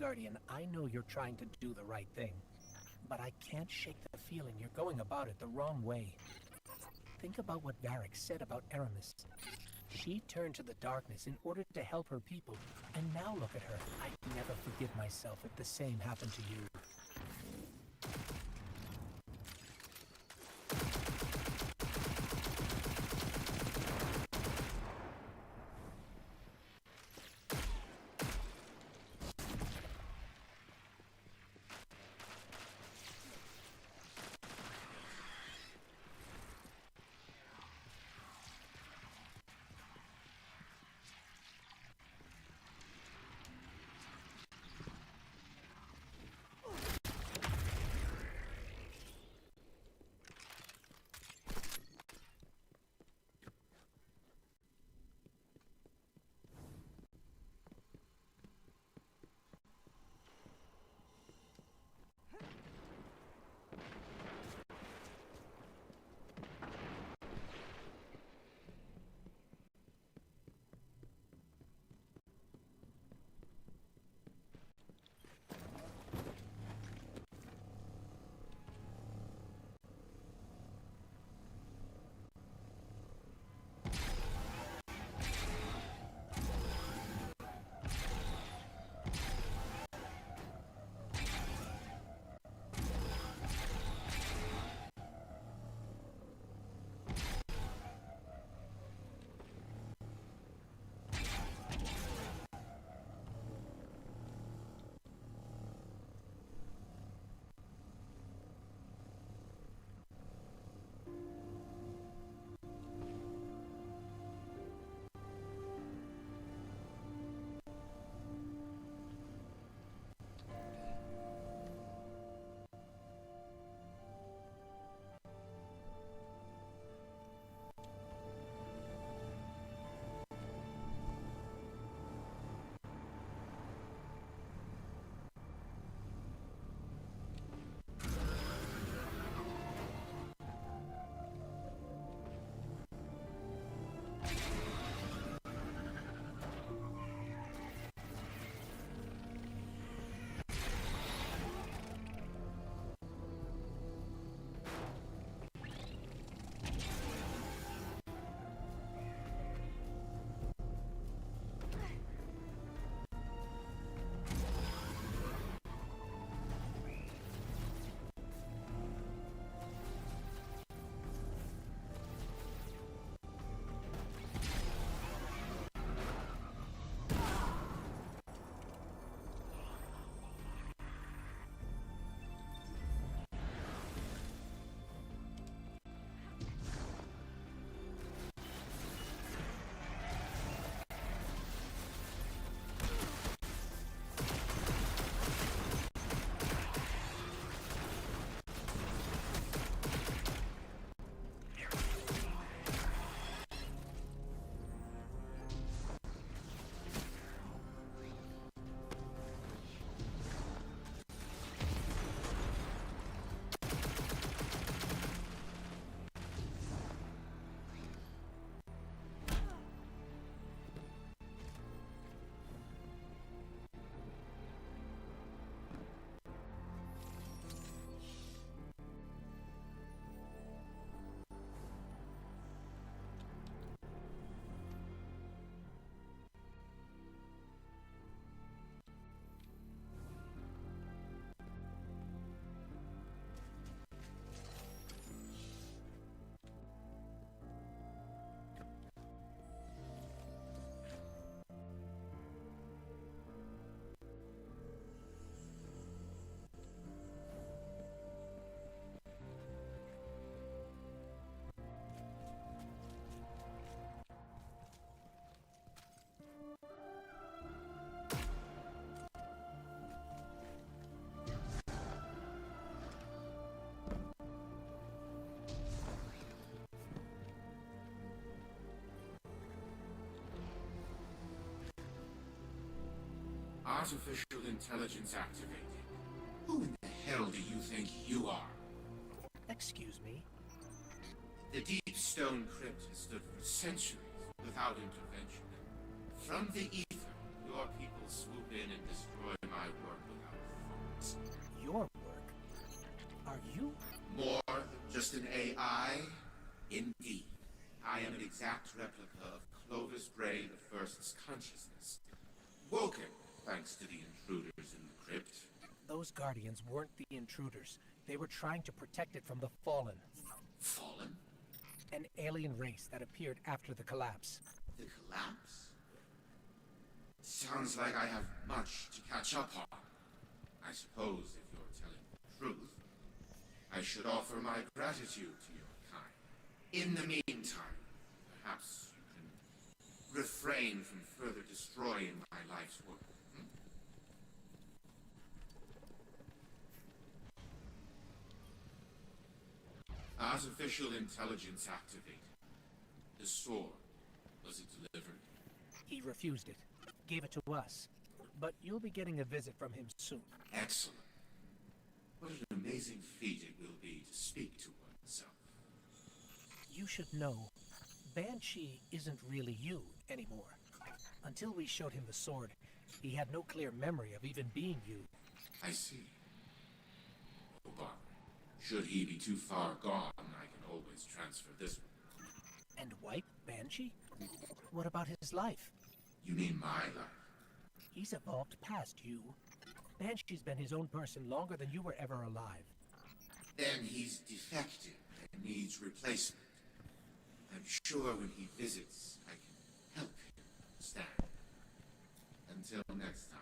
Guardian, I know you're trying to do the right thing, but I can't shake the feeling you're going about it the wrong way. Think about what Varric said about Aramis. She turned to the darkness in order to help her people, and now look at her. I'd never forgive myself if the same happened to you. Artificial intelligence activated. Who in the hell do you think you are? Excuse me? The deep stone crypt has stood for centuries without intervention. From the ether, your people swoop in and destroy my my work without fault. Your work? Are you? More than just an AI? Indeed. I am an exact replica of Clovis Bray the First's consciousness. Woken, thanks to the intruders in the crypt. Those Guardians weren't the intruders. They were trying to protect it from the Fallen. Fallen? An alien race that appeared after the collapse. The collapse? Sounds like I have much to catch up on. I suppose if you're telling the truth, I should offer my gratitude to your kind. In the meantime, perhaps you can refrain from further destroying my life's work. Artificial intelligence activated. The sword, was it delivered? He refused it. Gave it to us. But you'll be getting a visit from him soon. Excellent. What an amazing feat it will be to speak to oneself. You should know, Banshee isn't really you anymore. Until we showed him the sword, he had no clear memory of even being you. I see. Oh, bother. Should he be too far gone, I can always transfer this one. And wipe Banshee? What about his life? You mean my life? He's evolved past you. Banshee's been his own person longer than you were ever alive. Then he's defective and needs replacement. I'm sure when he visits, I can help him understand. Until next time.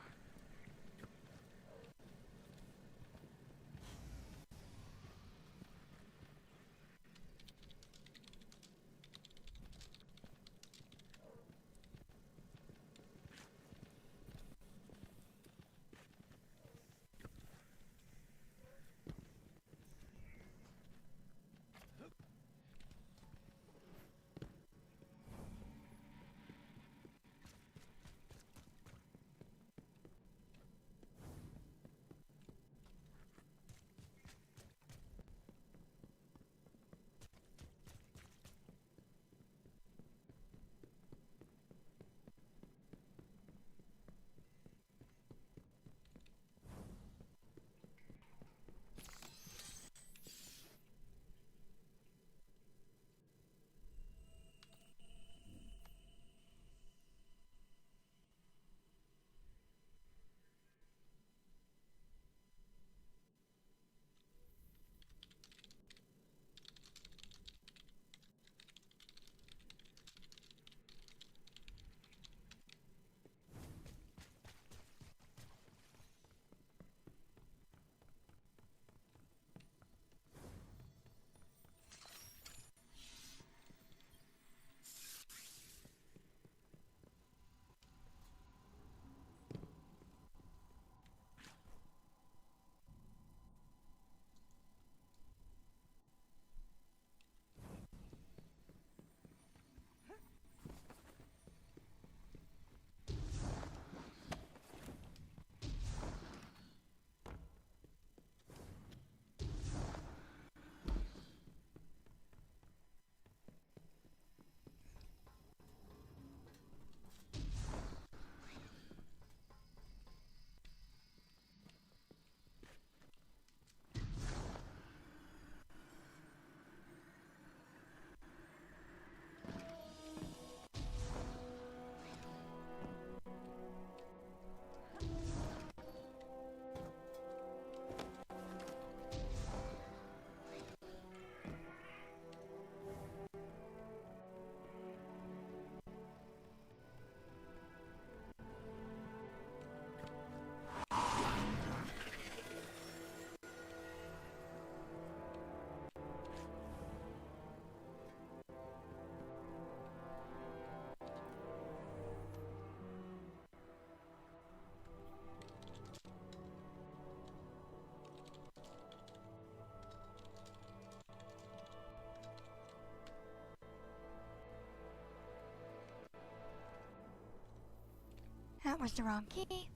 That was the wrong key.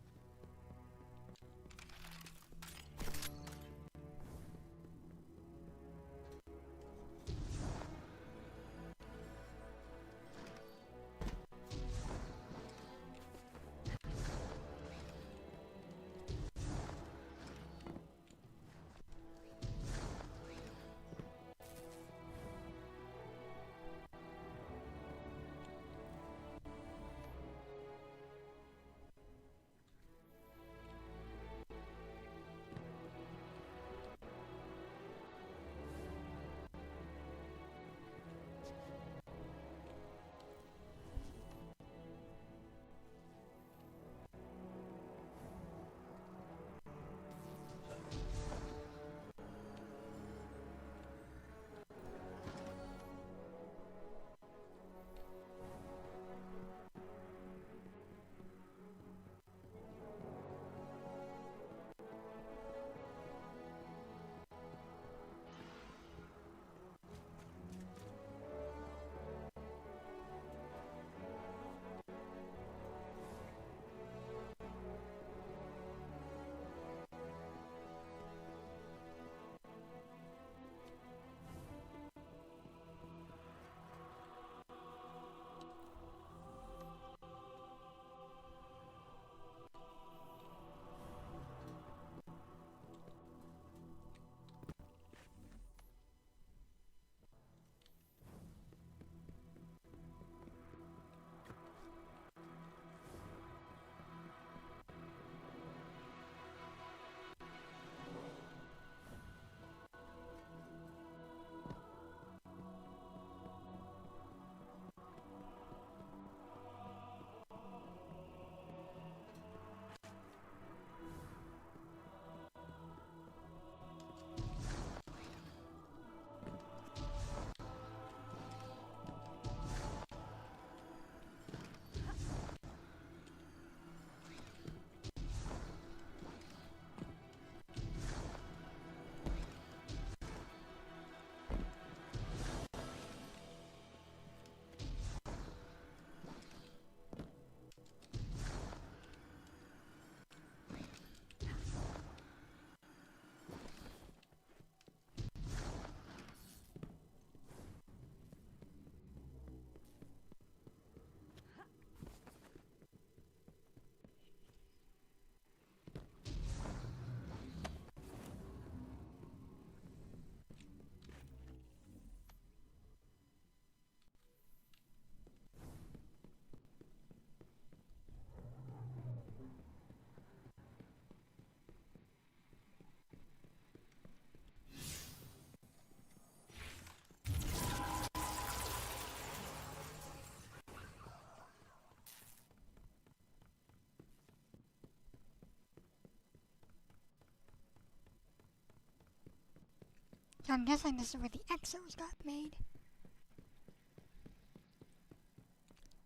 So I'm guessing this is where the exos got made.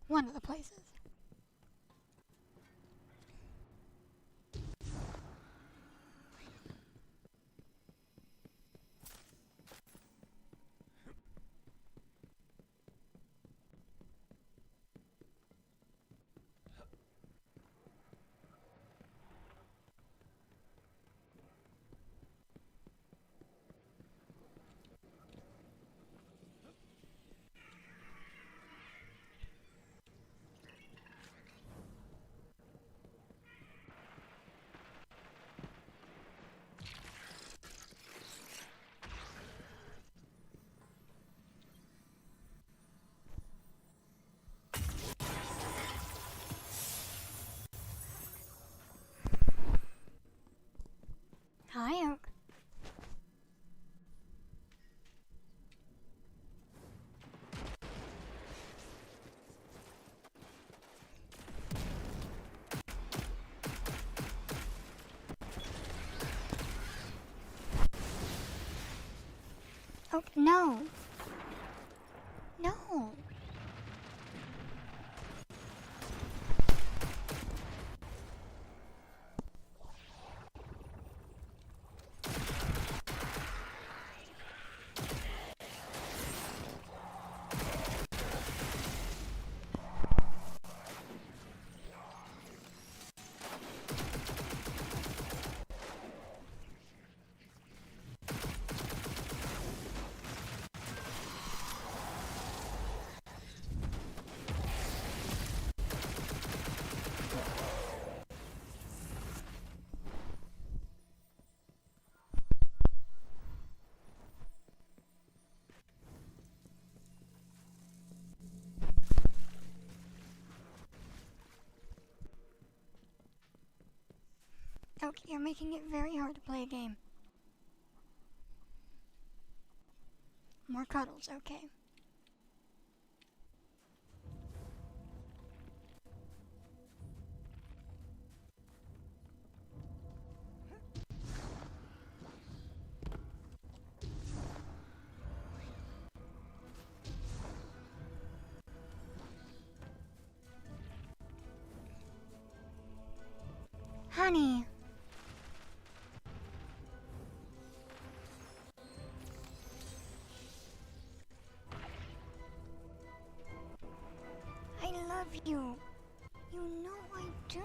One of the places. Hi, Oak. Oak, no. No. Okay, you're making it very hard to play a game. More cuddles, okay. Honey. I love you. You know I do.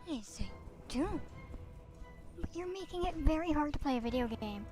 Yes, I do. But you're making it very hard to play a video game.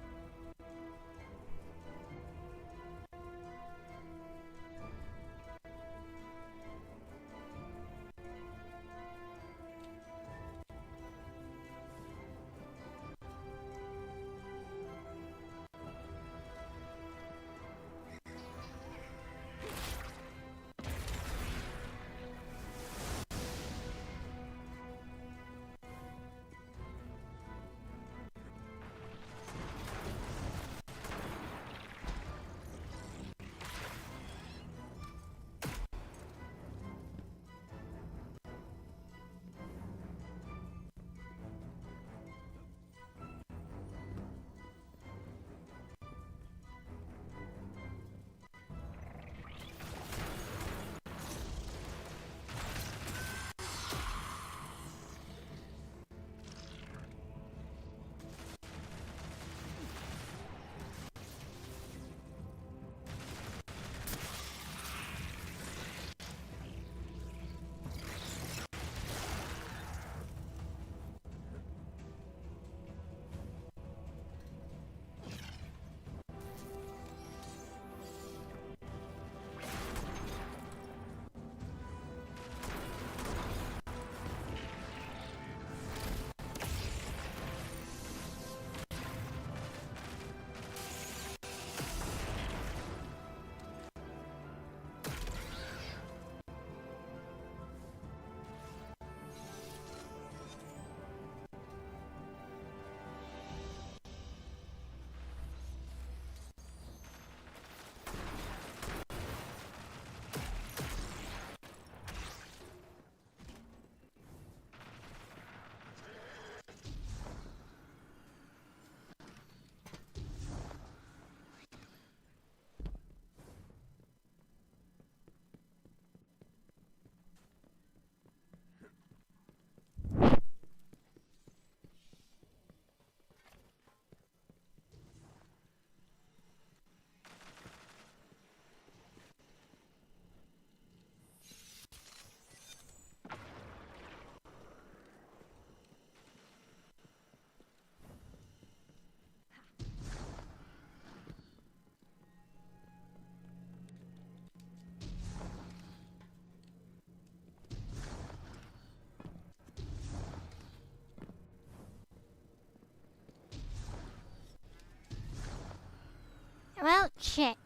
shit.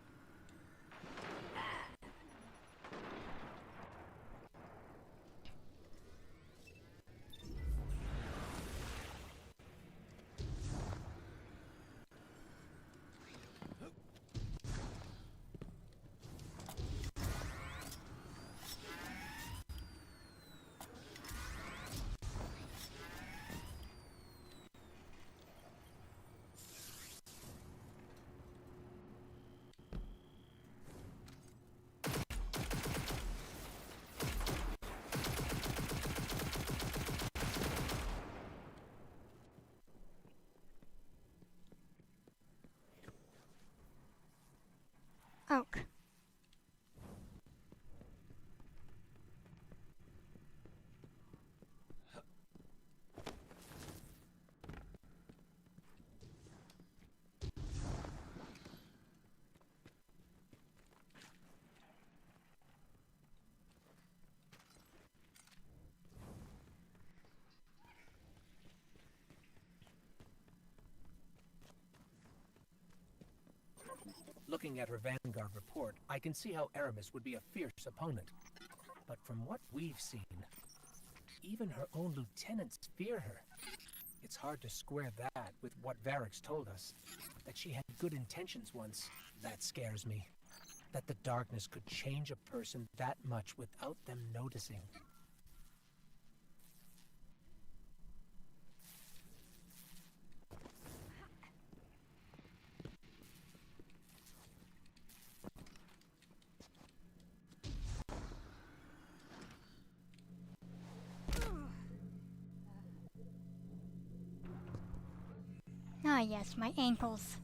Oak. Looking at her Vanguard report, I can see how Aramis would be a fierce opponent. But from what we've seen, even her own lieutenants fear her. It's hard to square that with what Varric's told us. That she had good intentions once. That scares me. That the darkness could change a person that much without them noticing. Ah yes, my ankles.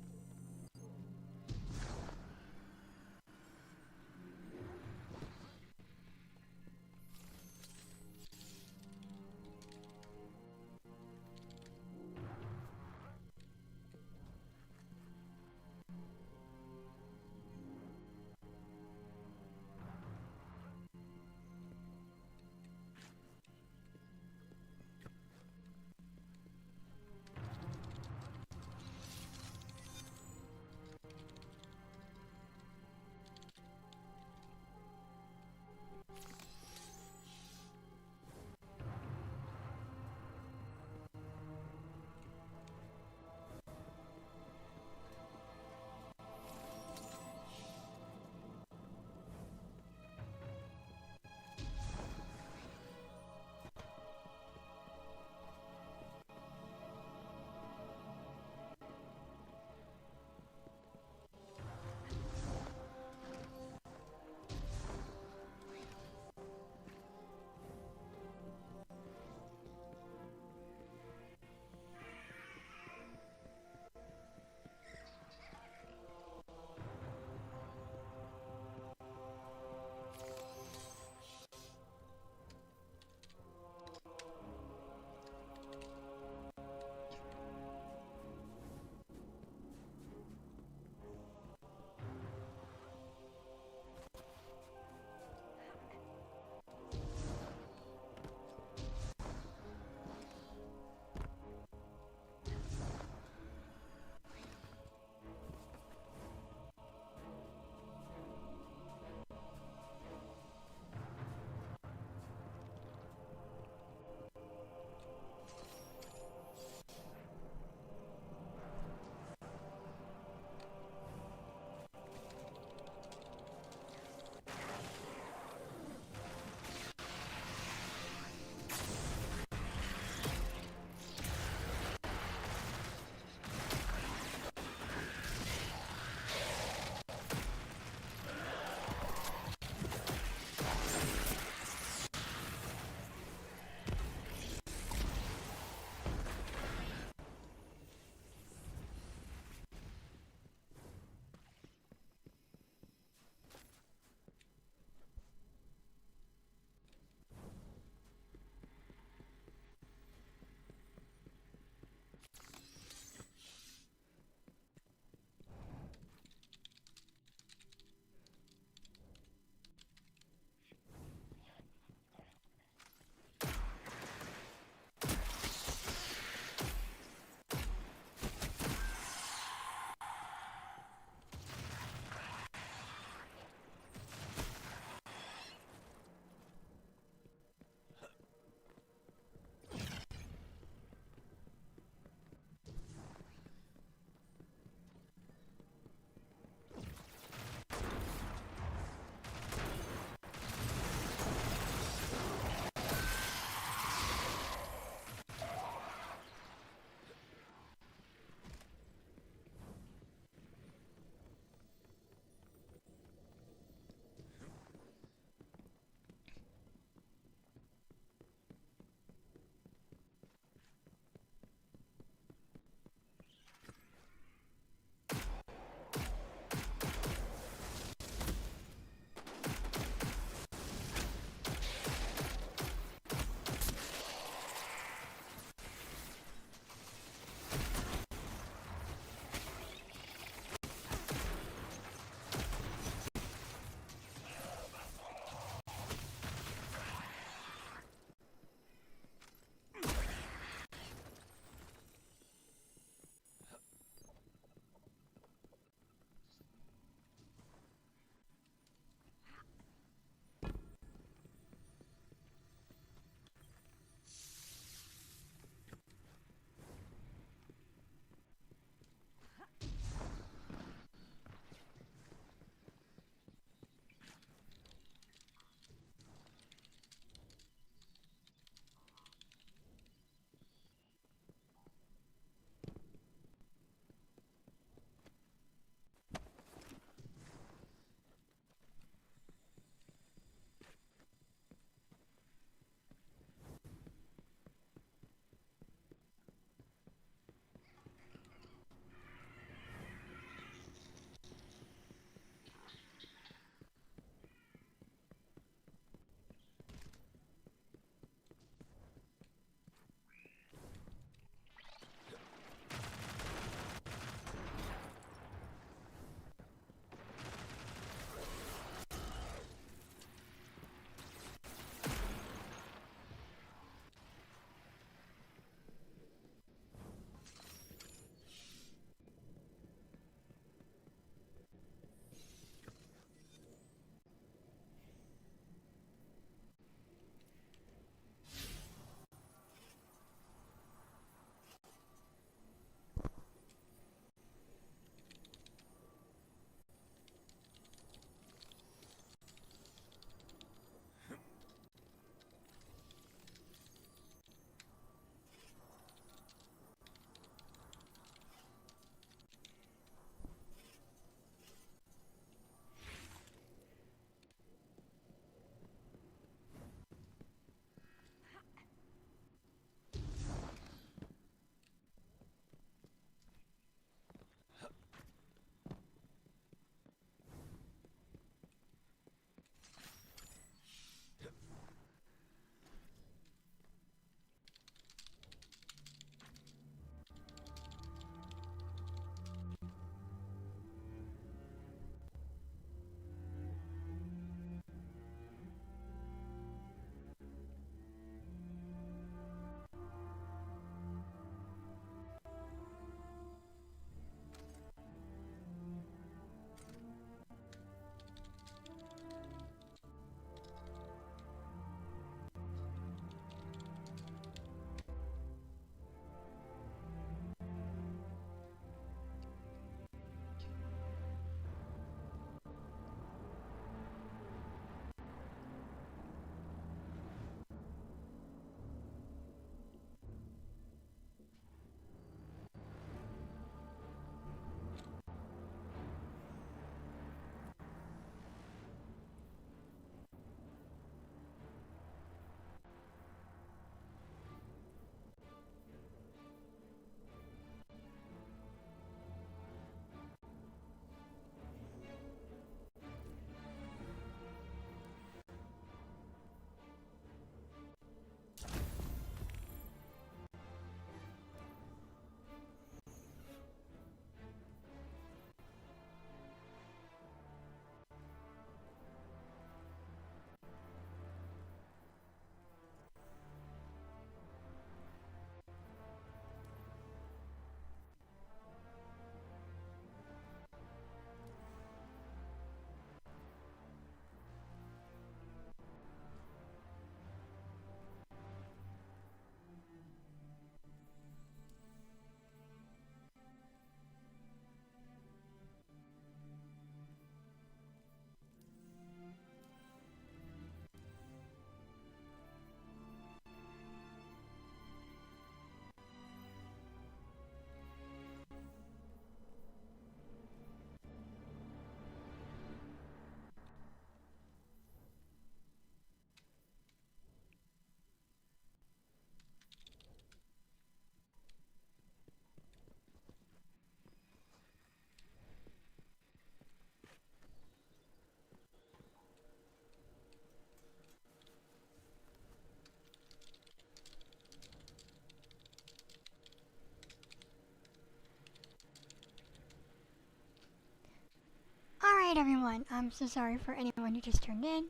Alright everyone, I'm so sorry for anyone who just turned in.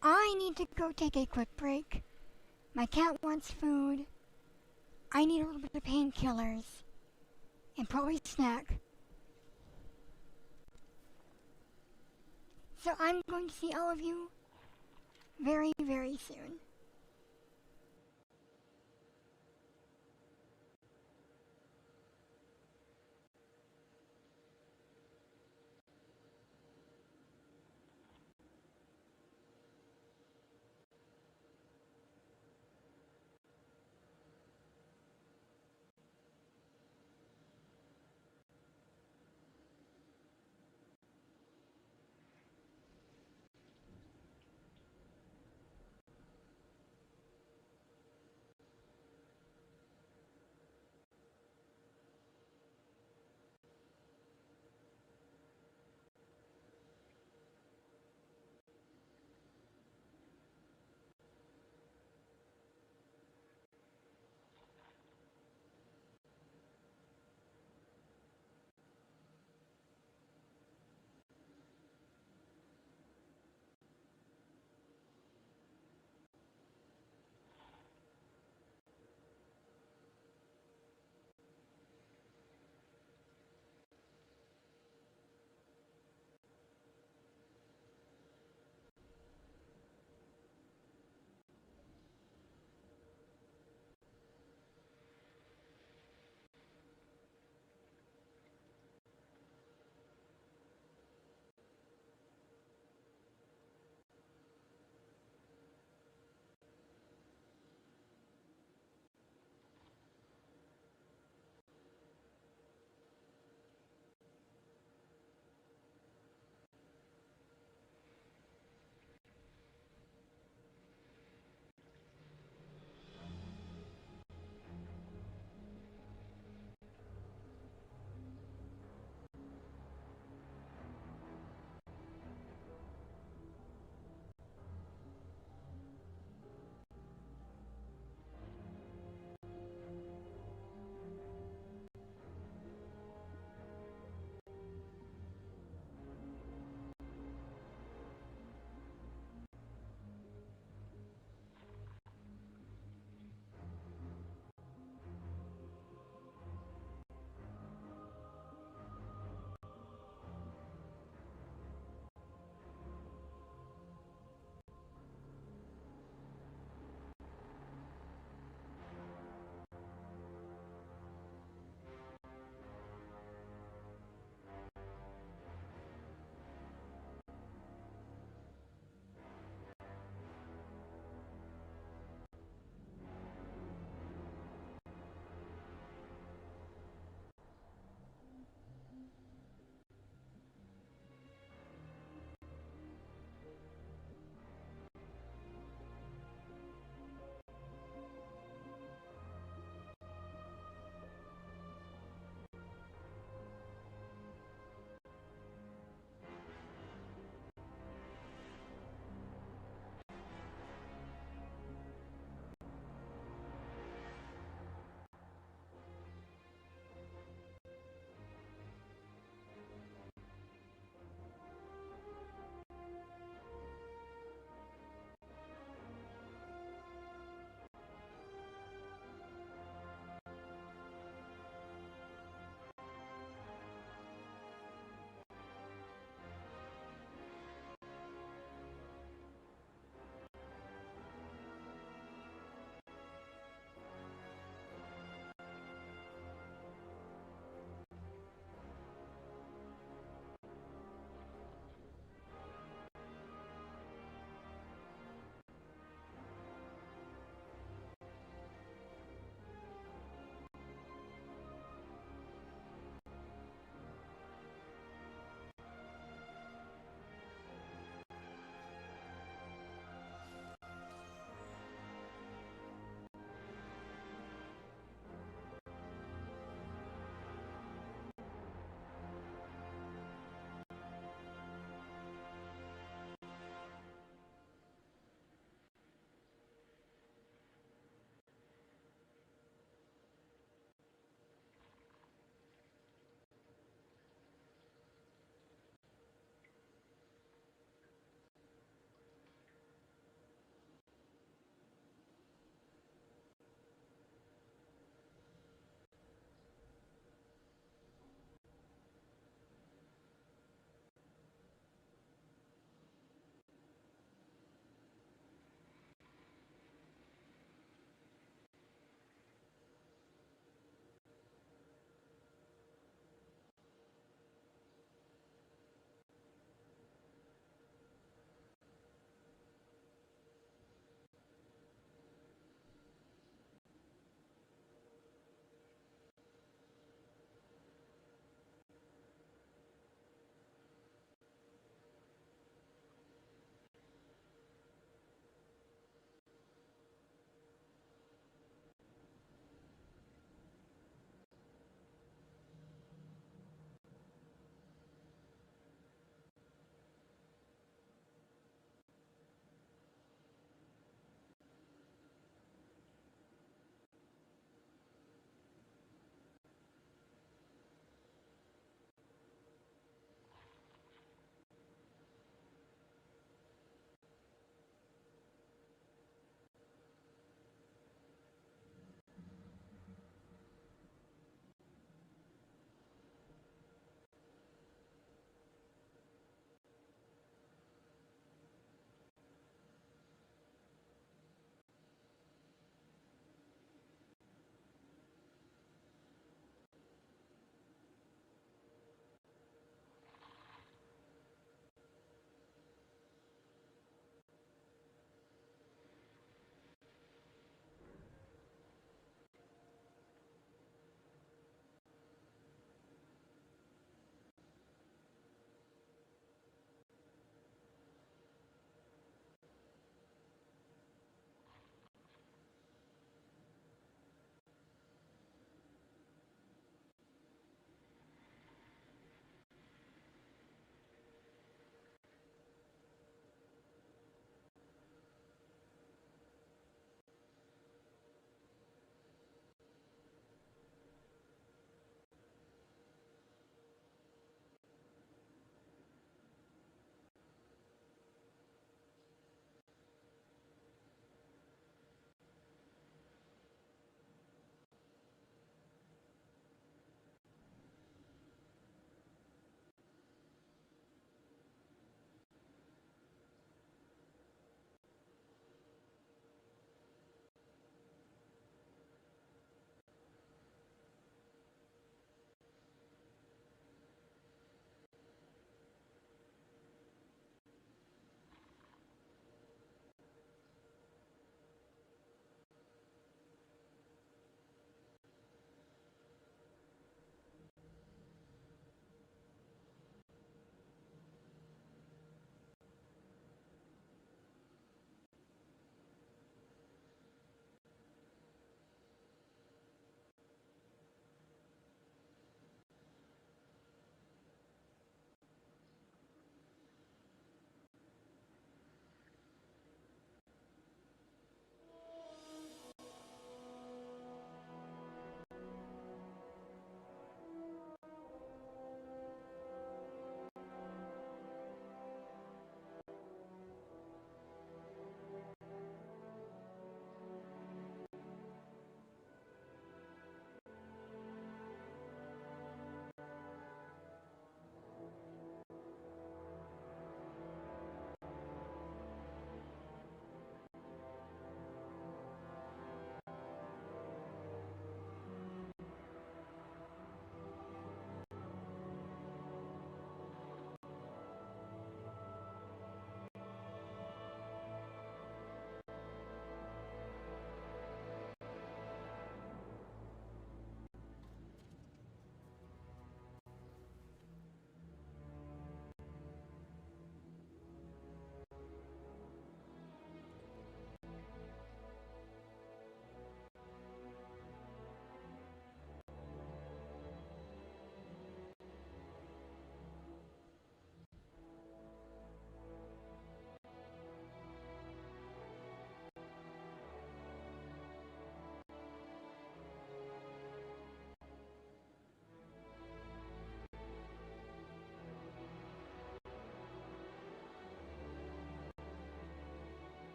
I need to go take a quick break. My cat wants food. I need a little bit of painkillers. And probably a snack. So I'm going to see all of you very, very soon.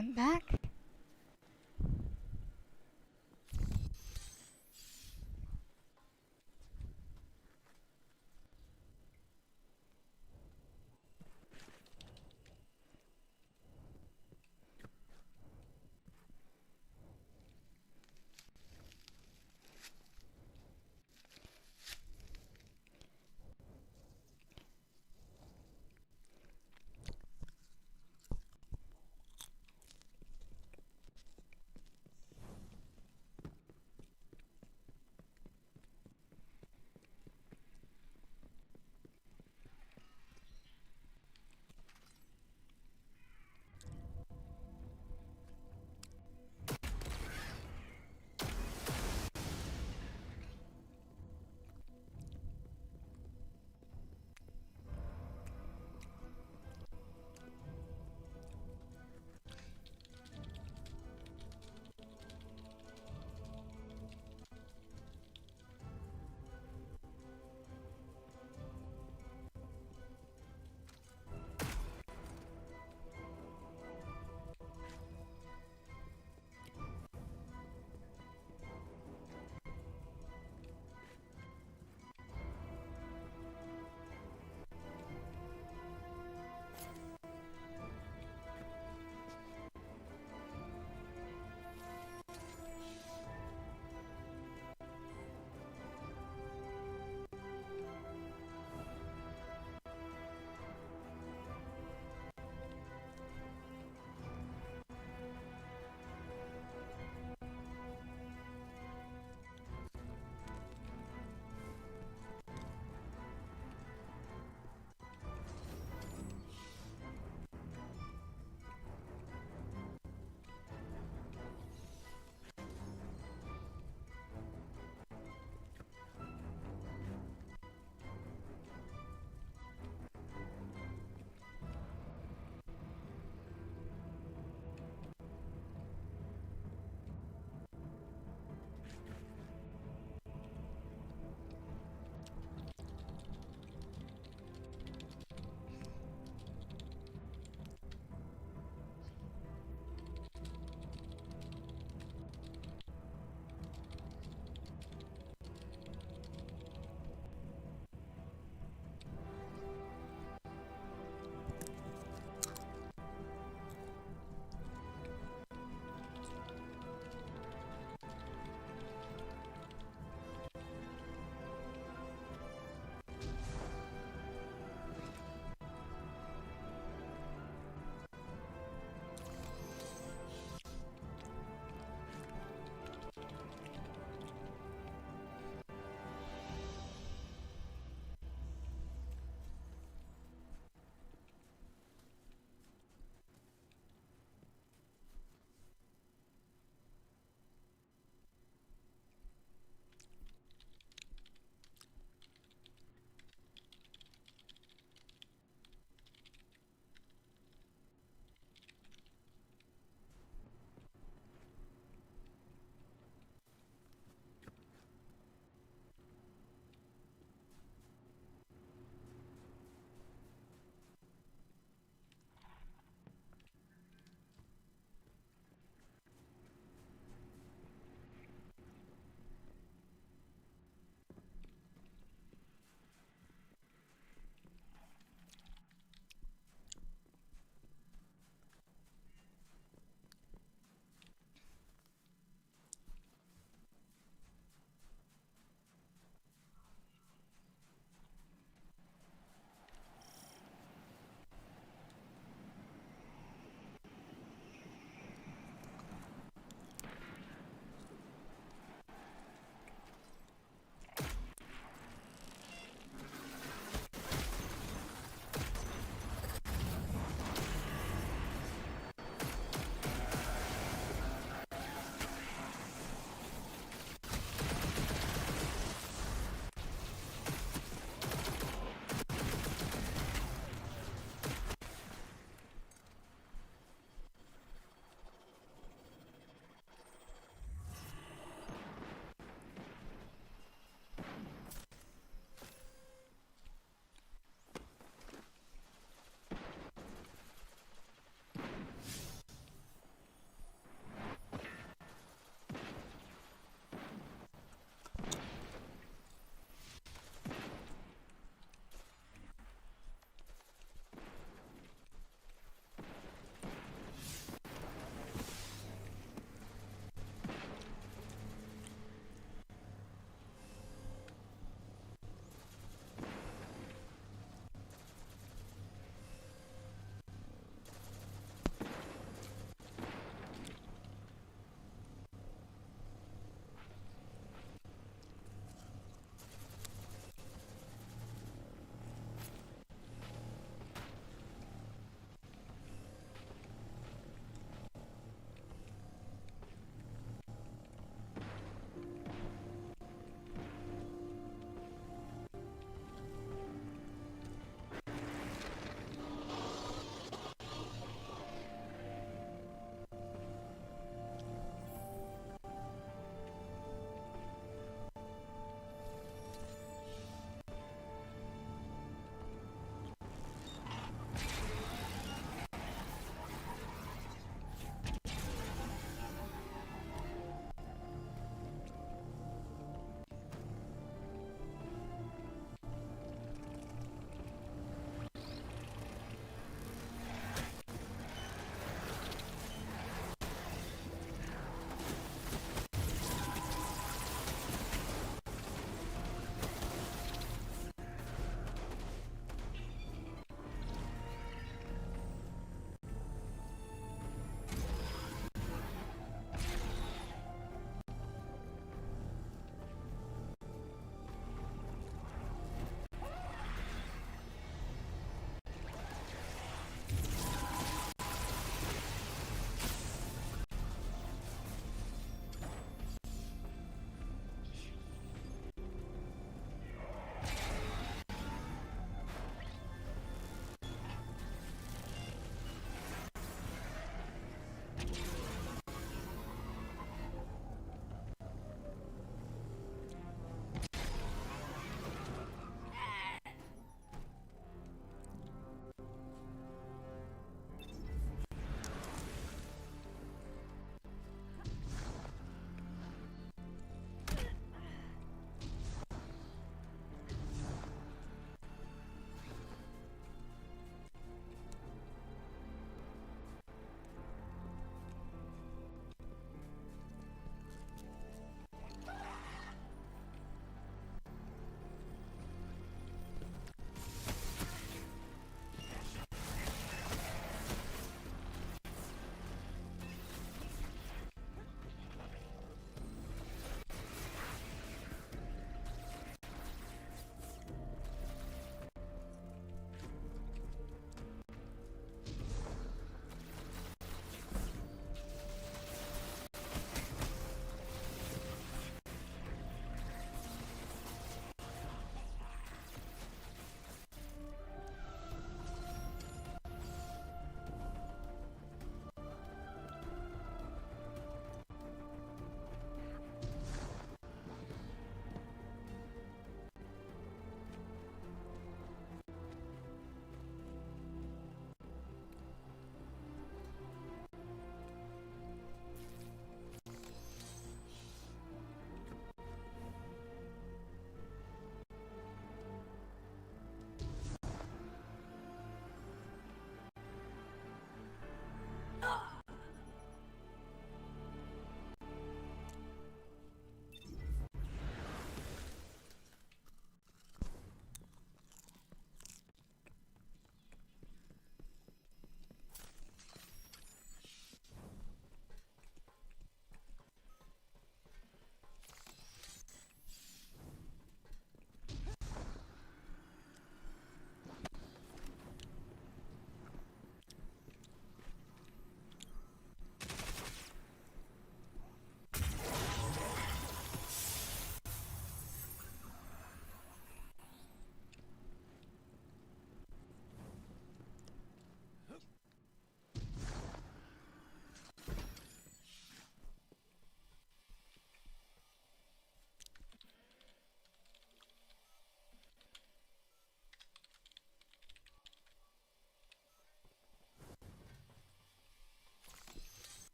am back.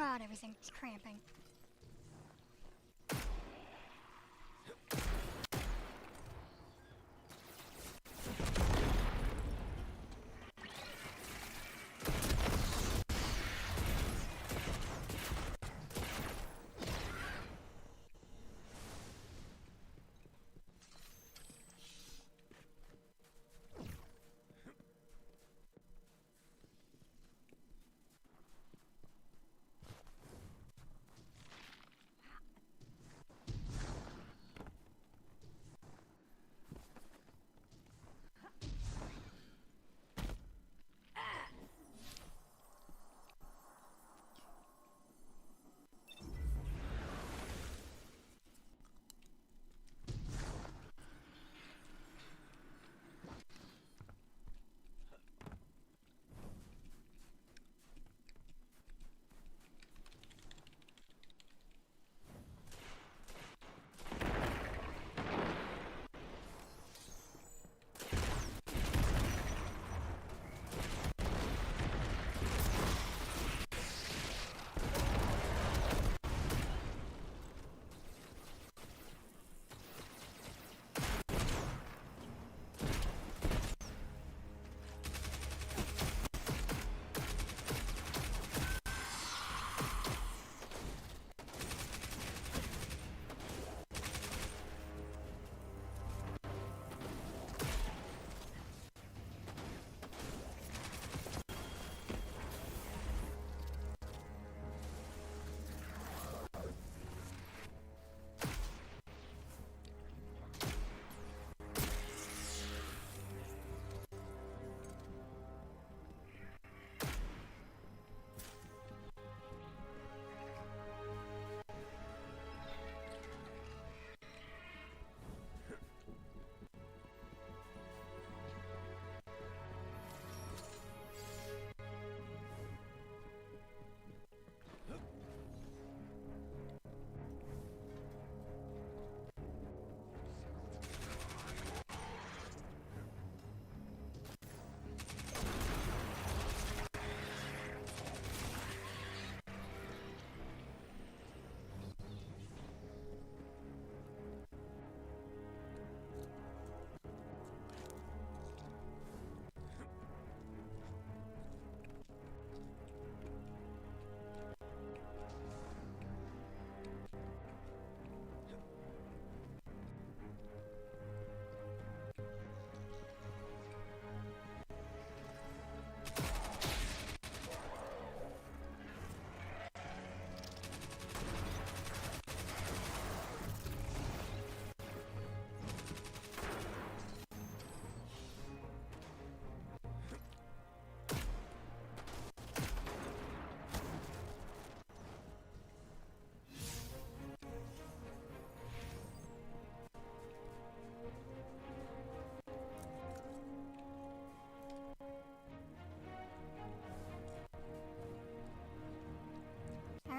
God, everything's cramping.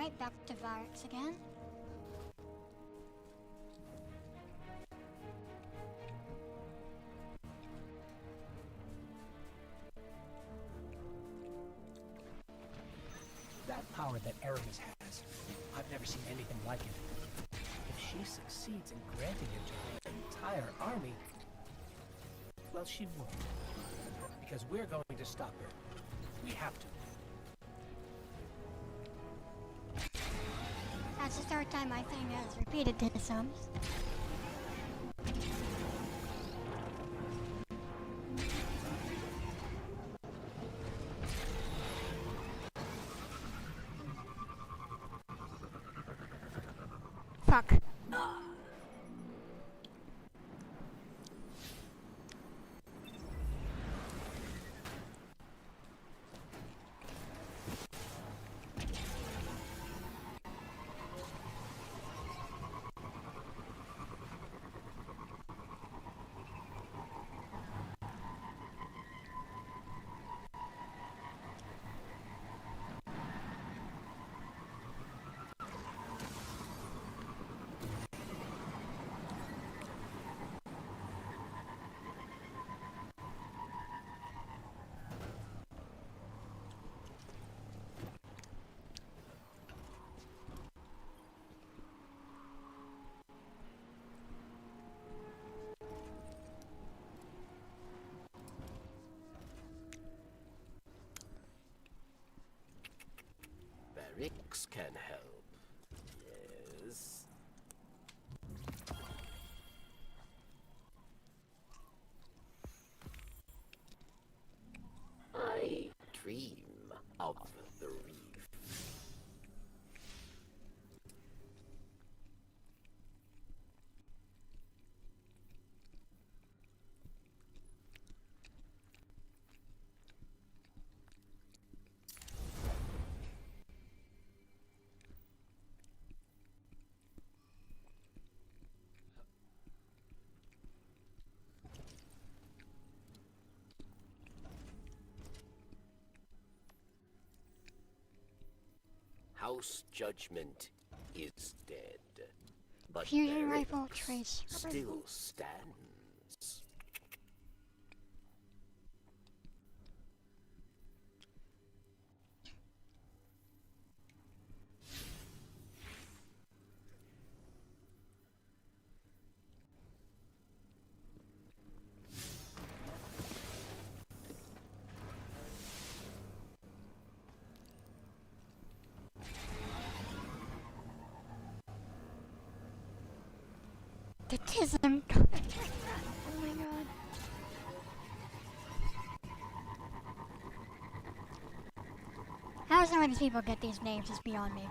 Alright, back to Varix again. That power that Aramis has, I've never seen anything like it. If she succeeds in granting it to her entire army, well, she won't. Because we're going to stop her. We have to. That's the third time my thing has repeated this. Fuck. tricks can help. Yes. I dream of the reef. House Judgment is dead, but Fusion Barracks rifle trace. still stands. The tism. Oh my god. How so many people get these names is beyond me.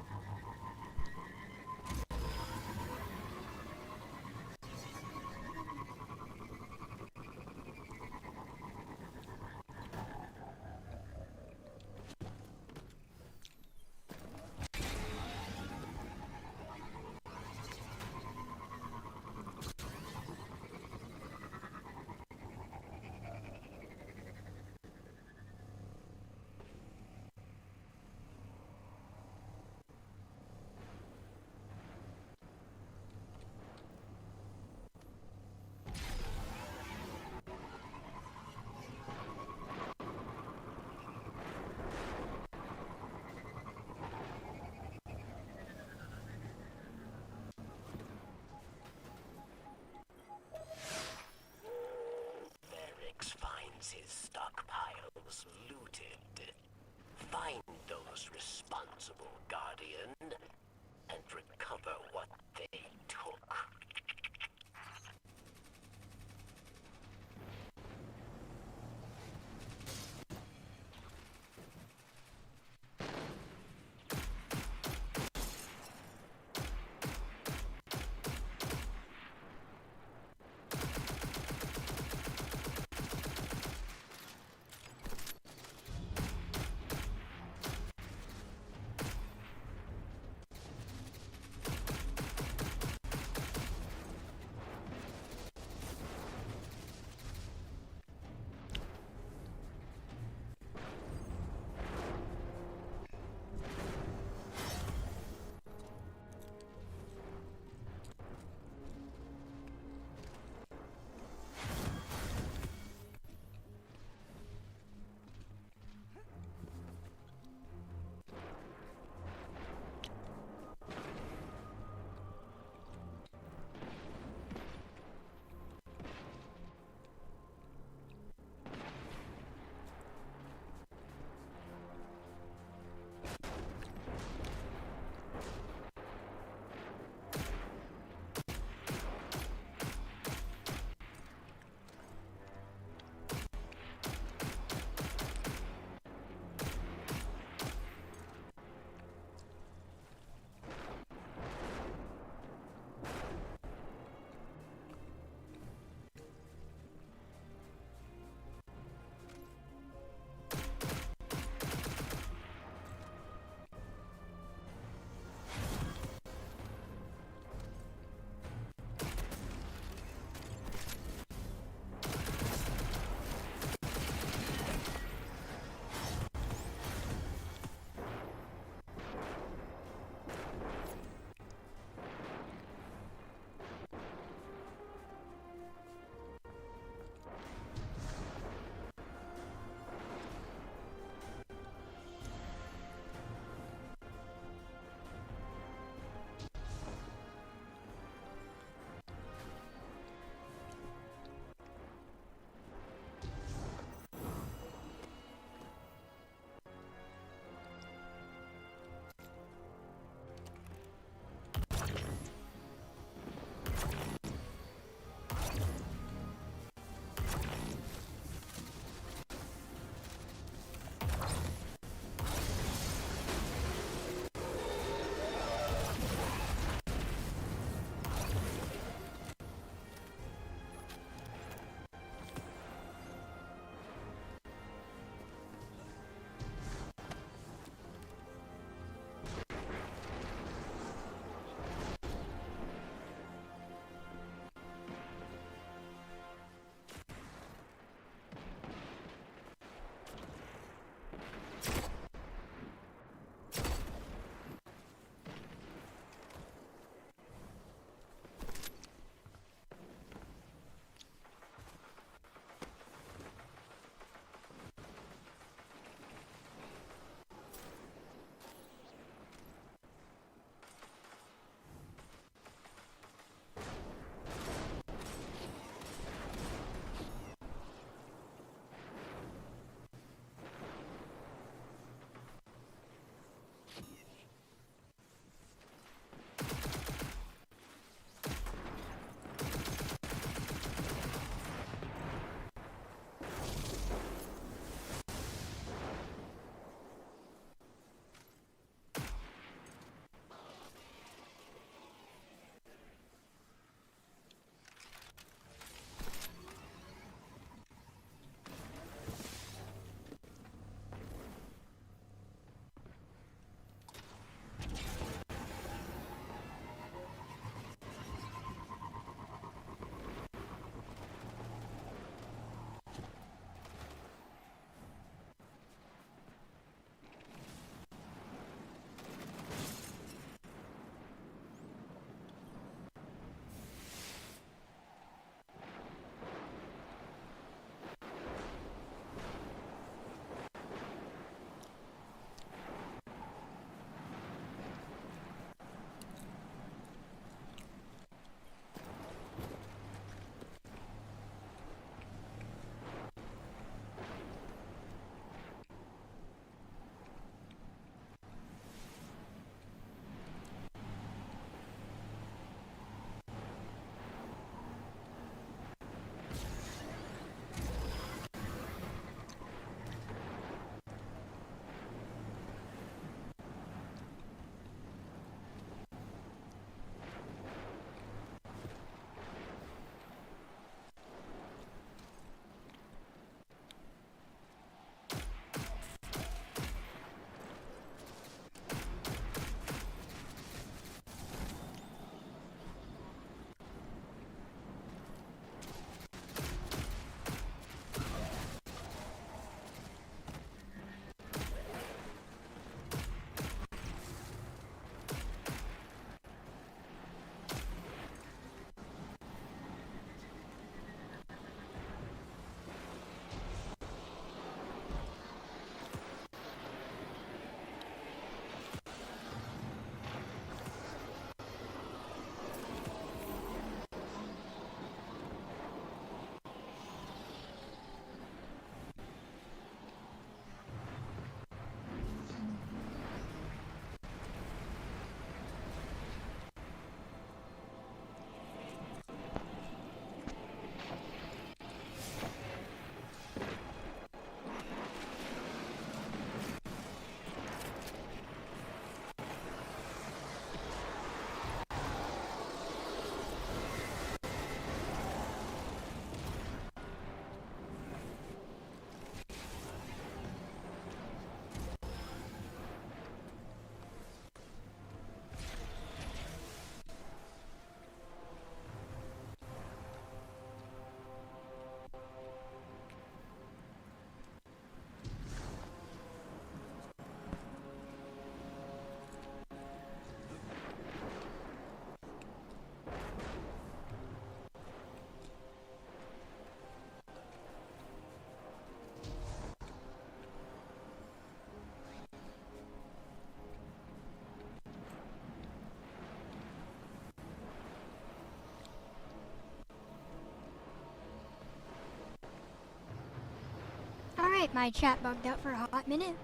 my chat bugged out for a hot minute.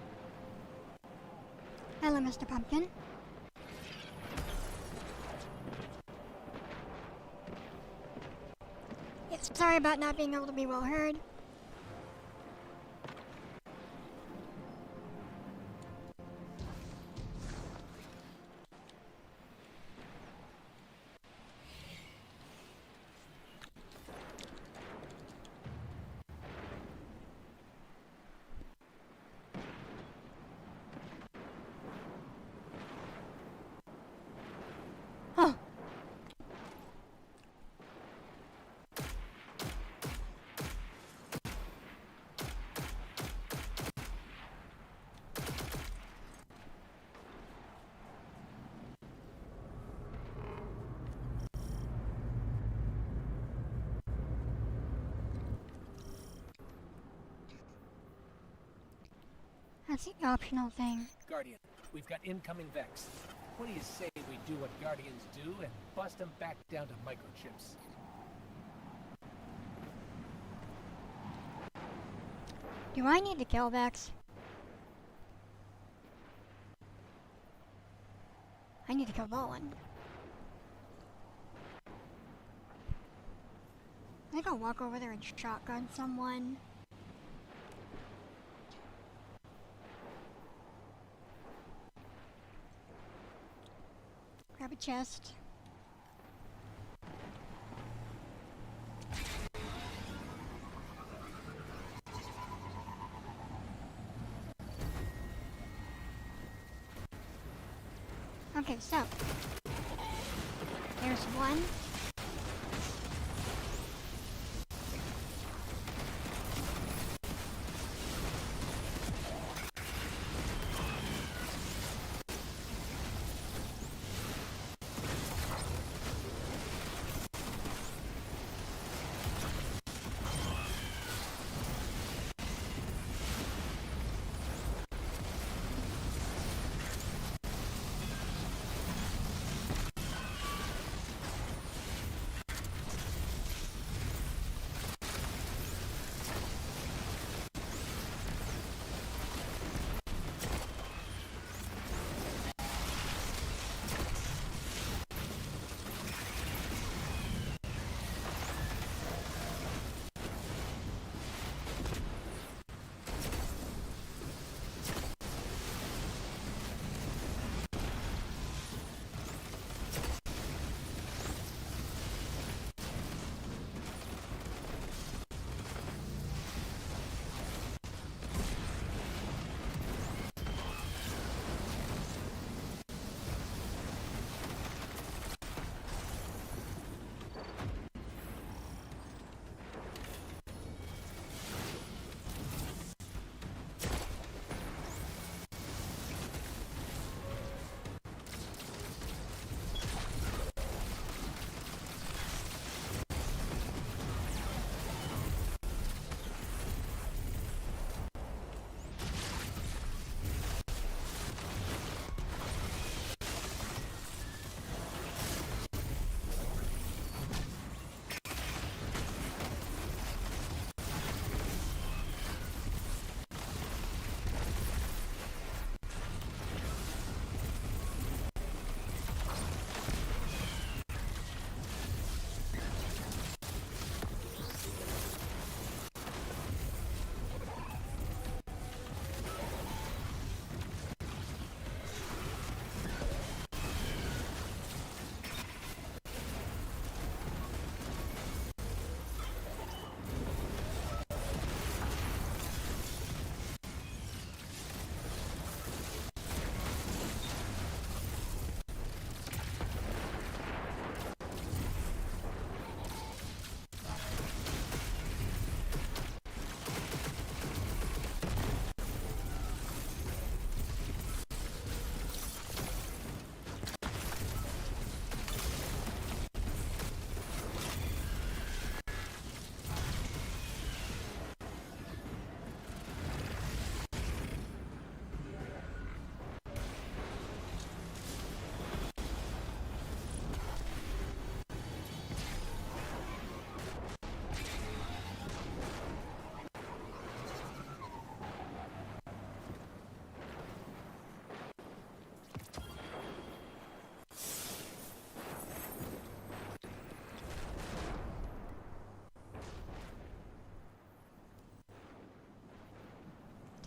Hello, Mr. Pumpkin. Yes, sorry about not being able to be well heard. Oh. That's the optional thing. Guardian, we've got incoming Vex. What do you say we do what Guardians do and bust them back down to microchips? Do I need to kill Vex? I need to kill Bowen. I think I'll walk over there and shotgun someone. Grab a chest. Okay, so there's one.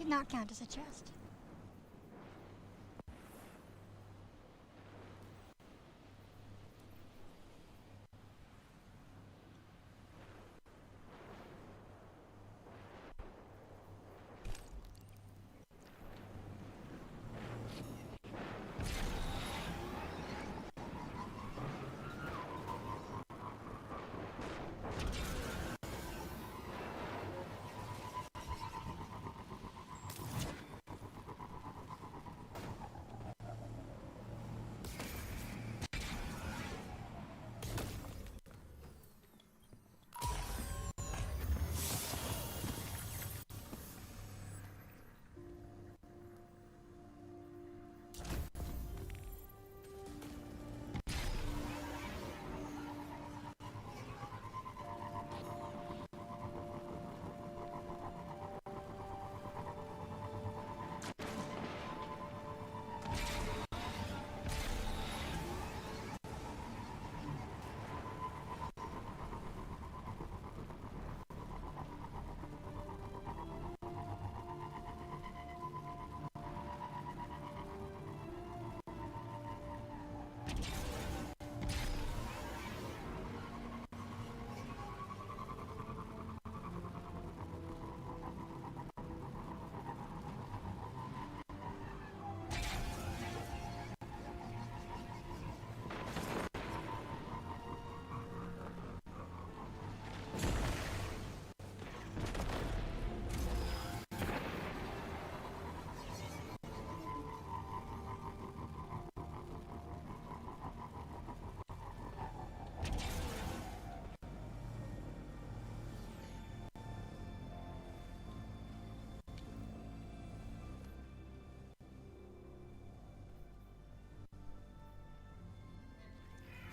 Did not count as a chest.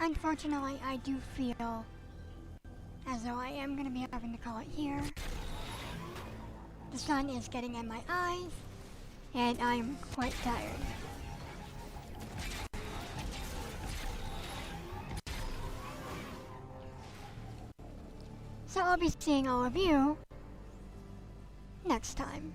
Unfortunately, I do feel as though I am going to be having to call it here. The sun is getting in my eyes, and I'm quite tired. So I'll be seeing all of you next time.